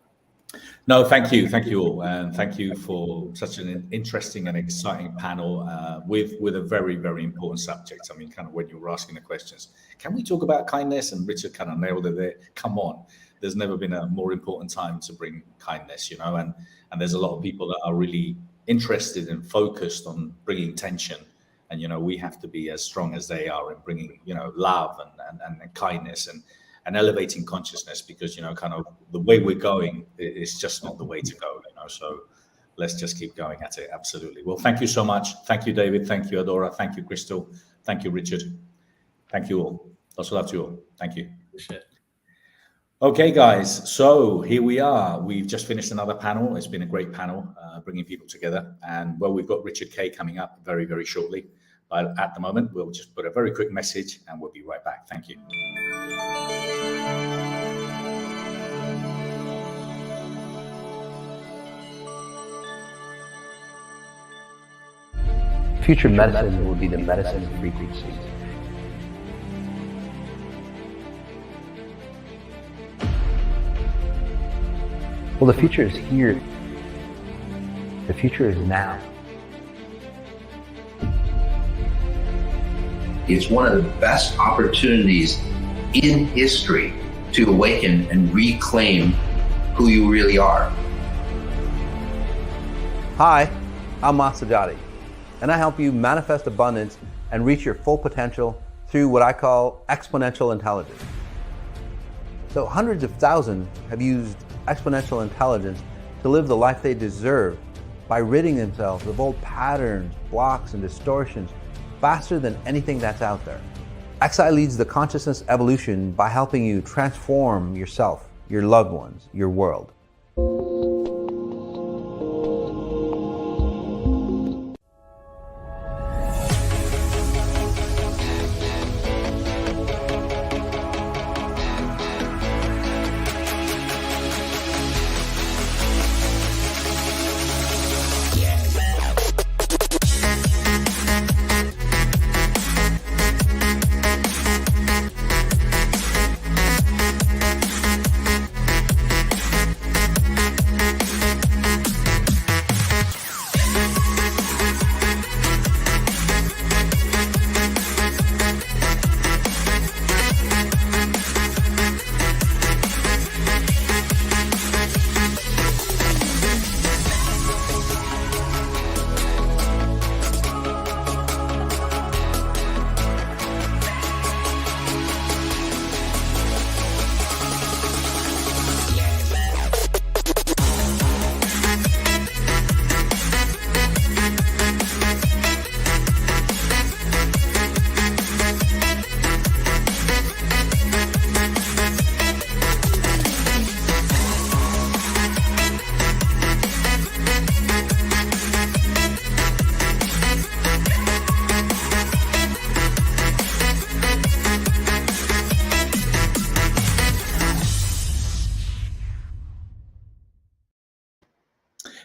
No, thank you. Thank you all. And thank you for such an interesting and exciting panel with a very, very important subject. I mean, kind of when you were asking the questions, can we talk about kindness? And Richard kind of nailed it there. Come on. There's never been a more important time to bring kindness, and there's a lot of people that are really interested and focused on bringing tension. And, we have to be as strong as they are in bringing, love and kindness and elevating consciousness because, kind of the way we're going is just not the way to go, so let's just keep going at it. Absolutely. Well, thank you so much. Thank you, David. Thank you, Adora. Thank you, Crystal. Thank you, Richard. Thank you all. Lots of love to you all. Thank you. Appreciate it. Okay, guys. So here we are. We've just finished another panel. It's been a great panel, bringing people together. And we've got Richard Kay coming up very, very shortly. But at the moment, we'll just put a very quick message and we'll be right back. Thank you. Future medicine will be the medicine of frequency. Well, the future is here. The future is now. It's one of the best opportunities in history to awaken and reclaim who you really are. Hi, I'm Sajady, and I help you manifest abundance and reach your full potential through what I call exponential intelligence. So hundreds of thousands have used exponential intelligence to live the life they deserve by ridding themselves of old patterns, blocks, and distortions faster than anything that's out there. XI leads the consciousness evolution by helping you transform yourself, your loved ones, your world.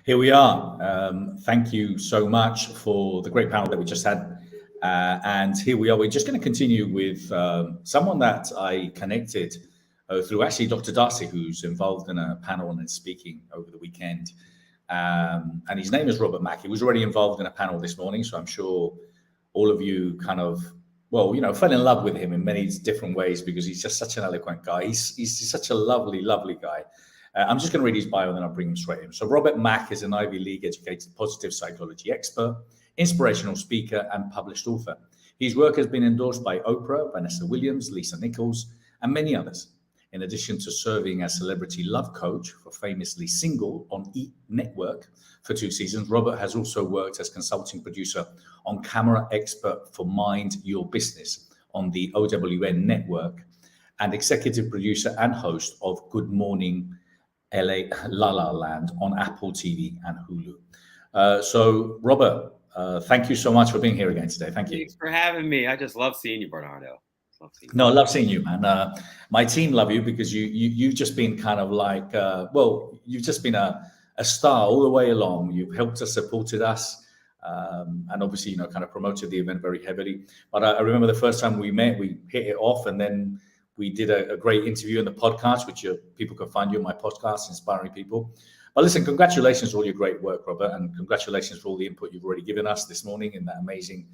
Here we are. Thank you so much for the great panel that we just had. And here we are. We're just going to continue with someone that I connected through actually Dr. Darcy, who's involved in a panel and is speaking over the weekend. And his name is Robert Mack. He was already involved in a panel this morning, so I'm sure all of you kind of, well, you know, fell in love with him in many different ways because he's just such an eloquent guy. He's such a lovely, lovely guy. I'm just going to read his bio and then I'll bring him straight in. So Robert Mack is an Ivy League educated positive psychology expert, inspirational speaker, and published author. His work has been endorsed by Oprah, Vanessa Williams, Lisa Nichols, and many others. In addition to serving as celebrity love coach for Famously Single on E! Network for 2 seasons, Robert has also worked as consulting producer on camera expert for Mind Your Business on the OWN network and executive producer and host of Good Morning LA La La Land on Apple TV and Hulu. So Robert, thank you so much for being here again today. Thank you. Thanks for having me. I just love seeing you, Bernardo. No, I love seeing you, man. My team love you because you've just been kind of like, well, you've just been a star all the way along. You've helped us, supported us, and obviously, you know, kind of promoted the event very heavily. But I remember the first time we met, we hit it off, and then we did a great interview in the podcast, which people can find you on my podcast, Inspiring People. But listen, congratulations for all your great work, Robert, and congratulations for all the input you've already given us this morning in that amazing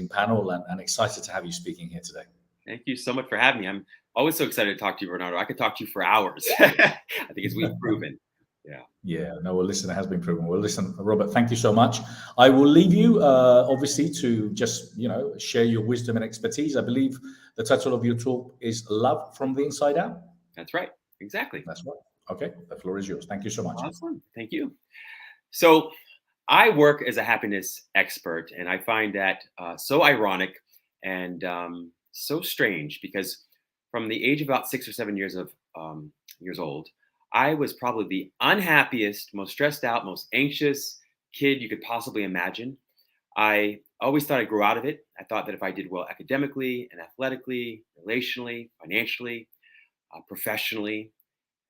panel, and excited to have you speaking here today. Thank you so much for having me. I'm always so excited to talk to you, Bernardo. I could talk to you for hours. I think as we've proven. Yeah. Yeah. No, well, listen, it has been proven. Well, listen, Robert, thank you so much. I will leave you, obviously, to just, you know, share your wisdom and expertise. I believe the title of your talk is Love from the Inside Out. That's right. Exactly. That's right. Okay. The floor is yours. Thank you so much. Awesome. Thank you. So I work as a happiness expert, and I find that so ironic and so strange because from the age of about 6 or 7 years old, I was probably the unhappiest, most stressed out, most anxious kid you could possibly imagine. I always thought I'd grow out of it. I thought that if I did well academically and athletically, relationally, financially, professionally,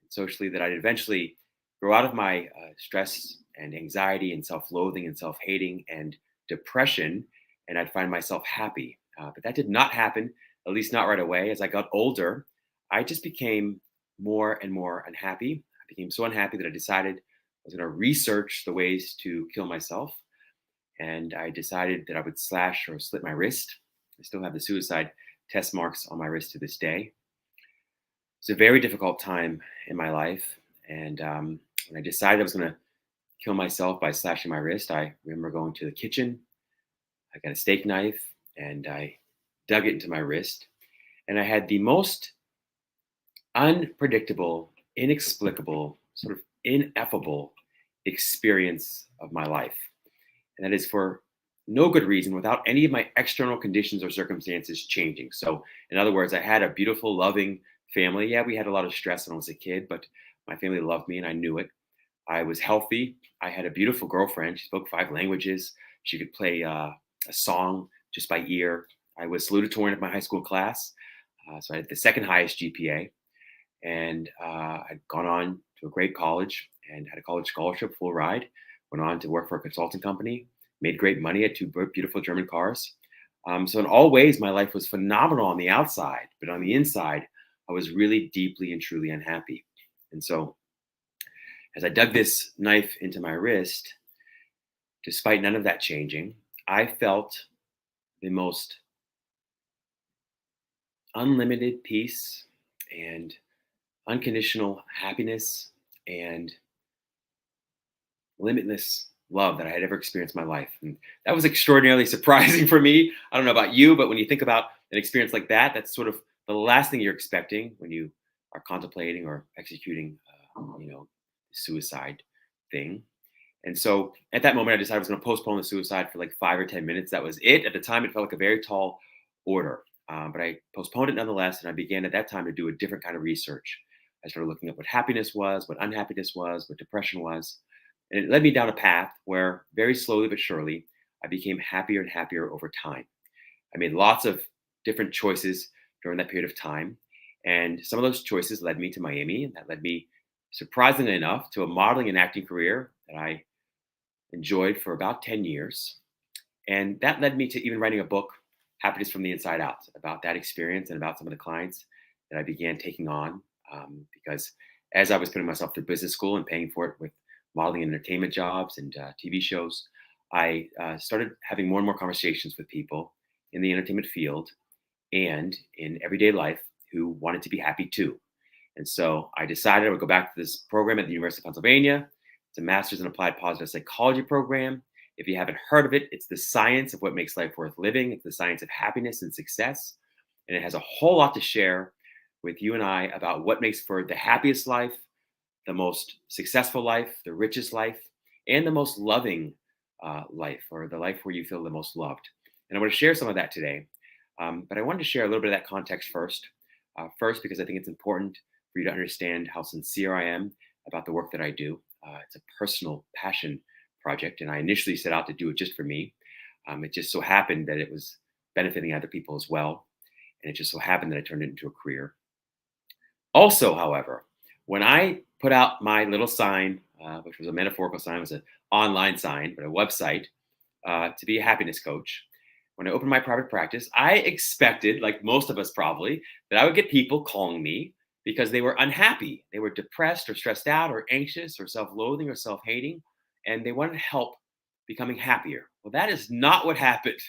and socially, that I'd eventually grow out of my stress and anxiety and self-loathing and self-hating and depression, and I'd find myself happy. But that did not happen, at least not right away. As I got older, I just became more and more unhappy. I became so unhappy that I decided I was going to research the ways to kill myself. And I decided that I would slash or slit my wrist. I still have the suicide test marks on my wrist to this day. It's a very difficult time in my life. And when I decided I was going to kill myself by slashing my wrist, I remember going to the kitchen. I got a steak knife and I dug it into my wrist. And I had the most unpredictable, inexplicable, sort of ineffable experience of my life. And that is for no good reason, without any of my external conditions or circumstances changing. So in other words, I had a beautiful, loving family. Yeah, we had a lot of stress when I was a kid, but my family loved me and I knew it. I was healthy. I had a beautiful girlfriend. She spoke 5 languages. She could play a song just by ear. I was salutatorian of my high school class. So I had the second highest GPA. And I'd gone on to a great college and had a college scholarship, full ride. Went on to work for a consulting company, made great money, had 2 beautiful German cars. So in all ways, my life was phenomenal on the outside, but on the inside, I was really deeply and truly unhappy. And so as I dug this knife into my wrist, despite none of that changing, I felt the most unlimited peace and unconditional happiness and limitless love that I had ever experienced in my life. And that was extraordinarily surprising for me. I don't know about you, but when you think about an experience like that, that's sort of the last thing you're expecting when you are contemplating or executing, suicide thing. And so at that moment, I decided I was going to postpone the suicide for like 5 or 10 minutes. That was it. At the time, it felt like a very tall order, but I postponed it nonetheless. And I began at that time to do a different kind of research. I started looking at what happiness was, what unhappiness was, what depression was. And it led me down a path where very slowly but surely, I became happier and happier over time. I made lots of different choices during that period of time. And some of those choices led me to Miami, and that led me, surprisingly enough, to a modeling and acting career that I enjoyed for about 10 years. And that led me to even writing a book, Happiness from the Inside Out, about that experience and about some of the clients that I began taking on. Because as I was putting myself through business school and paying for it with modeling and entertainment jobs and TV shows, I started having more and more conversations with people in the entertainment field and in everyday life who wanted to be happy too. And so I decided I would go back to this program at the University of Pennsylvania. It's a master's in applied positive psychology program. If you haven't heard of it, it's the science of what makes life worth living. It's the science of happiness and success. And it has a whole lot to share with you and I about what makes for the happiest life, the most successful life, the richest life, and the most loving life, or the life where you feel the most loved. And I want to share some of that today. But I wanted to share a little bit of that context first. First, because I think it's important for you to understand how sincere I am about the work that I do. It's a personal passion project, and I initially set out to do it just for me. It just so happened that it was benefiting other people as well. And it just so happened that I turned it into a career. Also, however, when I put out my little sign, which was a metaphorical sign, it was an online sign, but a website, to be a happiness coach, when I opened my private practice, I expected, like most of us probably, that I would get people calling me because they were unhappy. They were depressed or stressed out or anxious or self-loathing or self-hating, and they wanted help becoming happier. Well, that is not what happened.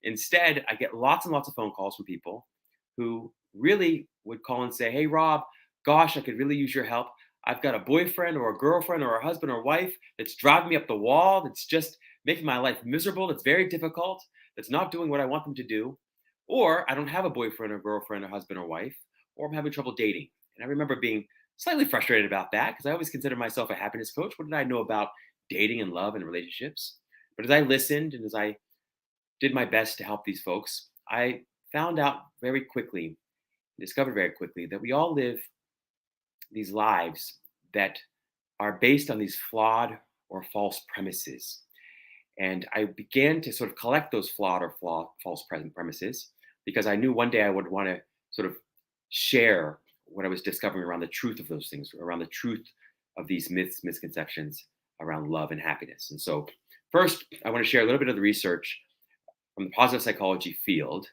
Instead, I get lots and lots of phone calls from people who really would call and say, "Hey, Rob, gosh, I could really use your help. I've got a boyfriend or a girlfriend or a husband or wife that's driving me up the wall, that's just making my life miserable, that's very difficult, that's not doing what I want them to do. Or I don't have a boyfriend or girlfriend or husband or wife, or I'm having trouble dating." And I remember being slightly frustrated about that because I always considered myself a happiness coach. What did I know about dating and love and relationships? But as I listened and as I did my best to help these folks, I found out very quickly, discovered very quickly, that we all live these lives that are based on these flawed or false premises. And I began to sort of collect those flawed or false premises because I knew one day I would want to sort of share what I was discovering around the truth of those things, around the truth of these myths, misconceptions around love and happiness. And so first, I want to share a little bit of the research from the positive psychology field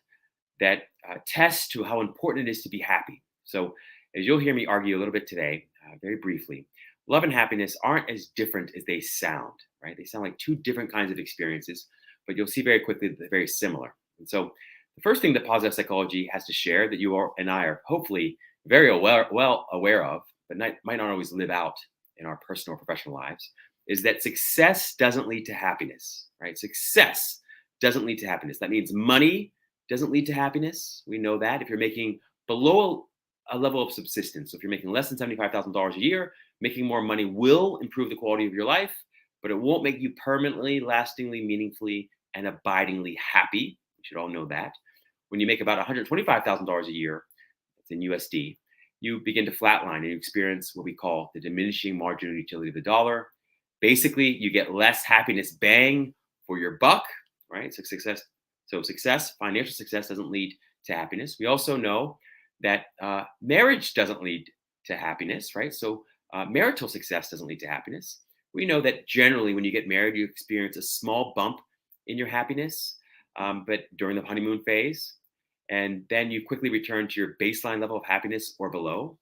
that tests to how important it is to be happy. So as you'll hear me argue a little bit today, very briefly, love and happiness aren't as different as they sound, right? They sound like two different kinds of experiences, but you'll see very quickly that they're very similar. And so the first thing that positive psychology has to share that you and I are hopefully very well aware of, but might not always live out in our personal or professional lives, is that success doesn't lead to happiness, right? Success doesn't lead to happiness. That means money doesn't lead to happiness. We know that. If you're making below a level of subsistence, so if you're making less than $75,000 a year, making more money will improve the quality of your life, but it won't make you permanently, lastingly, meaningfully, and abidingly happy. You should all know that. When you make about $125,000 a year, that's in USD, you begin to flatline and you experience what we call the diminishing marginal utility of the dollar. Basically, you get less happiness bang for your buck, right? So success, financial success doesn't lead to happiness. We also know that marriage doesn't lead to happiness, right? So marital success doesn't lead to happiness. We know that generally when you get married, you experience a small bump in your happiness, but during the honeymoon phase, and then you quickly return to your baseline level of happiness or below.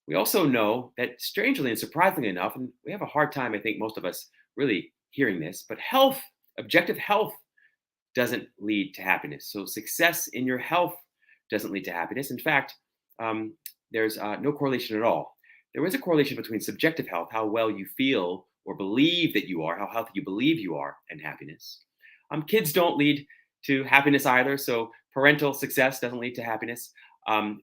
We also know that strangely and surprisingly enough, and we have a hard time, I think most of us really hearing this, but health, objective health doesn't lead to happiness. So success in your health doesn't lead to happiness. In fact, there's no correlation at all. There is a correlation between subjective health, how well you feel or believe that you are, how healthy you believe you are, and happiness. Kids don't lead to happiness either. So parental success doesn't lead to happiness.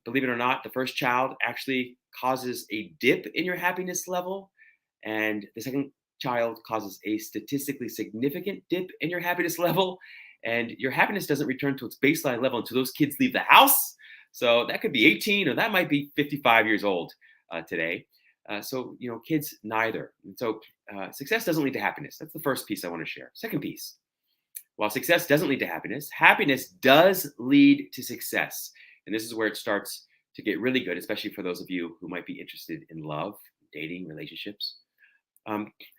Believe it or not, the first child actually causes a dip in your happiness level, and the second child causes a statistically significant dip in your happiness level, and your happiness doesn't return to its baseline level until those kids leave the house. So that could be 18, or that might be 55 years old today. So, kids neither. And so success doesn't lead to happiness. That's the first piece I want to share. Second piece, while success doesn't lead to happiness, happiness does lead to success. And this is where it starts to get really good, especially for those of you who might be interested in love, dating, relationships.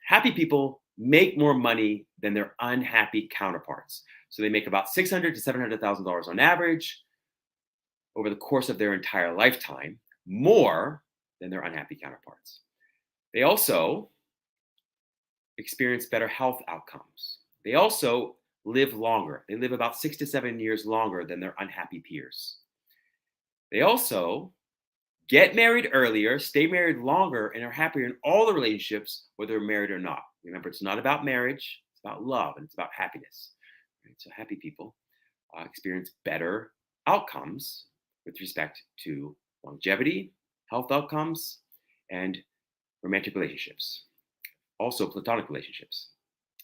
Happy people make more money than their unhappy counterparts. So they make about $600,000 to $700,000 on average over the course of their entire lifetime, more than their unhappy counterparts. They also experience better health outcomes. They also live longer. They live about 6 to 7 years longer than their unhappy peers. They also get married earlier, stay married longer, and are happier in all the relationships, whether they're married or not. Remember, it's not about marriage, it's about love, and it's about happiness. Right? So happy people experience better outcomes with respect to longevity, health outcomes, and romantic relationships. Also platonic relationships.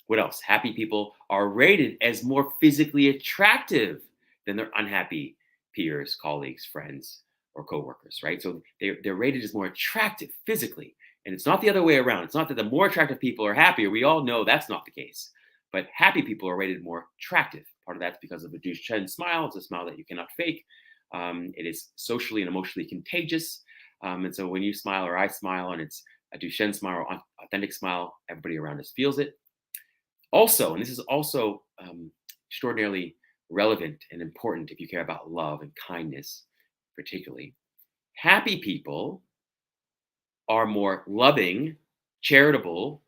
What else? Happy people are rated as more physically attractive than their unhappy peers, colleagues, friends, or coworkers, right? So they're rated as more attractive physically. And it's not the other way around. It's not that the more attractive people are happier. We all know that's not the case. But happy people are rated more attractive. Part of that's because of the Duchenne smile. It's a smile that you cannot fake. It is socially and emotionally contagious. And so when you smile or I smile and it's a Duchenne smile or authentic smile, everybody around us feels it. Also, and this is also extraordinarily relevant and important if you care about love and kindness, particularly, happy people are more loving, charitable,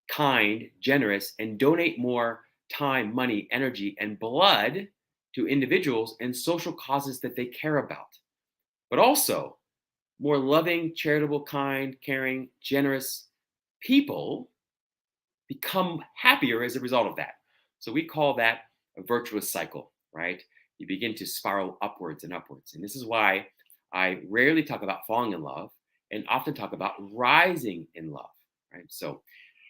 kind, generous, and donate more time, money, energy, and blood to individuals and social causes that they care about. But also, more loving, charitable, kind, caring, generous people become happier as a result of that. So we call that a virtuous cycle, right? You begin to spiral upwards and upwards. And this is why I rarely talk about falling in love and often talk about rising in love, right? So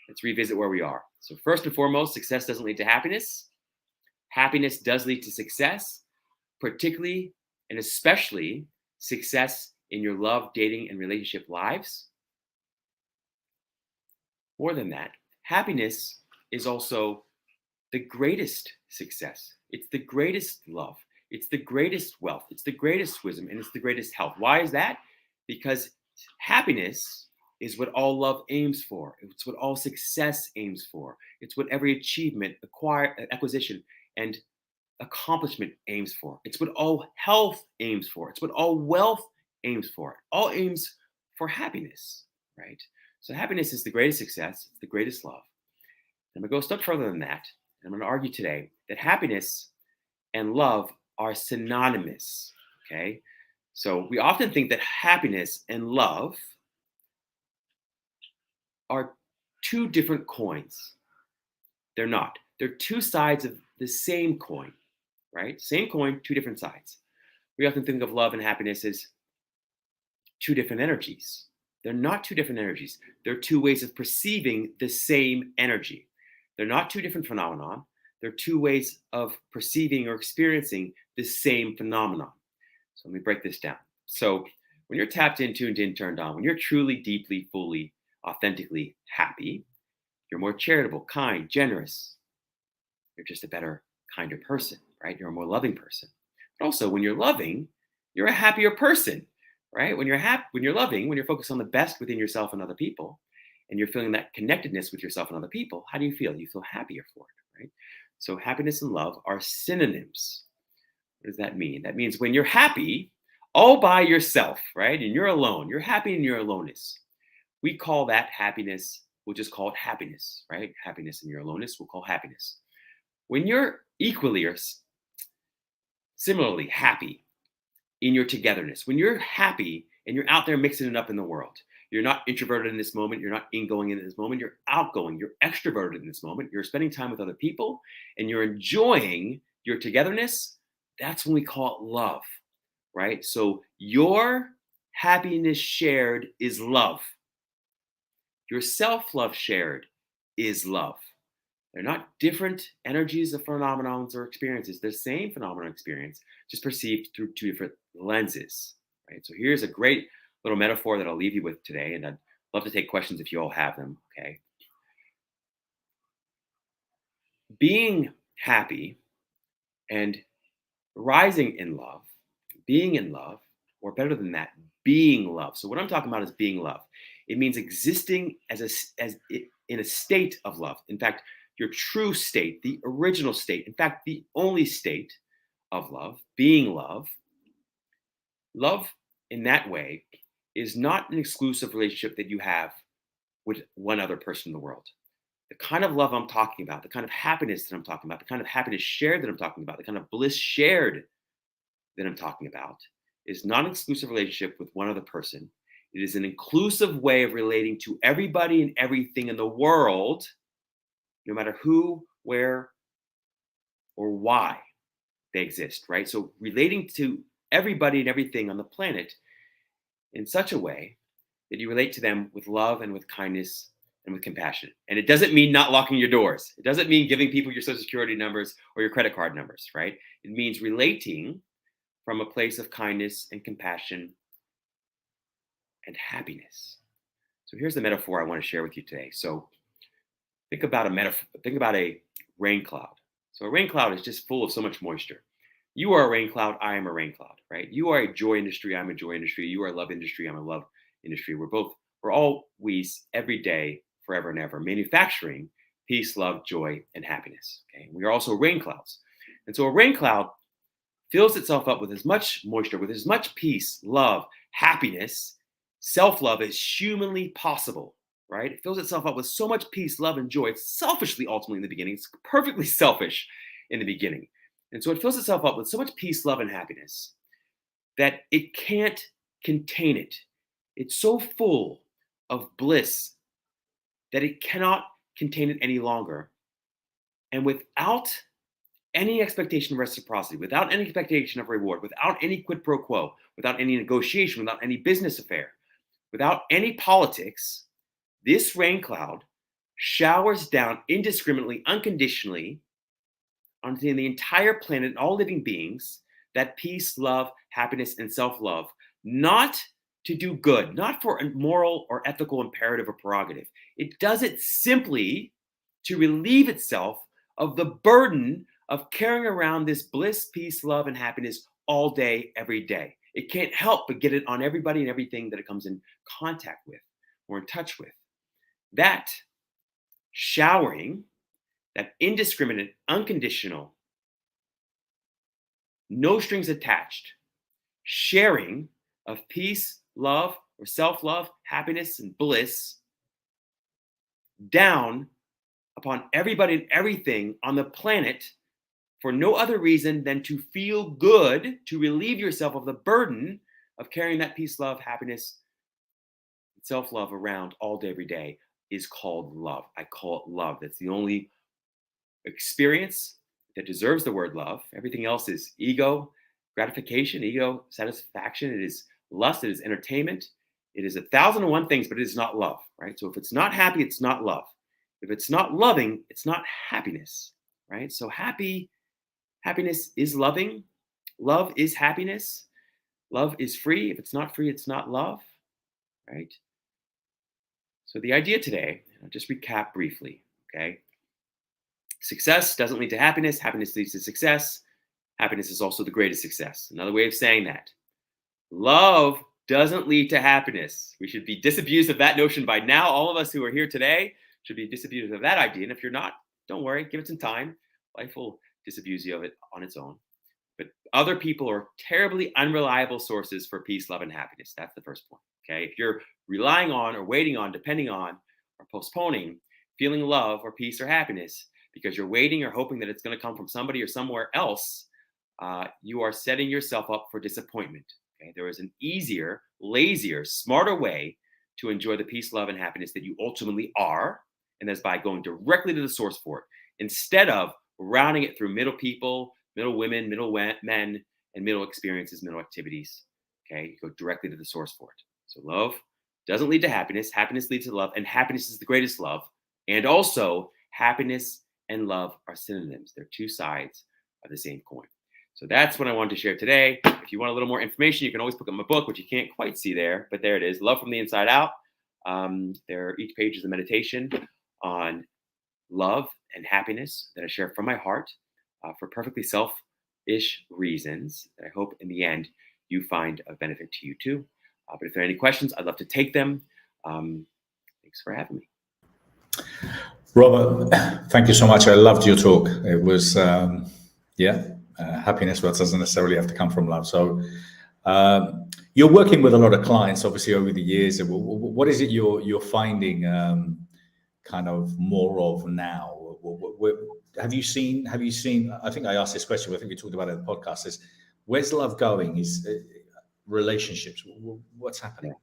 let's revisit where we are. So first and foremost, success doesn't lead to happiness. Happiness does lead to success, particularly and especially success in your love, dating, and relationship lives. More than that, happiness is also the greatest success. It's the greatest love. It's the greatest wealth. It's the greatest wisdom, and it's the greatest health. Why is that? Because happiness is what all love aims for. It's what all success aims for. It's what every achievement, acquisition, and accomplishment aims for. It's what all health aims for. It's what all wealth aims for. It all aims for happiness, right? So happiness is the greatest success. It's the greatest love. I'm going to go a step further than that. I'm going to argue today that happiness and love are synonymous, okay? So we often think that happiness and love are two different coins. They're not. They're two sides of the same coin, right? Same coin, two different sides. We often think of love and happiness as two different energies. They're not two different energies. They're two ways of perceiving the same energy. They're not two different phenomena. They're two ways of perceiving or experiencing the same phenomenon. So let me break this down. So when you're tapped in, tuned in, turned on, when you're truly, deeply, fully, authentically happy, you're more charitable, kind, generous. You're just a better, kinder person, right? You're a more loving person. But also when you're loving, you're a happier person, right? When you're loving, when you're focused on the best within yourself and other people, and you're feeling that connectedness with yourself and other people, how do you feel? You feel happier for it, right? So happiness and love are synonyms. What does that mean? That means when you're happy all by yourself, right? And you're alone, you're happy in your aloneness. We call that happiness. We'll just call it happiness, right? Happiness in your aloneness, we'll call happiness. When you're equally or similarly happy in your togetherness, when you're happy and you're out there mixing it up in the world, you're not introverted in this moment, you're not ingoing in this moment, you're outgoing, you're extroverted in this moment, you're spending time with other people, and you're enjoying your togetherness, that's when we call it love, right? So your happiness shared is love. Your self-love shared is love. They're not different energies of phenomenons or experiences. They're the same phenomenon experience, just perceived through two different lenses, right? So here's a great little metaphor that I'll leave you with today, and I'd love to take questions if you all have them, okay? Being happy and rising in love, being in love, or better than that, being love. So what I'm talking about is being love. It means existing in a state of love. In fact, your true state, the original state, in fact, the only state of love, being love. Love in that way is not an exclusive relationship that you have with one other person in the world. The kind of love I'm talking about, the kind of happiness that I'm talking about, the kind of happiness shared that I'm talking about, the kind of bliss shared that I'm talking about is not an exclusive relationship with one other person. It is an inclusive way of relating to everybody and everything in the world, no matter who, where, or why they exist, right? So relating to everybody and everything on the planet in such a way that you relate to them with love and with kindness and with compassion. And it doesn't mean not locking your doors. It doesn't mean giving people your social security numbers or your credit card numbers, right? It means relating from a place of kindness and compassion and happiness. So here's the metaphor I want to share with you today. So think about a metaphor, think about a rain cloud. So a rain cloud is just full of so much moisture. You are a rain cloud, I am a rain cloud, right? You are a joy industry, I'm a joy industry. You are a love industry, I'm a love industry. We're always, every day, forever and ever, manufacturing peace, love, joy, and happiness. Okay. We are also rain clouds. And so a rain cloud fills itself up with as much moisture, with as much peace, love, happiness, self-love as humanly possible, right? It fills itself up with so much peace, love, and joy. It's selfishly, ultimately, in the beginning. It's perfectly selfish in the beginning. And so it fills itself up with so much peace, love, and happiness that it can't contain it. It's so full of bliss that it cannot contain it any longer. And without any expectation of reciprocity, without any expectation of reward, without any quid pro quo, without any negotiation, without any business affair, without any politics, this rain cloud showers down indiscriminately, unconditionally onto the entire planet and all living beings that peace, love, happiness, and self-love, not to do good, not for a moral or ethical imperative or prerogative. It does it simply to relieve itself of the burden of carrying around this bliss, peace, love, and happiness all day, every day. It can't help but get it on everybody and everything that it comes in contact with or in touch with. That showering, that indiscriminate, unconditional, no strings attached sharing of peace, love, or self-love, happiness, and bliss down upon everybody and everything on the planet for no other reason than to feel good, to relieve yourself of the burden of carrying that peace, love, happiness, and self-love around all day, every day, is called love. I call it love. That's the only experience that deserves the word love. Everything else is ego gratification, ego satisfaction. It is lust. It is entertainment. It is 1,001 things, but it is not love, right? So if it's not happy, it's not love. If it's not loving, it's not happiness, right? So happiness is loving. Love is happiness. Love is free. If it's not free, it's not love, right? So the idea today, I'll just recap briefly, okay? Success doesn't lead to happiness. Happiness leads to success. Happiness is also the greatest success. Another way of saying that. Love doesn't lead to happiness. We should be disabused of that notion by now. All of us who are here today should be disabused of that idea. And if you're not, don't worry, give it some time. Life will disabuse you of it on its own. But other people are terribly unreliable sources for peace, love, and happiness. That's the first point, okay? If you're relying on or waiting on, depending on, or postponing feeling love or peace or happiness because you're waiting or hoping that it's going to come from somebody or somewhere else, you are setting yourself up for disappointment. Okay? There is an easier, lazier, smarter way to enjoy the peace, love, and happiness that you ultimately are, and that's by going directly to the source for it, instead of routing it through middle people, middle women, middle men, and middle experiences, middle activities. Okay, you go directly to the source for it. So love doesn't lead to happiness. Happiness leads to love, and happiness is the greatest love. And also, happiness and love are synonyms. They're two sides of the same coin. So that's what I wanted to share today. If you want a little more information, you can always pick up my book, which you can't quite see there, but there it is, Love from the Inside Out. Each page is a meditation on love and happiness that I share from my heart for perfectly selfish reasons that I hope in the end you find of benefit to you too. But if there are any questions, I'd love to take them. Thanks for having me. Robert, thank you so much. I loved your talk. It was, happiness, but doesn't necessarily have to come from love. So you're working with a lot of clients, obviously, over the years. What is it you're finding kind of more of now? Have you seen? I think I asked this question. I think we talked about it in the podcast. Is where's love going? Is relationships? What's happening?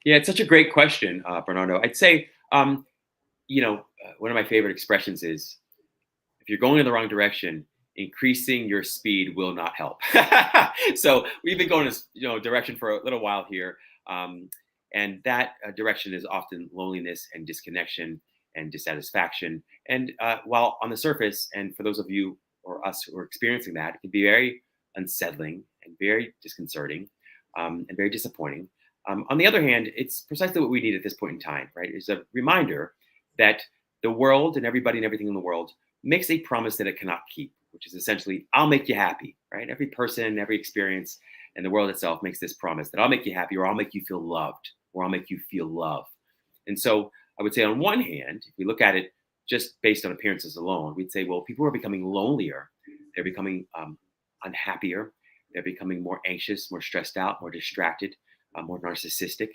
Yeah, it's such a great question, Bernardo. I'd say, one of my favorite expressions is, if you're going in the wrong direction, increasing your speed will not help. So we've been going this direction for a little while here, and that direction is often loneliness and disconnection and dissatisfaction. And while on the surface, and for those of you or us who are experiencing that, it can be very unsettling and very disconcerting and very disappointing. On the other hand, it's precisely what we need at this point in time, right? It's a reminder that the world and everybody and everything in the world makes a promise that it cannot keep, which is essentially, I'll make you happy, right? Every person, every experience, and the world itself makes this promise that I'll make you happy, or I'll make you feel loved, or I'll make you feel love. And so I would say, on one hand, if we look at it just based on appearances alone, we'd say, well, people are becoming lonelier. They're becoming unhappier. They're becoming more anxious, more stressed out, more distracted, more narcissistic.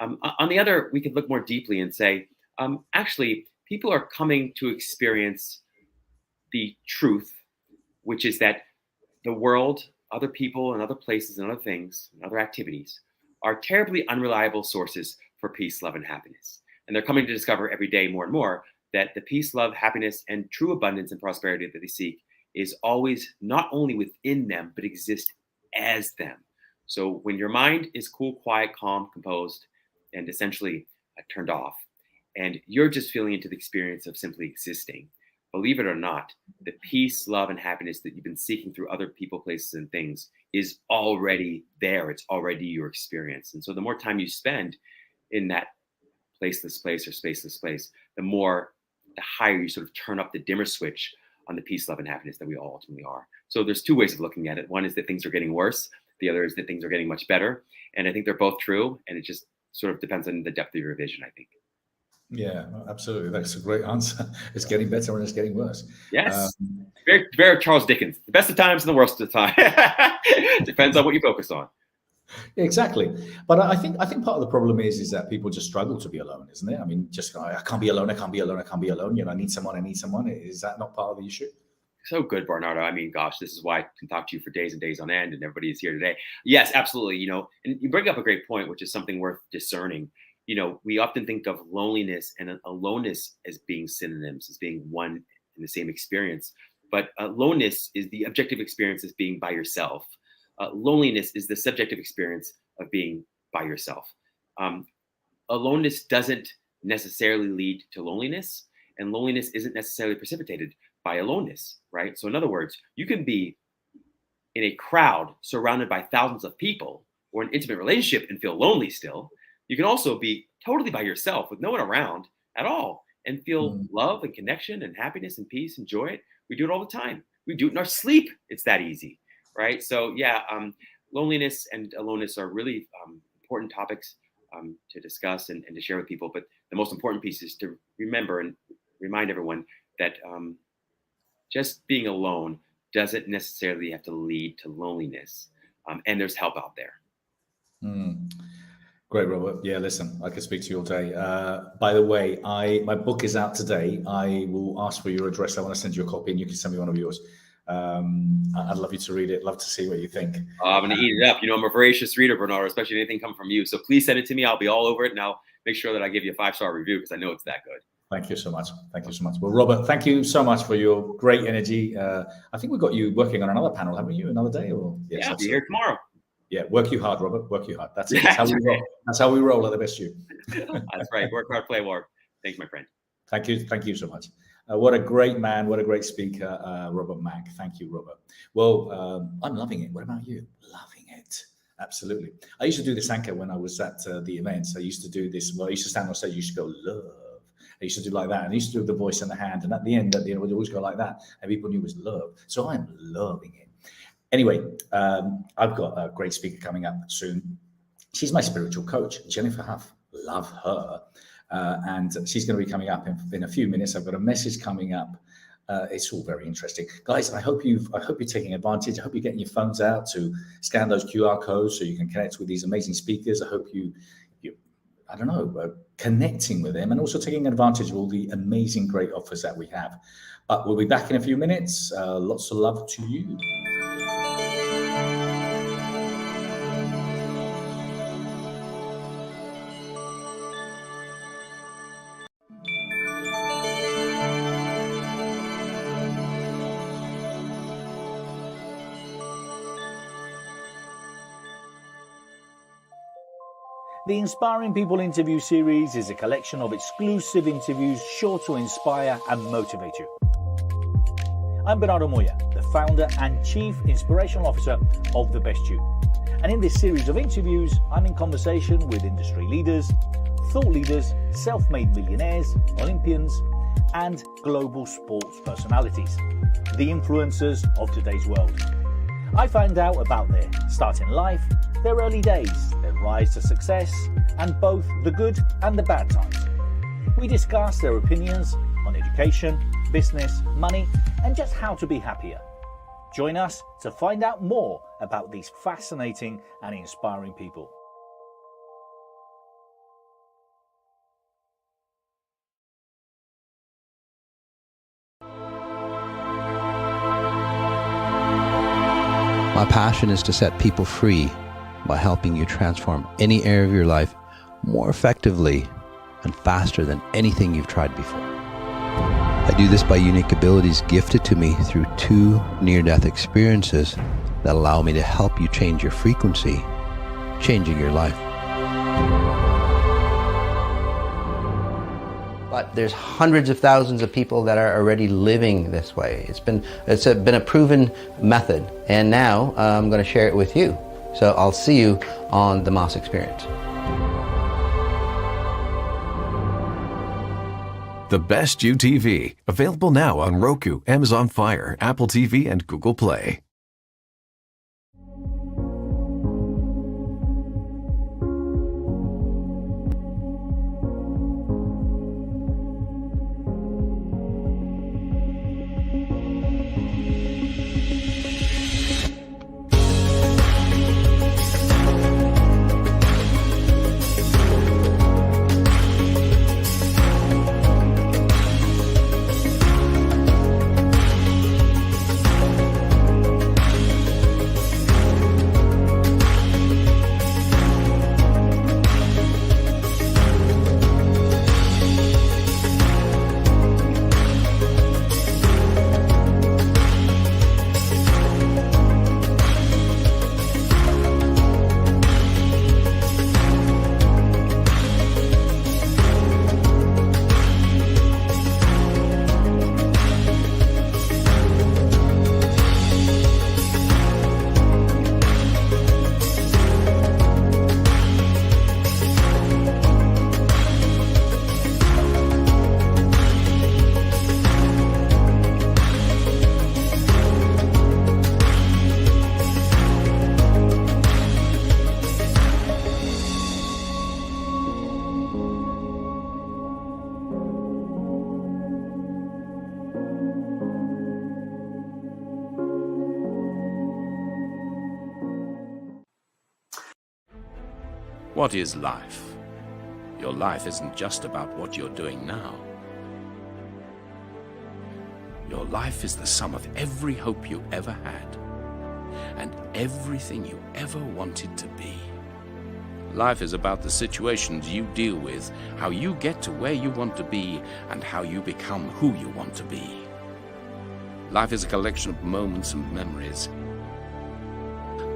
On the other, we could look more deeply and say, actually, people are coming to experience the truth, which is that the world, other people and other places and other things and other activities are terribly unreliable sources for peace, love, and happiness. And they're coming to discover every day more and more that the peace, love, happiness, and true abundance and prosperity that they seek is always not only within them, but exists as them. So when your mind is cool, quiet, calm, composed, and essentially turned off, and you're just feeling into the experience of simply existing, believe it or not, the peace, love, and happiness that you've been seeking through other people, places, and things is already there. It's already your experience. And so the more time you spend in that placeless place or spaceless place, the higher you sort of turn up the dimmer switch on the peace, love, and happiness that we all ultimately are. So there's two ways of looking at it. One is that things are getting worse. The other is that things are getting much better. And I think they're both true. And it just sort of depends on the depth of your vision, I think. Yeah, absolutely. That's a great answer. It's getting better and it's getting worse. Yes. Very, very Charles Dickens. The best of times and the worst of the time. Depends on what you focus on. Yeah, exactly. But I think part of the problem is that people just struggle to be alone, isn't it? I mean, just I can't be alone. I can't be alone. I can't be alone. I need someone. I need someone. Is that not part of the issue? So good, Bernardo. I mean, gosh, this is why I can talk to you for days and days on end, and everybody is here today. Yes, absolutely. And you bring up a great point, which is something worth discerning. We often think of loneliness and aloneness as being synonyms, as being one in the same experience. But aloneness is the objective experience as being by yourself. Loneliness is the subjective experience of being by yourself. Aloneness doesn't necessarily lead to loneliness, and loneliness isn't necessarily precipitated by aloneness, right? So in other words, you can be in a crowd surrounded by thousands of people or an intimate relationship and feel lonely still. You can also be totally by yourself with no one around at all and feel love and connection and happiness and peace and joy. We do it all the time. We do it in our sleep. It's that easy, right? So yeah, loneliness and aloneness are really important topics to discuss and to share with people. But the most important piece is to remember and remind everyone that just being alone doesn't necessarily have to lead to loneliness. And there's help out there. Great, Robert. Yeah, listen, I could speak to you all day. By the way, my book is out today. I will ask for your address. I want to send you a copy and you can send me one of yours. I'd love you to read it. Love to see what you think. I'm going to eat it up. I'm a voracious reader, Bernardo, especially anything come from you. So please send it to me. I'll be all over it. And I'll make sure that I give you a 5-star review because I know it's that good. Thank you so much. Thank you so much. Well, Robert, thank you so much for your great energy. I think we've got you working on another panel, haven't you? Another day? Or yes, I'll be here tomorrow. Yeah, work you hard, Robert. Work you hard. That's it. That's how we roll. That's how we roll at the Best You. That's right. Work hard, play hard. Thanks, my friend. Thank you. Thank you so much. What a great man. What a great speaker, Robert Mack. Thank you, Robert. Well, I'm loving it. What about you? Loving it. Absolutely. I used to do this anchor when I was at the events. I used to do this. Well, I used to stand on stage. I used to go, love. I used to do like that. And I used to do the voice and the hand. And at the end, we'd always go like that. And people knew it was love. So I'm loving it. Anyway, I've got a great speaker coming up soon. She's my spiritual coach, Jennifer Hough. Love her. And she's going to be coming up in a few minutes. I've got a message coming up. It's all very interesting, guys. I hope you're taking advantage. I hope you're getting your phones out to scan those QR codes so you can connect with these amazing speakers. I hope you connecting with them and also taking advantage of all the amazing, great offers that we have. But we'll be back in a few minutes. Lots of love to you. The Inspiring People interview series is a collection of exclusive interviews sure to inspire and motivate you. I'm Bernardo Moya, the founder and chief inspirational officer of The Best You. And in this series of interviews, I'm in conversation with industry leaders, thought leaders, self-made millionaires, Olympians, and global sports personalities, the influencers of today's world. I find out about their start in life, their early days, their rise to success, and both the good and the bad times. We discuss their opinions on education, business, money, and just how to be happier. Join us to find out more about these fascinating and inspiring people. My passion is to set people free by helping you transform any area of your life more effectively and faster than anything you've tried before. I do this by unique abilities gifted to me through 2 near-death experiences that allow me to help you change your frequency, changing your life. But there's hundreds of thousands of people that are already living this way. It's been a proven method, and now I'm going to share it with you. So I'll see you on the Moss Experience. The Best You TV, available now on Roku, Amazon Fire, Apple TV, and Google Play. What is life? Your life isn't just about what you're doing now. Your life is the sum of every hope you ever had and everything you ever wanted to be. Life is about the situations you deal with, how you get to where you want to be, and how you become who you want to be. Life is a collection of moments and memories.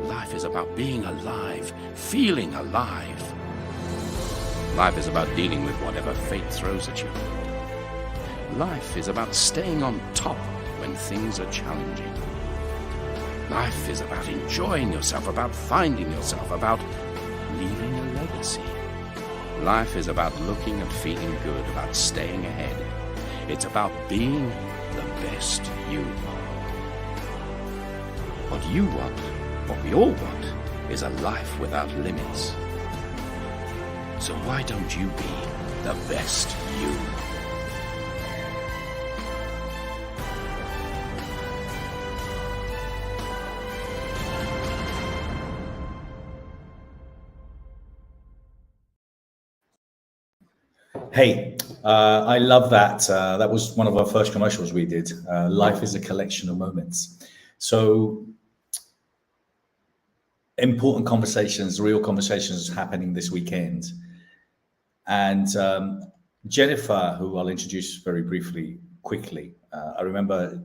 Life is about being alive, feeling alive. Life is about dealing with whatever fate throws at you. Life is about staying on top when things are challenging. Life is about enjoying yourself, about finding yourself, about leaving a legacy. Life is about looking and feeling good, about staying ahead. It's about being the best you. What you want, what we all want, is a life without limits. So why don't you be the best you? Hey, I love that. That was one of our first commercials we did. Life is a collection of moments. So important conversations, real conversations happening this weekend. And Jennifer, who I'll introduce very briefly, quickly, I remember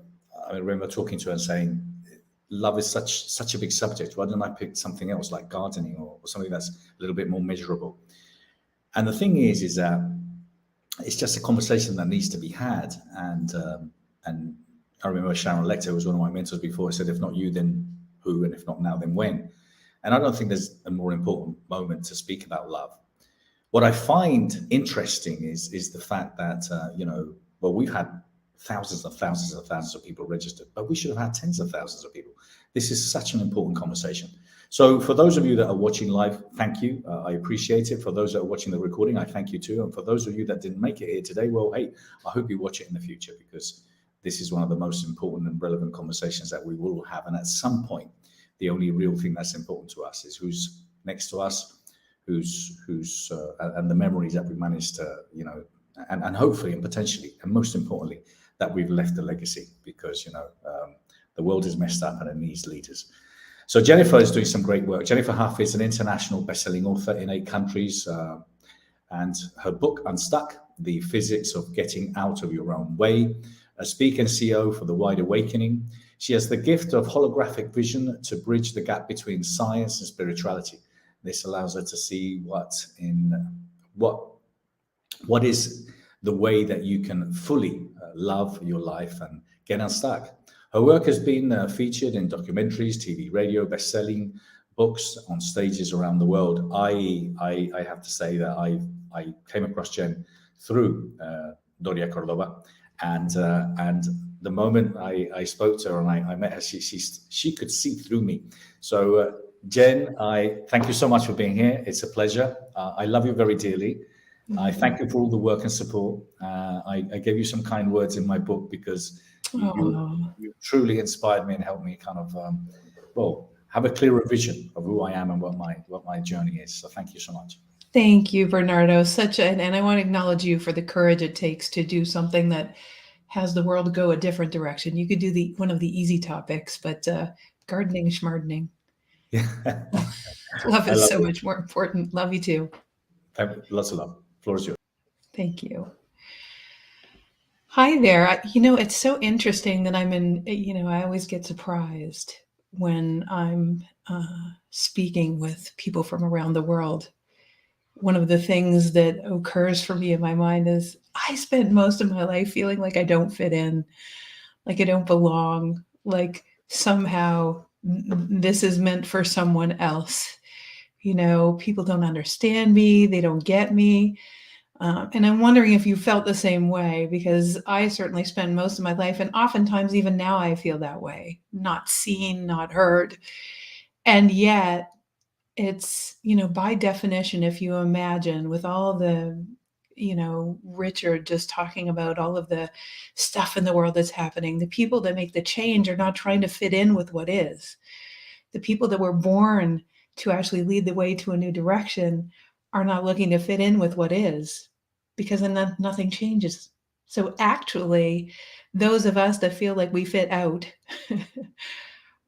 talking to her and saying, love is such a big subject. Why don't I pick something else like gardening or something that's a little bit more measurable? And the thing is that it's just a conversation that needs to be had. And I remember Sharon Lecter, who was one of my mentors before, said, if not you, then who? And if not now, then when? And I don't think there's a more important moment to speak about love. What I find interesting is the fact that, we've had thousands and thousands and thousands of people registered, but we should have had tens of thousands of people. This is such an important conversation. So for those of you that are watching live, thank you. I appreciate it. For those that are watching the recording, I thank you too. And for those of you that didn't make it here today, well, hey, I hope you watch it in the future, because this is one of the most important and relevant conversations that we will have. And at some point, the only real thing that's important to us is who's next to us, and the memories that we managed to, and hopefully and potentially, and most importantly, that we've left a legacy, because, the world is messed up and it needs leaders. So Jennifer is doing some great work. Jennifer Hough is an international best-selling author in 8 countries, and her book, Unstuck, The Physics of Getting Out of Your Own Way, a speaker and CEO for The Wide Awakening. She has the gift of holographic vision to bridge the gap between science and spirituality. This allows her to see what is the way that you can fully love your life and get unstuck. Her work has been featured in documentaries, TV, radio, best-selling books on stages around the world. I have to say that I came across Jen through Doria, Cordova, and the moment I spoke to her and I met her, she could see through me. So Jen, I thank you so much for being here. It's a pleasure. I love you very dearly. I thank you for all the work and support. I gave you some kind words in my book because you truly inspired me and helped me kind of, have a clearer vision of who I am and what my journey is. So thank you so much. Thank you, Bernardo. And I want to acknowledge you for the courage it takes to do something that has the world go a different direction. You could do one of the easy topics, but gardening, schmardening. Yeah. Love is so much more important. Love you too. Lots of love. Floor is yours. Thank you. Hi there. It's so interesting that I'm in, I always get surprised when I'm speaking with people from around the world. One of the things that occurs for me in my mind is I spent most of my life feeling like I don't fit in, like I don't belong, like somehow this is meant for someone else. People don't understand me. They don't get me. And I'm wondering if you felt the same way, because I certainly spend most of my life, and oftentimes even now I feel that way, not seen, not heard. And yet it's, by definition, if you imagine with all the, Richard just talking about all of the stuff in the world that's happening, the people that make the change are not trying to fit in with what is. The people that were born to actually lead the way to a new direction are not looking to fit in with what is, because then nothing changes. So actually, those of us that feel like we fit out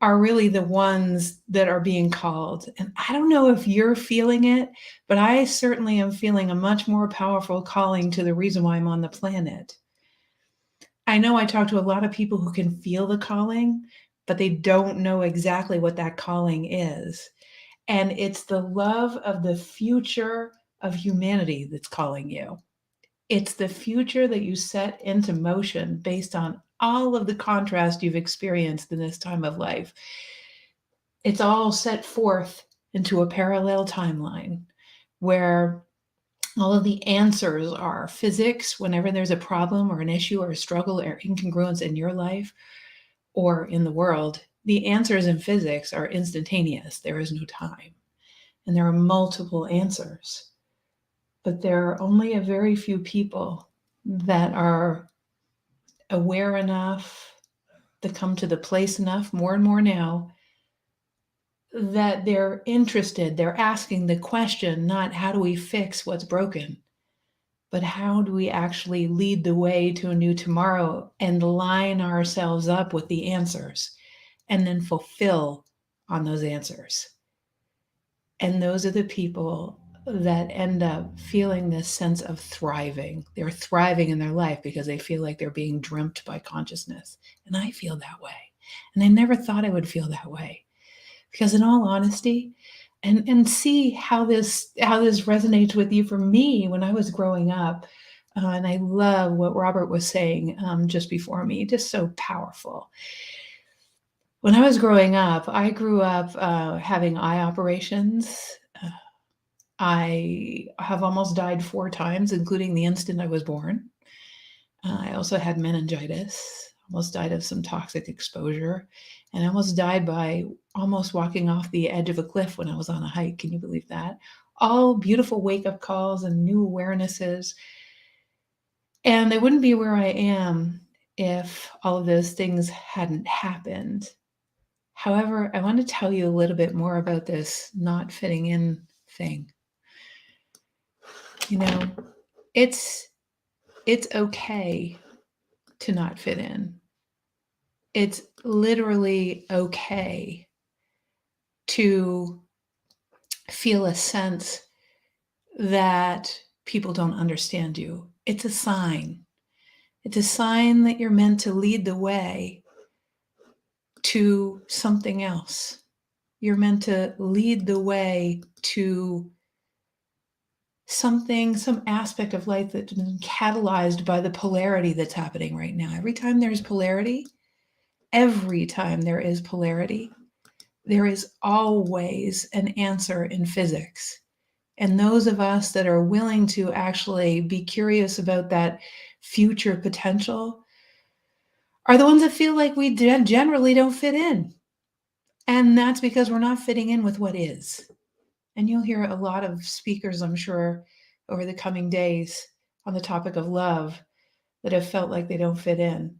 are really the ones that are being called. And I don't know if you're feeling it, but I certainly am feeling a much more powerful calling to the reason why I'm on the planet. I know I talk to a lot of people who can feel the calling, but they don't know exactly what that calling is. And it's the love of the future of humanity that's calling you. It's the future that you set into motion based on all of the contrast you've experienced in this time of life. It's all set forth into a parallel timeline where all of the answers are physics. Whenever there's a problem or an issue or a struggle or incongruence in your life or in the world, the answers in physics are instantaneous. There is no time. And there are multiple answers. but there are only a very few people that are aware enough, that come to the place enough, more and more now, that they're interested, they're asking the question, not how do we fix what's broken, but how do we actually lead the way to a new tomorrow and line ourselves up with the answers and then fulfill on those answers. And those are the people that end up feeling this sense of thriving. They're thriving in their life because they feel like they're being dreamt by consciousness. And I feel that way. And I never thought I would feel that way. Because in all honesty, and see how this resonates with you. For me, when I was growing up, and I love what Robert was saying just before me, just so powerful. When I was growing up, I grew up having eye operations. I have almost died 4 times, including the instant I was born. I also had meningitis, almost died of some toxic exposure, and I almost died by almost walking off the edge of a cliff when I was on a hike. Can you believe that? All beautiful wake-up calls and new awarenesses. And I wouldn't be where I am if all of those things hadn't happened. However, I want to tell you a little bit more about this not fitting in thing. You know, it's okay to not fit in. It's literally okay to feel a sense that people don't understand you. It's a sign. It's a sign that you're meant to lead the way to something else. You're meant to lead the way to something, some aspect of life that's been catalyzed by the polarity that's happening right now. Every time there is polarity, there is always an answer in physics. And those of us that are willing to actually be curious about that future potential are the ones that feel like we generally don't fit in. And that's because we're not fitting in with what is. And you'll hear a lot of speakers, I'm sure, over the coming days on the topic of love that have felt like they don't fit in.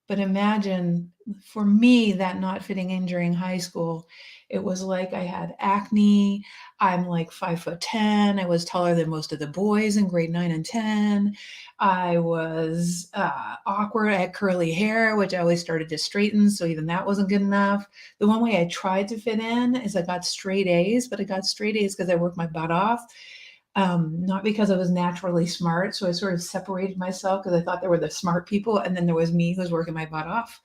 But imagine, for me, that not fitting in during high school, it was like I had acne. I'm like 5'10". I was taller than most of the boys in grade 9 and 10. I was awkward. I had curly hair, which I always started to straighten, so even that wasn't good enough. The one way I tried to fit in is I got straight A's, but I got straight A's because I worked my butt off. Not because I was naturally smart. So I sort of separated myself because I thought there were the smart people. And then there was me who was working my butt off.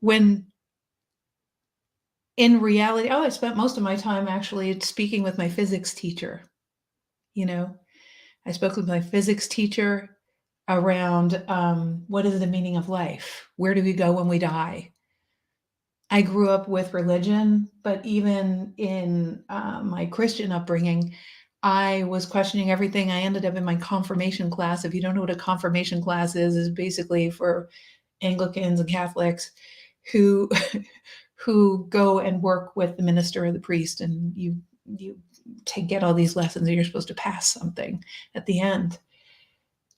When in reality, I spent most of my time actually speaking with my physics teacher. You know, I spoke with my physics teacher around what is the meaning of life? Where do we go when we die? I grew up with religion, but even in my Christian upbringing, I was questioning everything. I ended up in my confirmation class. If you don't know what a confirmation class is basically for Anglicans and Catholics who who go and work with the minister or the priest, and you get all these lessons, and you're supposed to pass something at the end.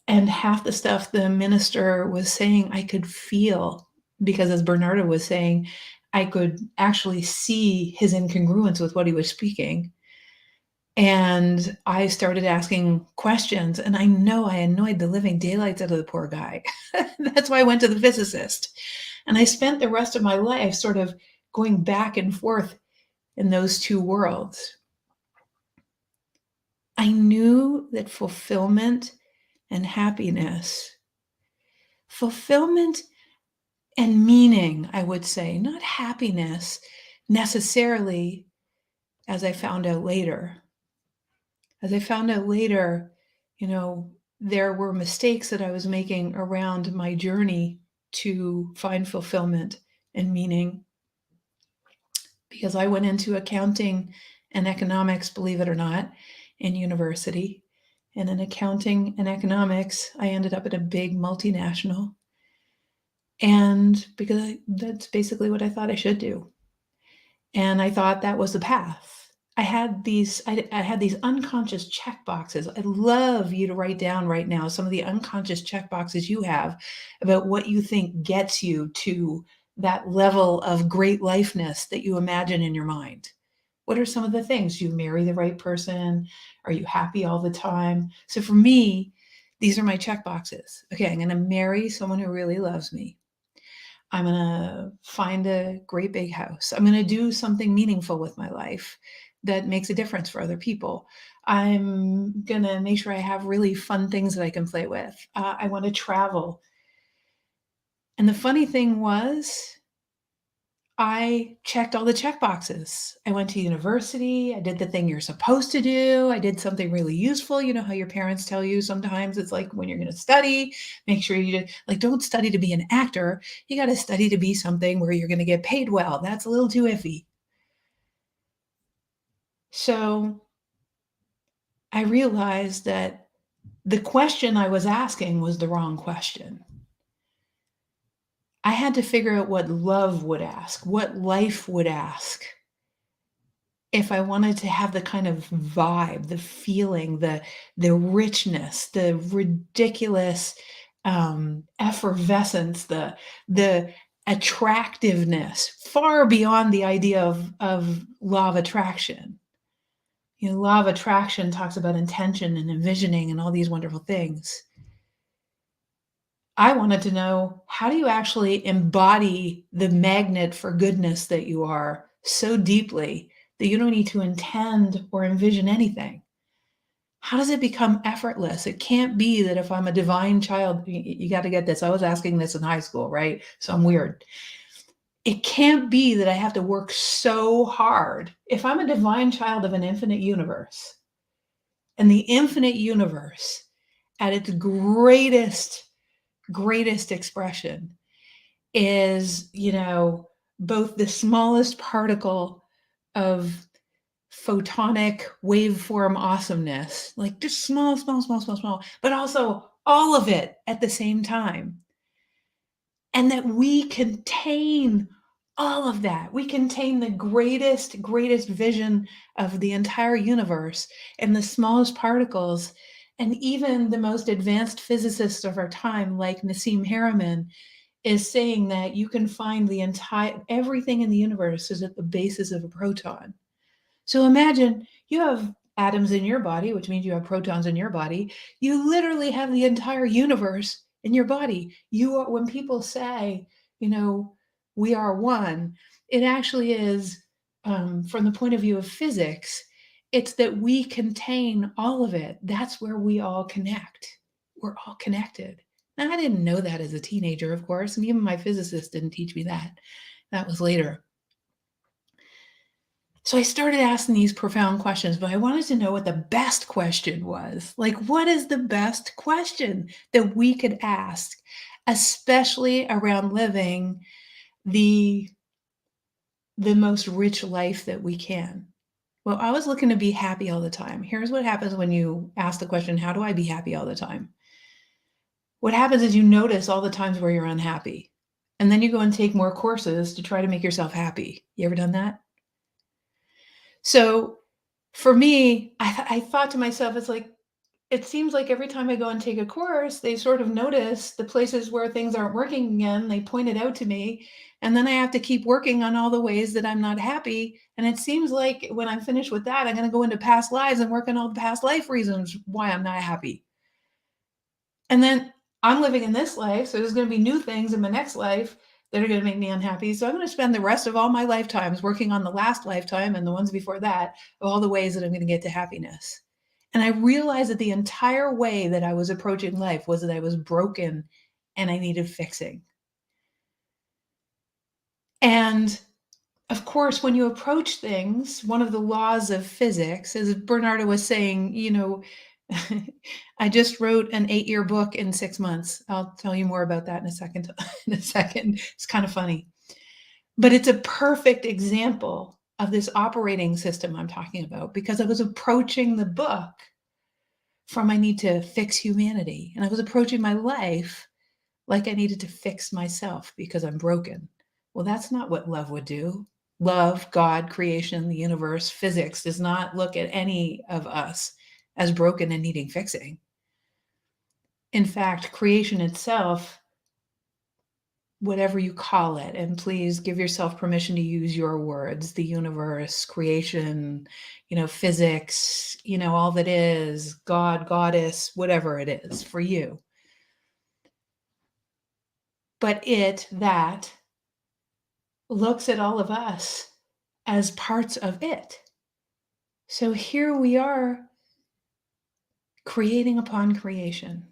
And half the stuff the minister was saying, I could feel, because as Bernardo was saying, I could actually see his incongruence with what he was speaking. And I started asking questions, and I know I annoyed the living daylights out of the poor guy. That's why I went to the physicist. And I spent the rest of my life sort of going back and forth in those two worlds. I knew that fulfillment and happiness, fulfillment and meaning, I would say, not happiness necessarily, as I found out later. As I found out later, you know, there were mistakes that I was making around my journey to find fulfillment and meaning, because I went into accounting and economics, believe it or not, in university. And in accounting and economics, I ended up at a big multinational. And because that's basically what I thought I should do. And I thought that was the path. I had these unconscious check boxes. I'd love you to write down right now some of the unconscious check boxes you have about what you think gets you to that level of great lifeness that you imagine in your mind. What are some of the things? Do you marry the right person? Are you happy all the time? So for me, these are my check boxes. Okay, I'm going to marry someone who really loves me. I'm going to find a great big house. I'm going to do something meaningful with my life that makes a difference for other people. I'm going to make sure I have really fun things that I can play with. I want to travel. And the funny thing was, I checked all the check boxes. I went to university. I did the thing you're supposed to do. I did something really useful. You know how your parents tell you sometimes it's like when you're going to study, make sure you don't study to be an actor. You got to study to be something where you're going to get paid well. That's a little too iffy. So I realized that the question I was asking was the wrong question. I had to figure out what love would ask, what life would ask. If I wanted to have the kind of vibe, the feeling, the richness, the ridiculous effervescence, the attractiveness, far beyond the idea of law of attraction. You know, law of attraction talks about intention and envisioning and all these wonderful things. I wanted to know, how do you actually embody the magnet for goodness that you are so deeply that you don't need to intend or envision anything? How does it become effortless? It can't be that if I'm a divine child, you got to get this. I was asking this in high school, right? So I'm weird. It can't be that I have to work so hard. If I'm a divine child of an infinite universe, and the infinite universe at its greatest expression is, you know, both the smallest particle of photonic waveform awesomeness, like just small, but also all of it at the same time. And that we contain all of that. We contain the greatest vision of the entire universe and the smallest particles. And even the most advanced physicists of our time, like Nassim Haramein, is saying that you can find everything in the universe is at the basis of a proton. So imagine you have atoms in your body, which means you have protons in your body. You literally have the entire universe in your body. When people say, you know, we are one, it actually is, from the point of view of physics, it's that we contain all of it. That's where we all connect. We're all connected. Now, I didn't know that as a teenager, of course, and even my physicist didn't teach me that. That was later. So I started asking these profound questions, but I wanted to know what the best question was. Like, what is the best question that we could ask, especially around living the most rich life that we can? Well, I was looking to be happy all the time. Here's what happens when you ask the question, how do I be happy all the time? What happens is you notice all the times where you're unhappy. And then you go and take more courses to try to make yourself happy. You ever done that? So for me, I thought to myself, it's like, it seems like every time I go and take a course, they sort of notice the places where things aren't working again. They point it out to me. And then I have to keep working on all the ways that I'm not happy. And it seems like when I'm finished with that, I'm going to go into past lives and work on all the past life reasons why I'm not happy. And then I'm living in this life. So there's going to be new things in my next life that are going to make me unhappy. So I'm going to spend the rest of all my lifetimes working on the last lifetime and the ones before that, of all the ways that I'm going to get to happiness. And I realized that the entire way that I was approaching life was that I was broken and I needed fixing. And of course, when you approach things, one of the laws of physics, as Bernardo was saying, you know, I just wrote an 8-year book in 6 months. I'll tell you more about that in a second. It's kind of funny. But it's a perfect example of this operating system I'm talking about, because I was approaching the book from I need to fix humanity. And I was approaching my life like I needed to fix myself because I'm broken. Well, that's not what love would do. love, God, creation, the universe, physics does not look at any of us as broken and needing fixing. In fact, creation itself, whatever you call it, and please give yourself permission to use your words, the universe, creation, physics, all that is, God, goddess, whatever it is for you. But that looks at all of us as parts of it. So here we are, creating upon creation.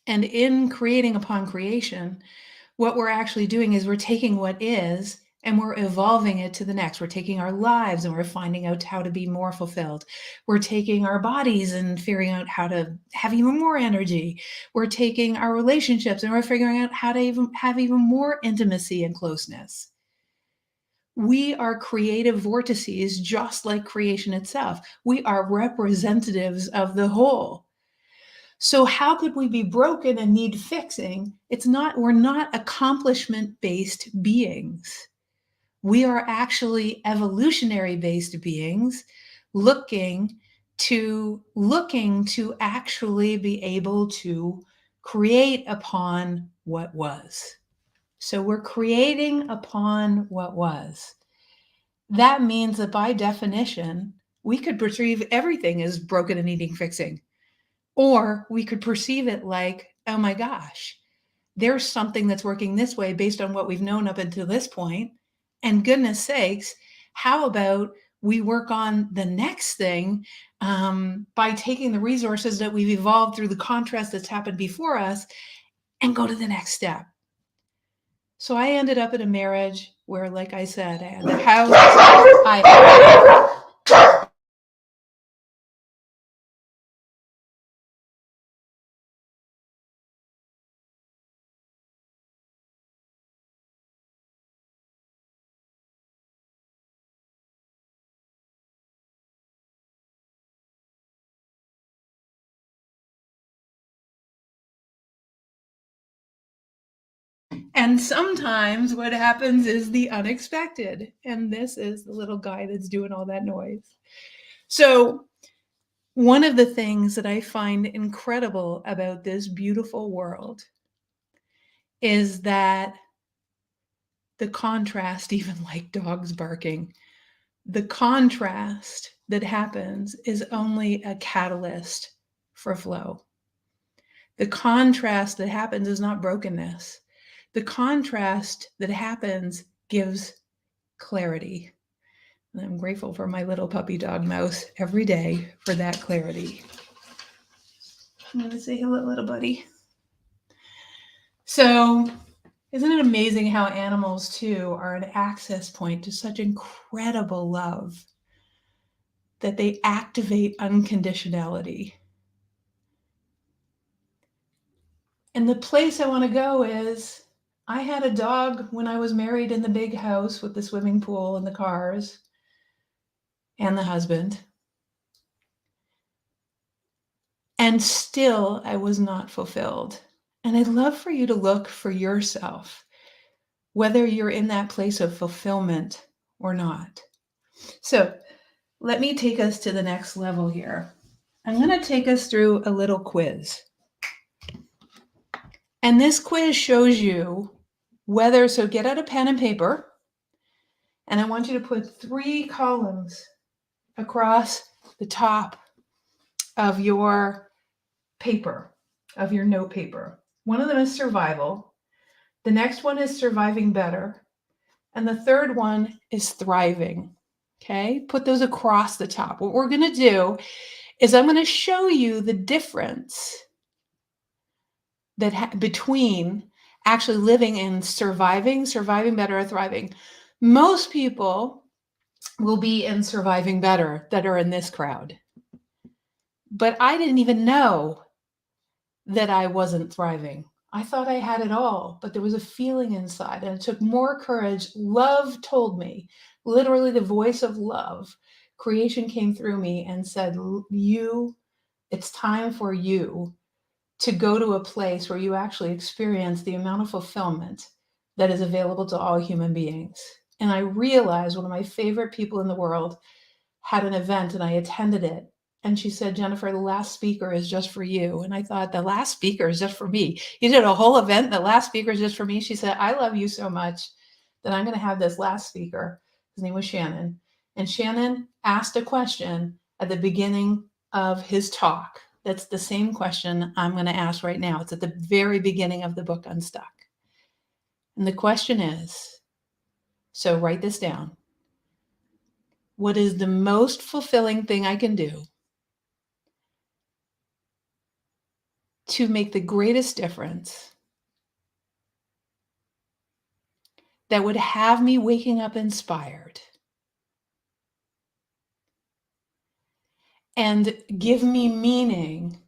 And in creating upon creation, what we're actually doing is we're taking what is and we're evolving it to the next. We're taking our lives and we're finding out how to be more fulfilled. We're taking our bodies and figuring out how to have even more energy. We're taking our relationships and we're figuring out how to have even more intimacy and closeness. We are creative vortices, just like creation itself. We are representatives of the whole. So how could we be broken and need fixing? We're not accomplishment-based beings. We are actually evolutionary-based beings looking to actually be able to create upon what was. So we're creating upon what was. That means that by definition, we could perceive everything as broken and needing fixing. Or we could perceive it like, oh my gosh, there's something that's working this way based on what we've known up until this point. And goodness sakes, how about we work on the next thing by taking the resources that we've evolved through the contrast that's happened before us and go to the next step. So I ended up in a marriage where, like I said, I had the house. And sometimes what happens is the unexpected. And this is the little guy that's doing all that noise. So one of the things that I find incredible about this beautiful world is that the contrast, even like dogs barking, the contrast that happens is only a catalyst for flow. The contrast that happens is not brokenness. The contrast that happens gives clarity. And I'm grateful for my little puppy dog Mouse every day for that clarity. I'm going to say hello, little buddy. So, isn't it amazing how animals too are an access point to such incredible love that they activate unconditionality? And the place I want to go is, I had a dog when I was married in the big house with the swimming pool and the cars and the husband. And still I was not fulfilled. And I'd love for you to look for yourself, whether you're in that place of fulfillment or not. So let me take us to the next level here. I'm going to take us through a little quiz. And this quiz shows you whether, so get out a pen and paper, and I want you to put 3 columns across the top of your paper, of your note paper. One of them is survival. The next one is surviving better. And the third one is thriving. Okay, put those across the top. What we're going to do is I'm going to show you the difference that between actually living in surviving better, or thriving. Most people will be in surviving better that are in this crowd. But I didn't even know that I wasn't thriving. I thought I had it all, but there was a feeling inside, and it took more courage. Love told me, literally the voice of love, creation came through me and said, it's time for you to go to a place where you actually experience the amount of fulfillment that is available to all human beings. And I realized one of my favorite people in the world had an event and I attended it. And she said, Jennifer, the last speaker is just for you. And I thought, the last speaker is just for me. You did a whole event, the last speaker is just for me. She said, I love you so much that I'm going to have this last speaker. His name was Shannon. And Shannon asked a question at the beginning of his talk. That's the same question I'm going to ask right now. It's at the very beginning of the book Unstuck. And the question is, so write this down. What is the most fulfilling thing I can do to make the greatest difference that would have me waking up inspired and give me meaning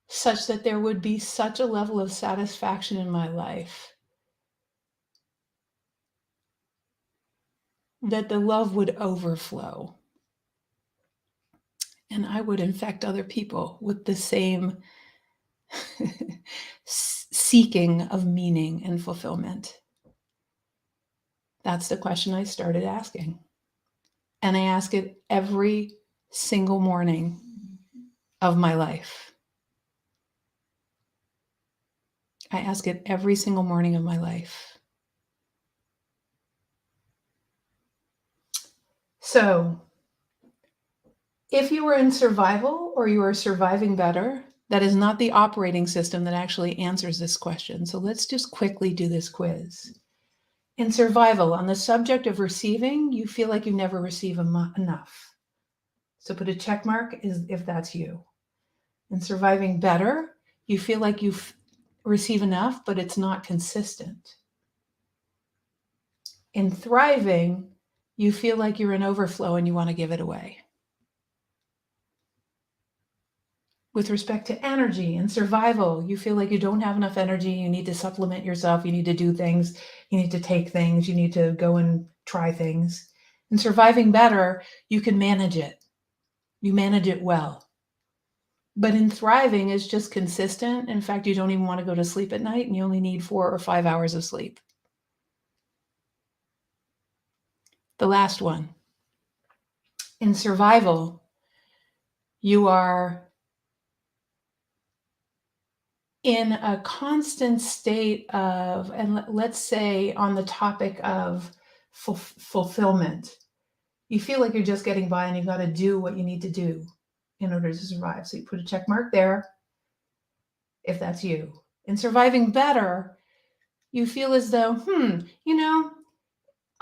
such that there would be such a level of satisfaction in my life that the love would overflow and I would infect other people with the same seeking of meaning and fulfillment? That's the question I started asking. And I ask it every single morning of my life. I ask it every single morning of my life. So, if you were in survival or you are surviving better, that is not the operating system that actually answers this question. So let's just quickly do this quiz. In survival, on the subject of receiving, you feel like you never receive enough. So put a check mark if that's you. In surviving better, you feel like you receive enough, but it's not consistent. In thriving, you feel like you're in overflow and you want to give it away. With respect to energy and survival, you feel like you don't have enough energy. You need to supplement yourself. You need to do things. You need to take things. You need to go and try things. In surviving better, you can manage it. You manage it well. But in thriving, it's just consistent. In fact, you don't even want to go to sleep at night and you only need 4 or 5 hours of sleep. The last one. In survival, you are in a constant state of, and let's say on the topic of fulfillment, you feel like you're just getting by and you've got to do what you need to do in order to survive. So you put a check mark there if that's you. In surviving better, you feel as though,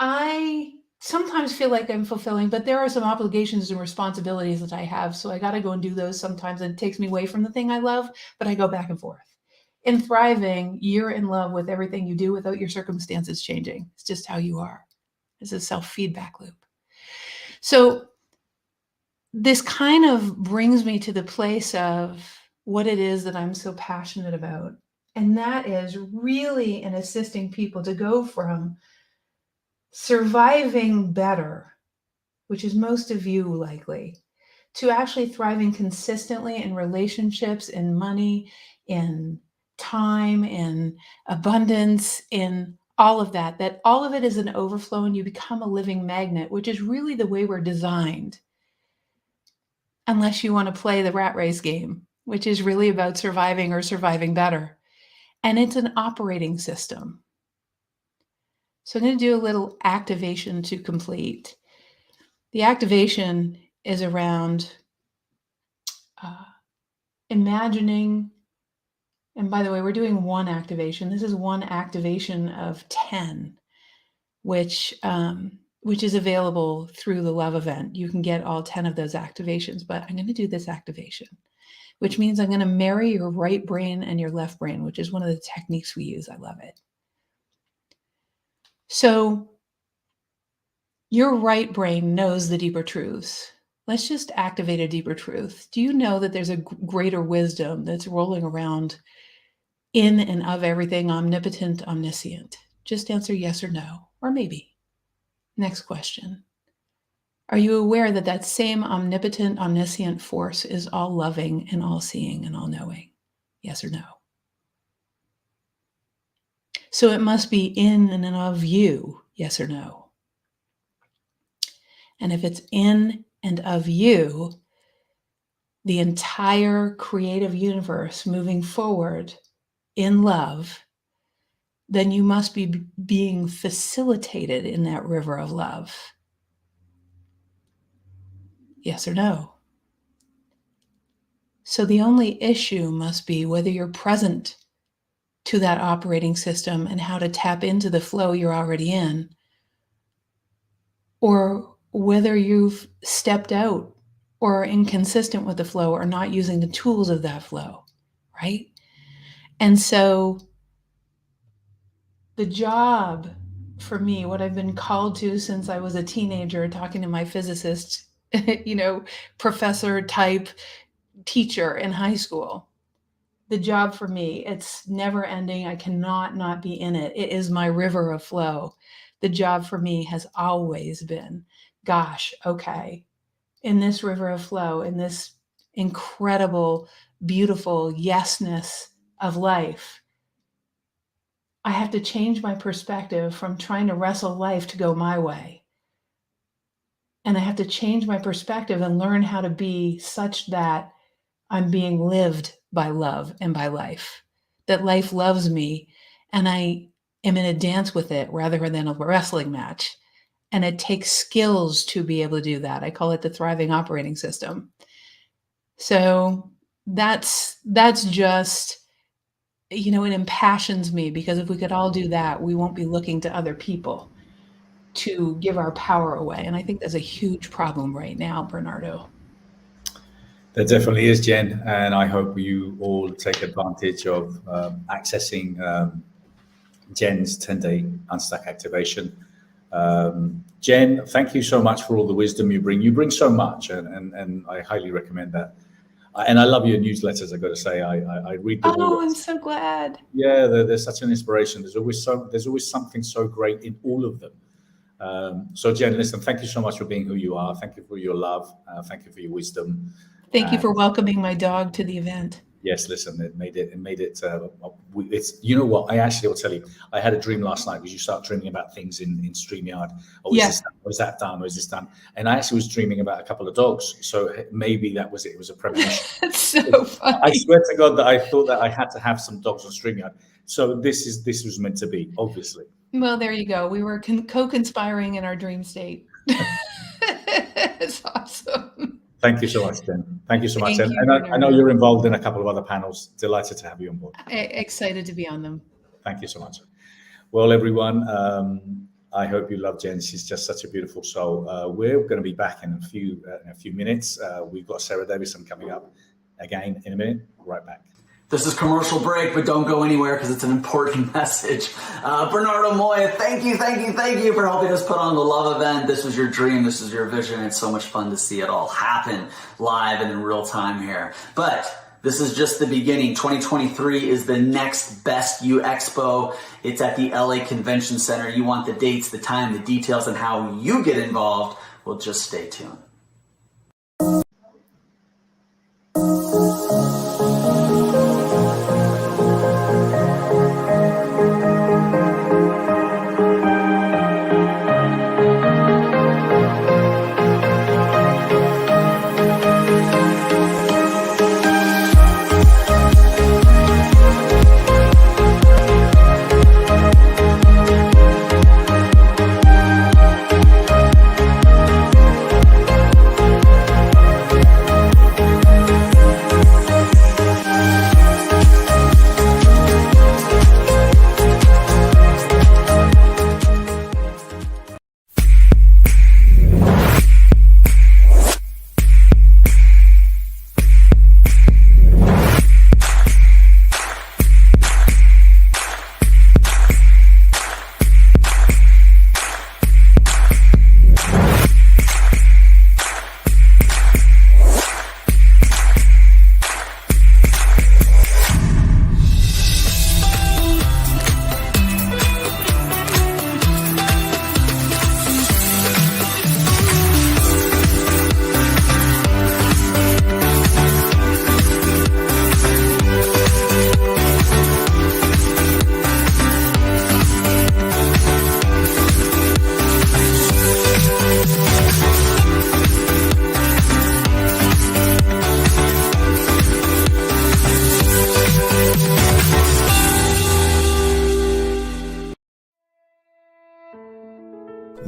I sometimes feel like I'm fulfilling, but there are some obligations and responsibilities that I have. So I got to go and do those sometimes. And it takes me away from the thing I love, but I go back and forth. In thriving, you're in love with everything you do without your circumstances changing. It's just how you are. It's a self-feedback loop. So this kind of brings me to the place of what it is that I'm so passionate about. And that is really in assisting people to go from surviving better, which is most of you likely, to actually thriving consistently in relationships, in money, in time, in abundance, in all of that, that all of it is an overflow and you become a living magnet, which is really the way we're designed. Unless you want to play the rat race game, which is really about surviving or surviving better. And it's an operating system. So I'm going to do a little activation to complete. The activation is around imagining, and by the way, we're doing one activation. This is one activation of 10, which is available through the Love event. You can get all 10 of those activations, but I'm going to do this activation, which means I'm going to marry your right brain and your left brain, which is one of the techniques we use. I love it. So your right brain knows the deeper truths. Let's just activate a deeper truth. Do you know that there's a greater wisdom that's rolling around in and of everything, omnipotent, omniscient? Just answer yes or no, or maybe. Next question. Are you aware that that same omnipotent, omniscient force is all loving and all seeing and all knowing? Yes or no? So it must be in and of you, yes or no? And if it's in and of you, the entire creative universe moving forward in love, then you must be being facilitated in that river of love. Yes or no? So the only issue must be whether you're present to that operating system and how to tap into the flow you're already in, or whether you've stepped out or are inconsistent with the flow or not using the tools of that flow, right? And so the job for me, what I've been called to since I was a teenager, talking to my physicist, professor type teacher in high school, the job for me, it's never ending. I cannot not be in it. It is my river of flow. The job for me has always been, gosh, okay, in this river of flow, in this incredible, beautiful yesness of life, I have to change my perspective from trying to wrestle life to go my way. And I have to change my perspective and learn how to be such that I'm being lived by love and by life, that life loves me and I am in a dance with it rather than a wrestling match. And it takes skills to be able to do that. I call it the thriving operating system. So that's just, it impassions me, because if we could all do that, we won't be looking to other people to give our power away. And I think there's a huge problem right now, Bernardo. There definitely is, Jen, and I hope you all take advantage of accessing Jen's 10-day Unstuck activation. Jen, thank you so much for all the wisdom you bring. You bring so much, and I highly recommend that. And I love your newsletters, I've got to say. I read them all. Oh, I'm so glad. Yeah, they're such an inspiration. There's always something so great in all of them. So Jen, listen, thank you so much for being who you are. Thank you for your love. Thank you for your wisdom. Thank you for welcoming my dog to the event. Yes, listen, it made it. It's, you know what? I actually will tell you. I had a dream last night, because you start dreaming about things in StreamYard. Oh, is this done? Or is that done? Or is this done? And I actually was dreaming about a couple of dogs. So maybe that was it. It was a premonition. That's so funny. I swear to God that I thought that I had to have some dogs on StreamYard. So this was meant to be, obviously. Well, there you go. We were co-conspiring in our dream state. It's awesome. Thank you so much, Jen. Thank you so much. Thank you, and I know you're involved in a couple of other panels. Delighted to have you on board. Excited to be on them. Thank you so much. Well, everyone, I hope you love Jen. She's just such a beautiful soul. We're going to be back in a few minutes. We've got Sara Davison coming up again in a minute. Right back. This is commercial break, but don't go anywhere because it's an important message. Bernardo, Moya, thank you for helping us put on the love event. This was your dream. This is your vision. It's so much fun to see it all happen live and in real time here. But this is just the beginning. 2023 is the next Best You Expo. It's at the LA Convention Center. You want the dates, the time, the details, and how you get involved. Well, just stay tuned.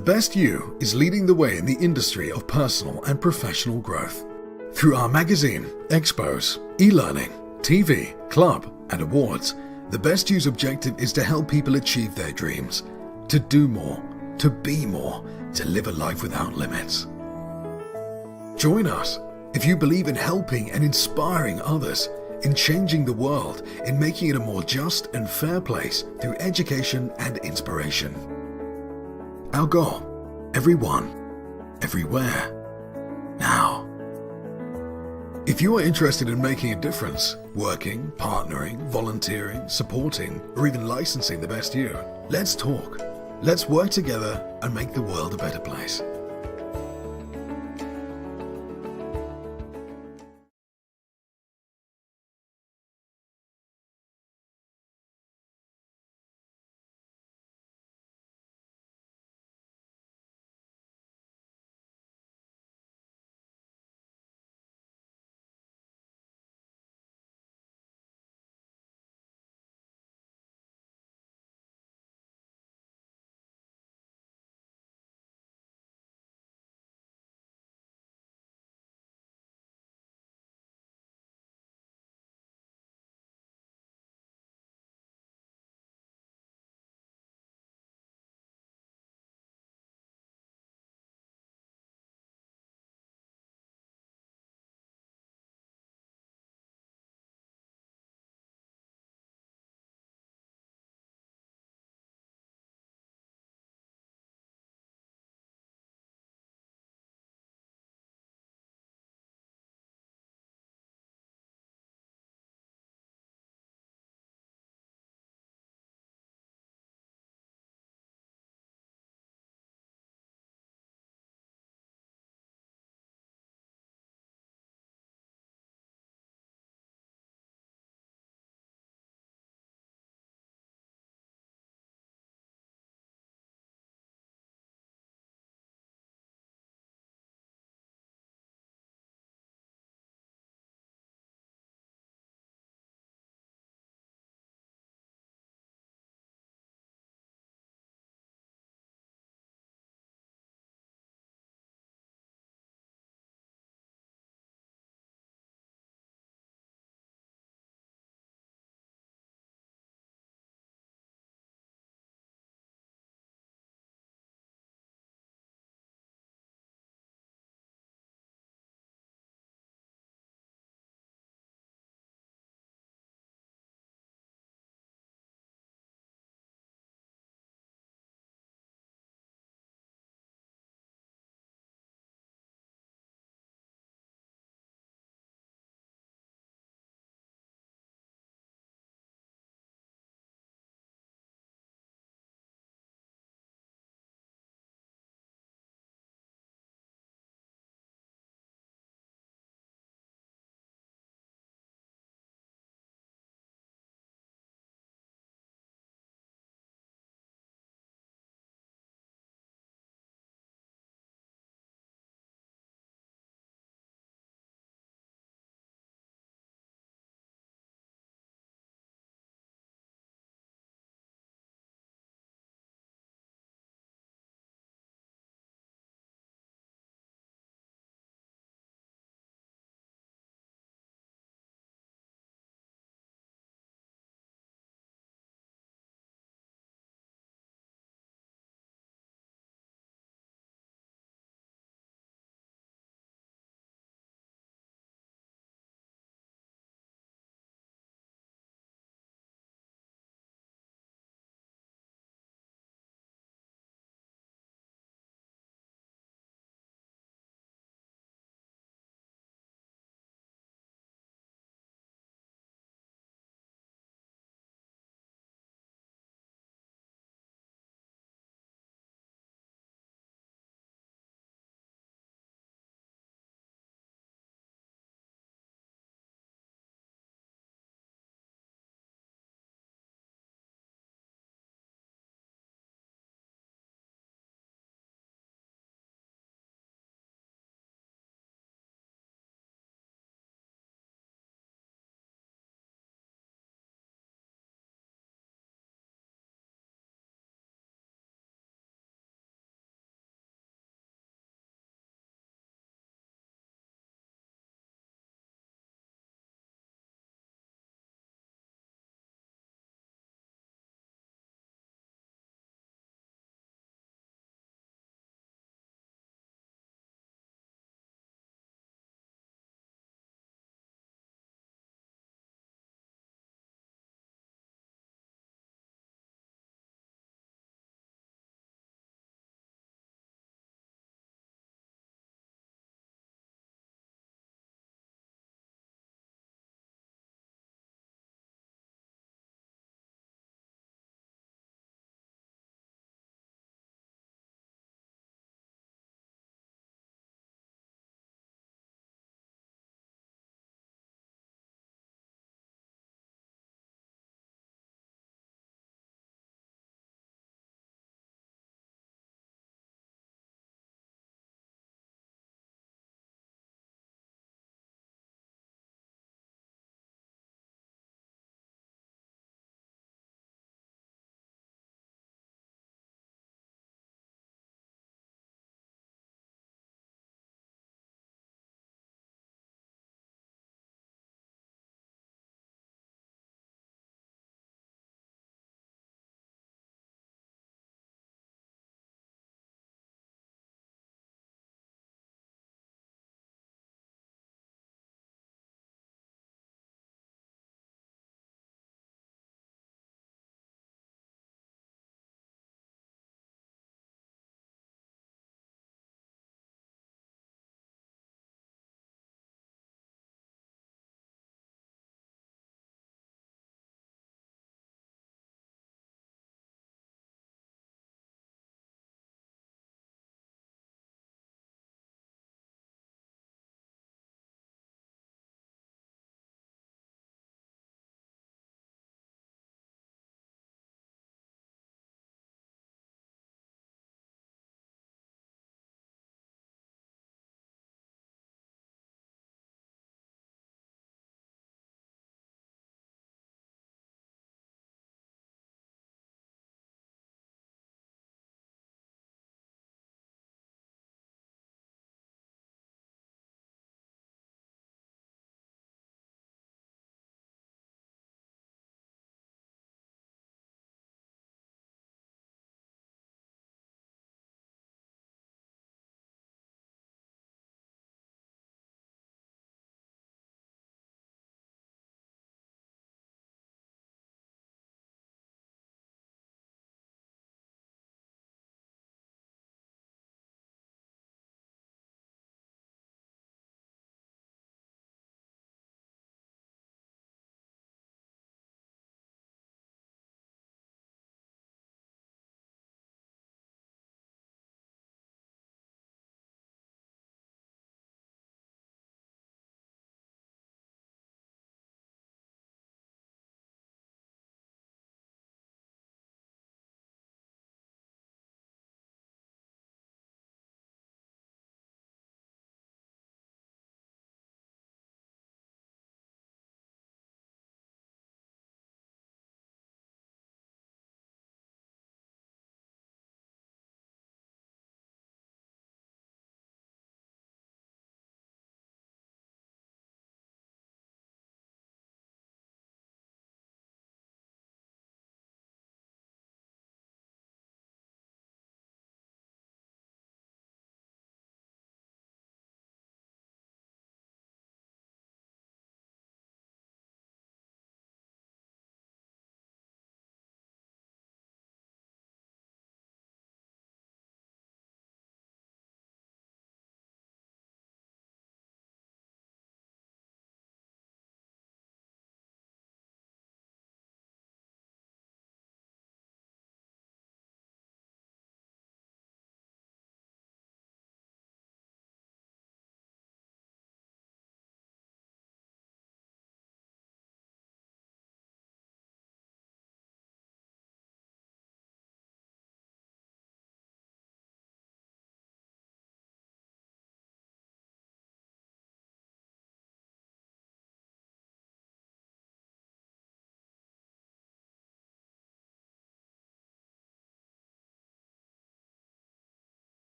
The Best You is leading the way in the industry of personal and professional growth. Through our magazine, expos, e-learning, TV, club, and awards, The Best You's objective is to help people achieve their dreams, to do more, to be more, to live a life without limits. Join us if you believe in helping and inspiring others, in changing the world, in making it a more just and fair place through education and inspiration. Our goal: everyone, everywhere, now. If you are interested in making a difference, working, partnering, volunteering, supporting, or even licensing The Best You, let's talk. Let's work together and make the world a better place.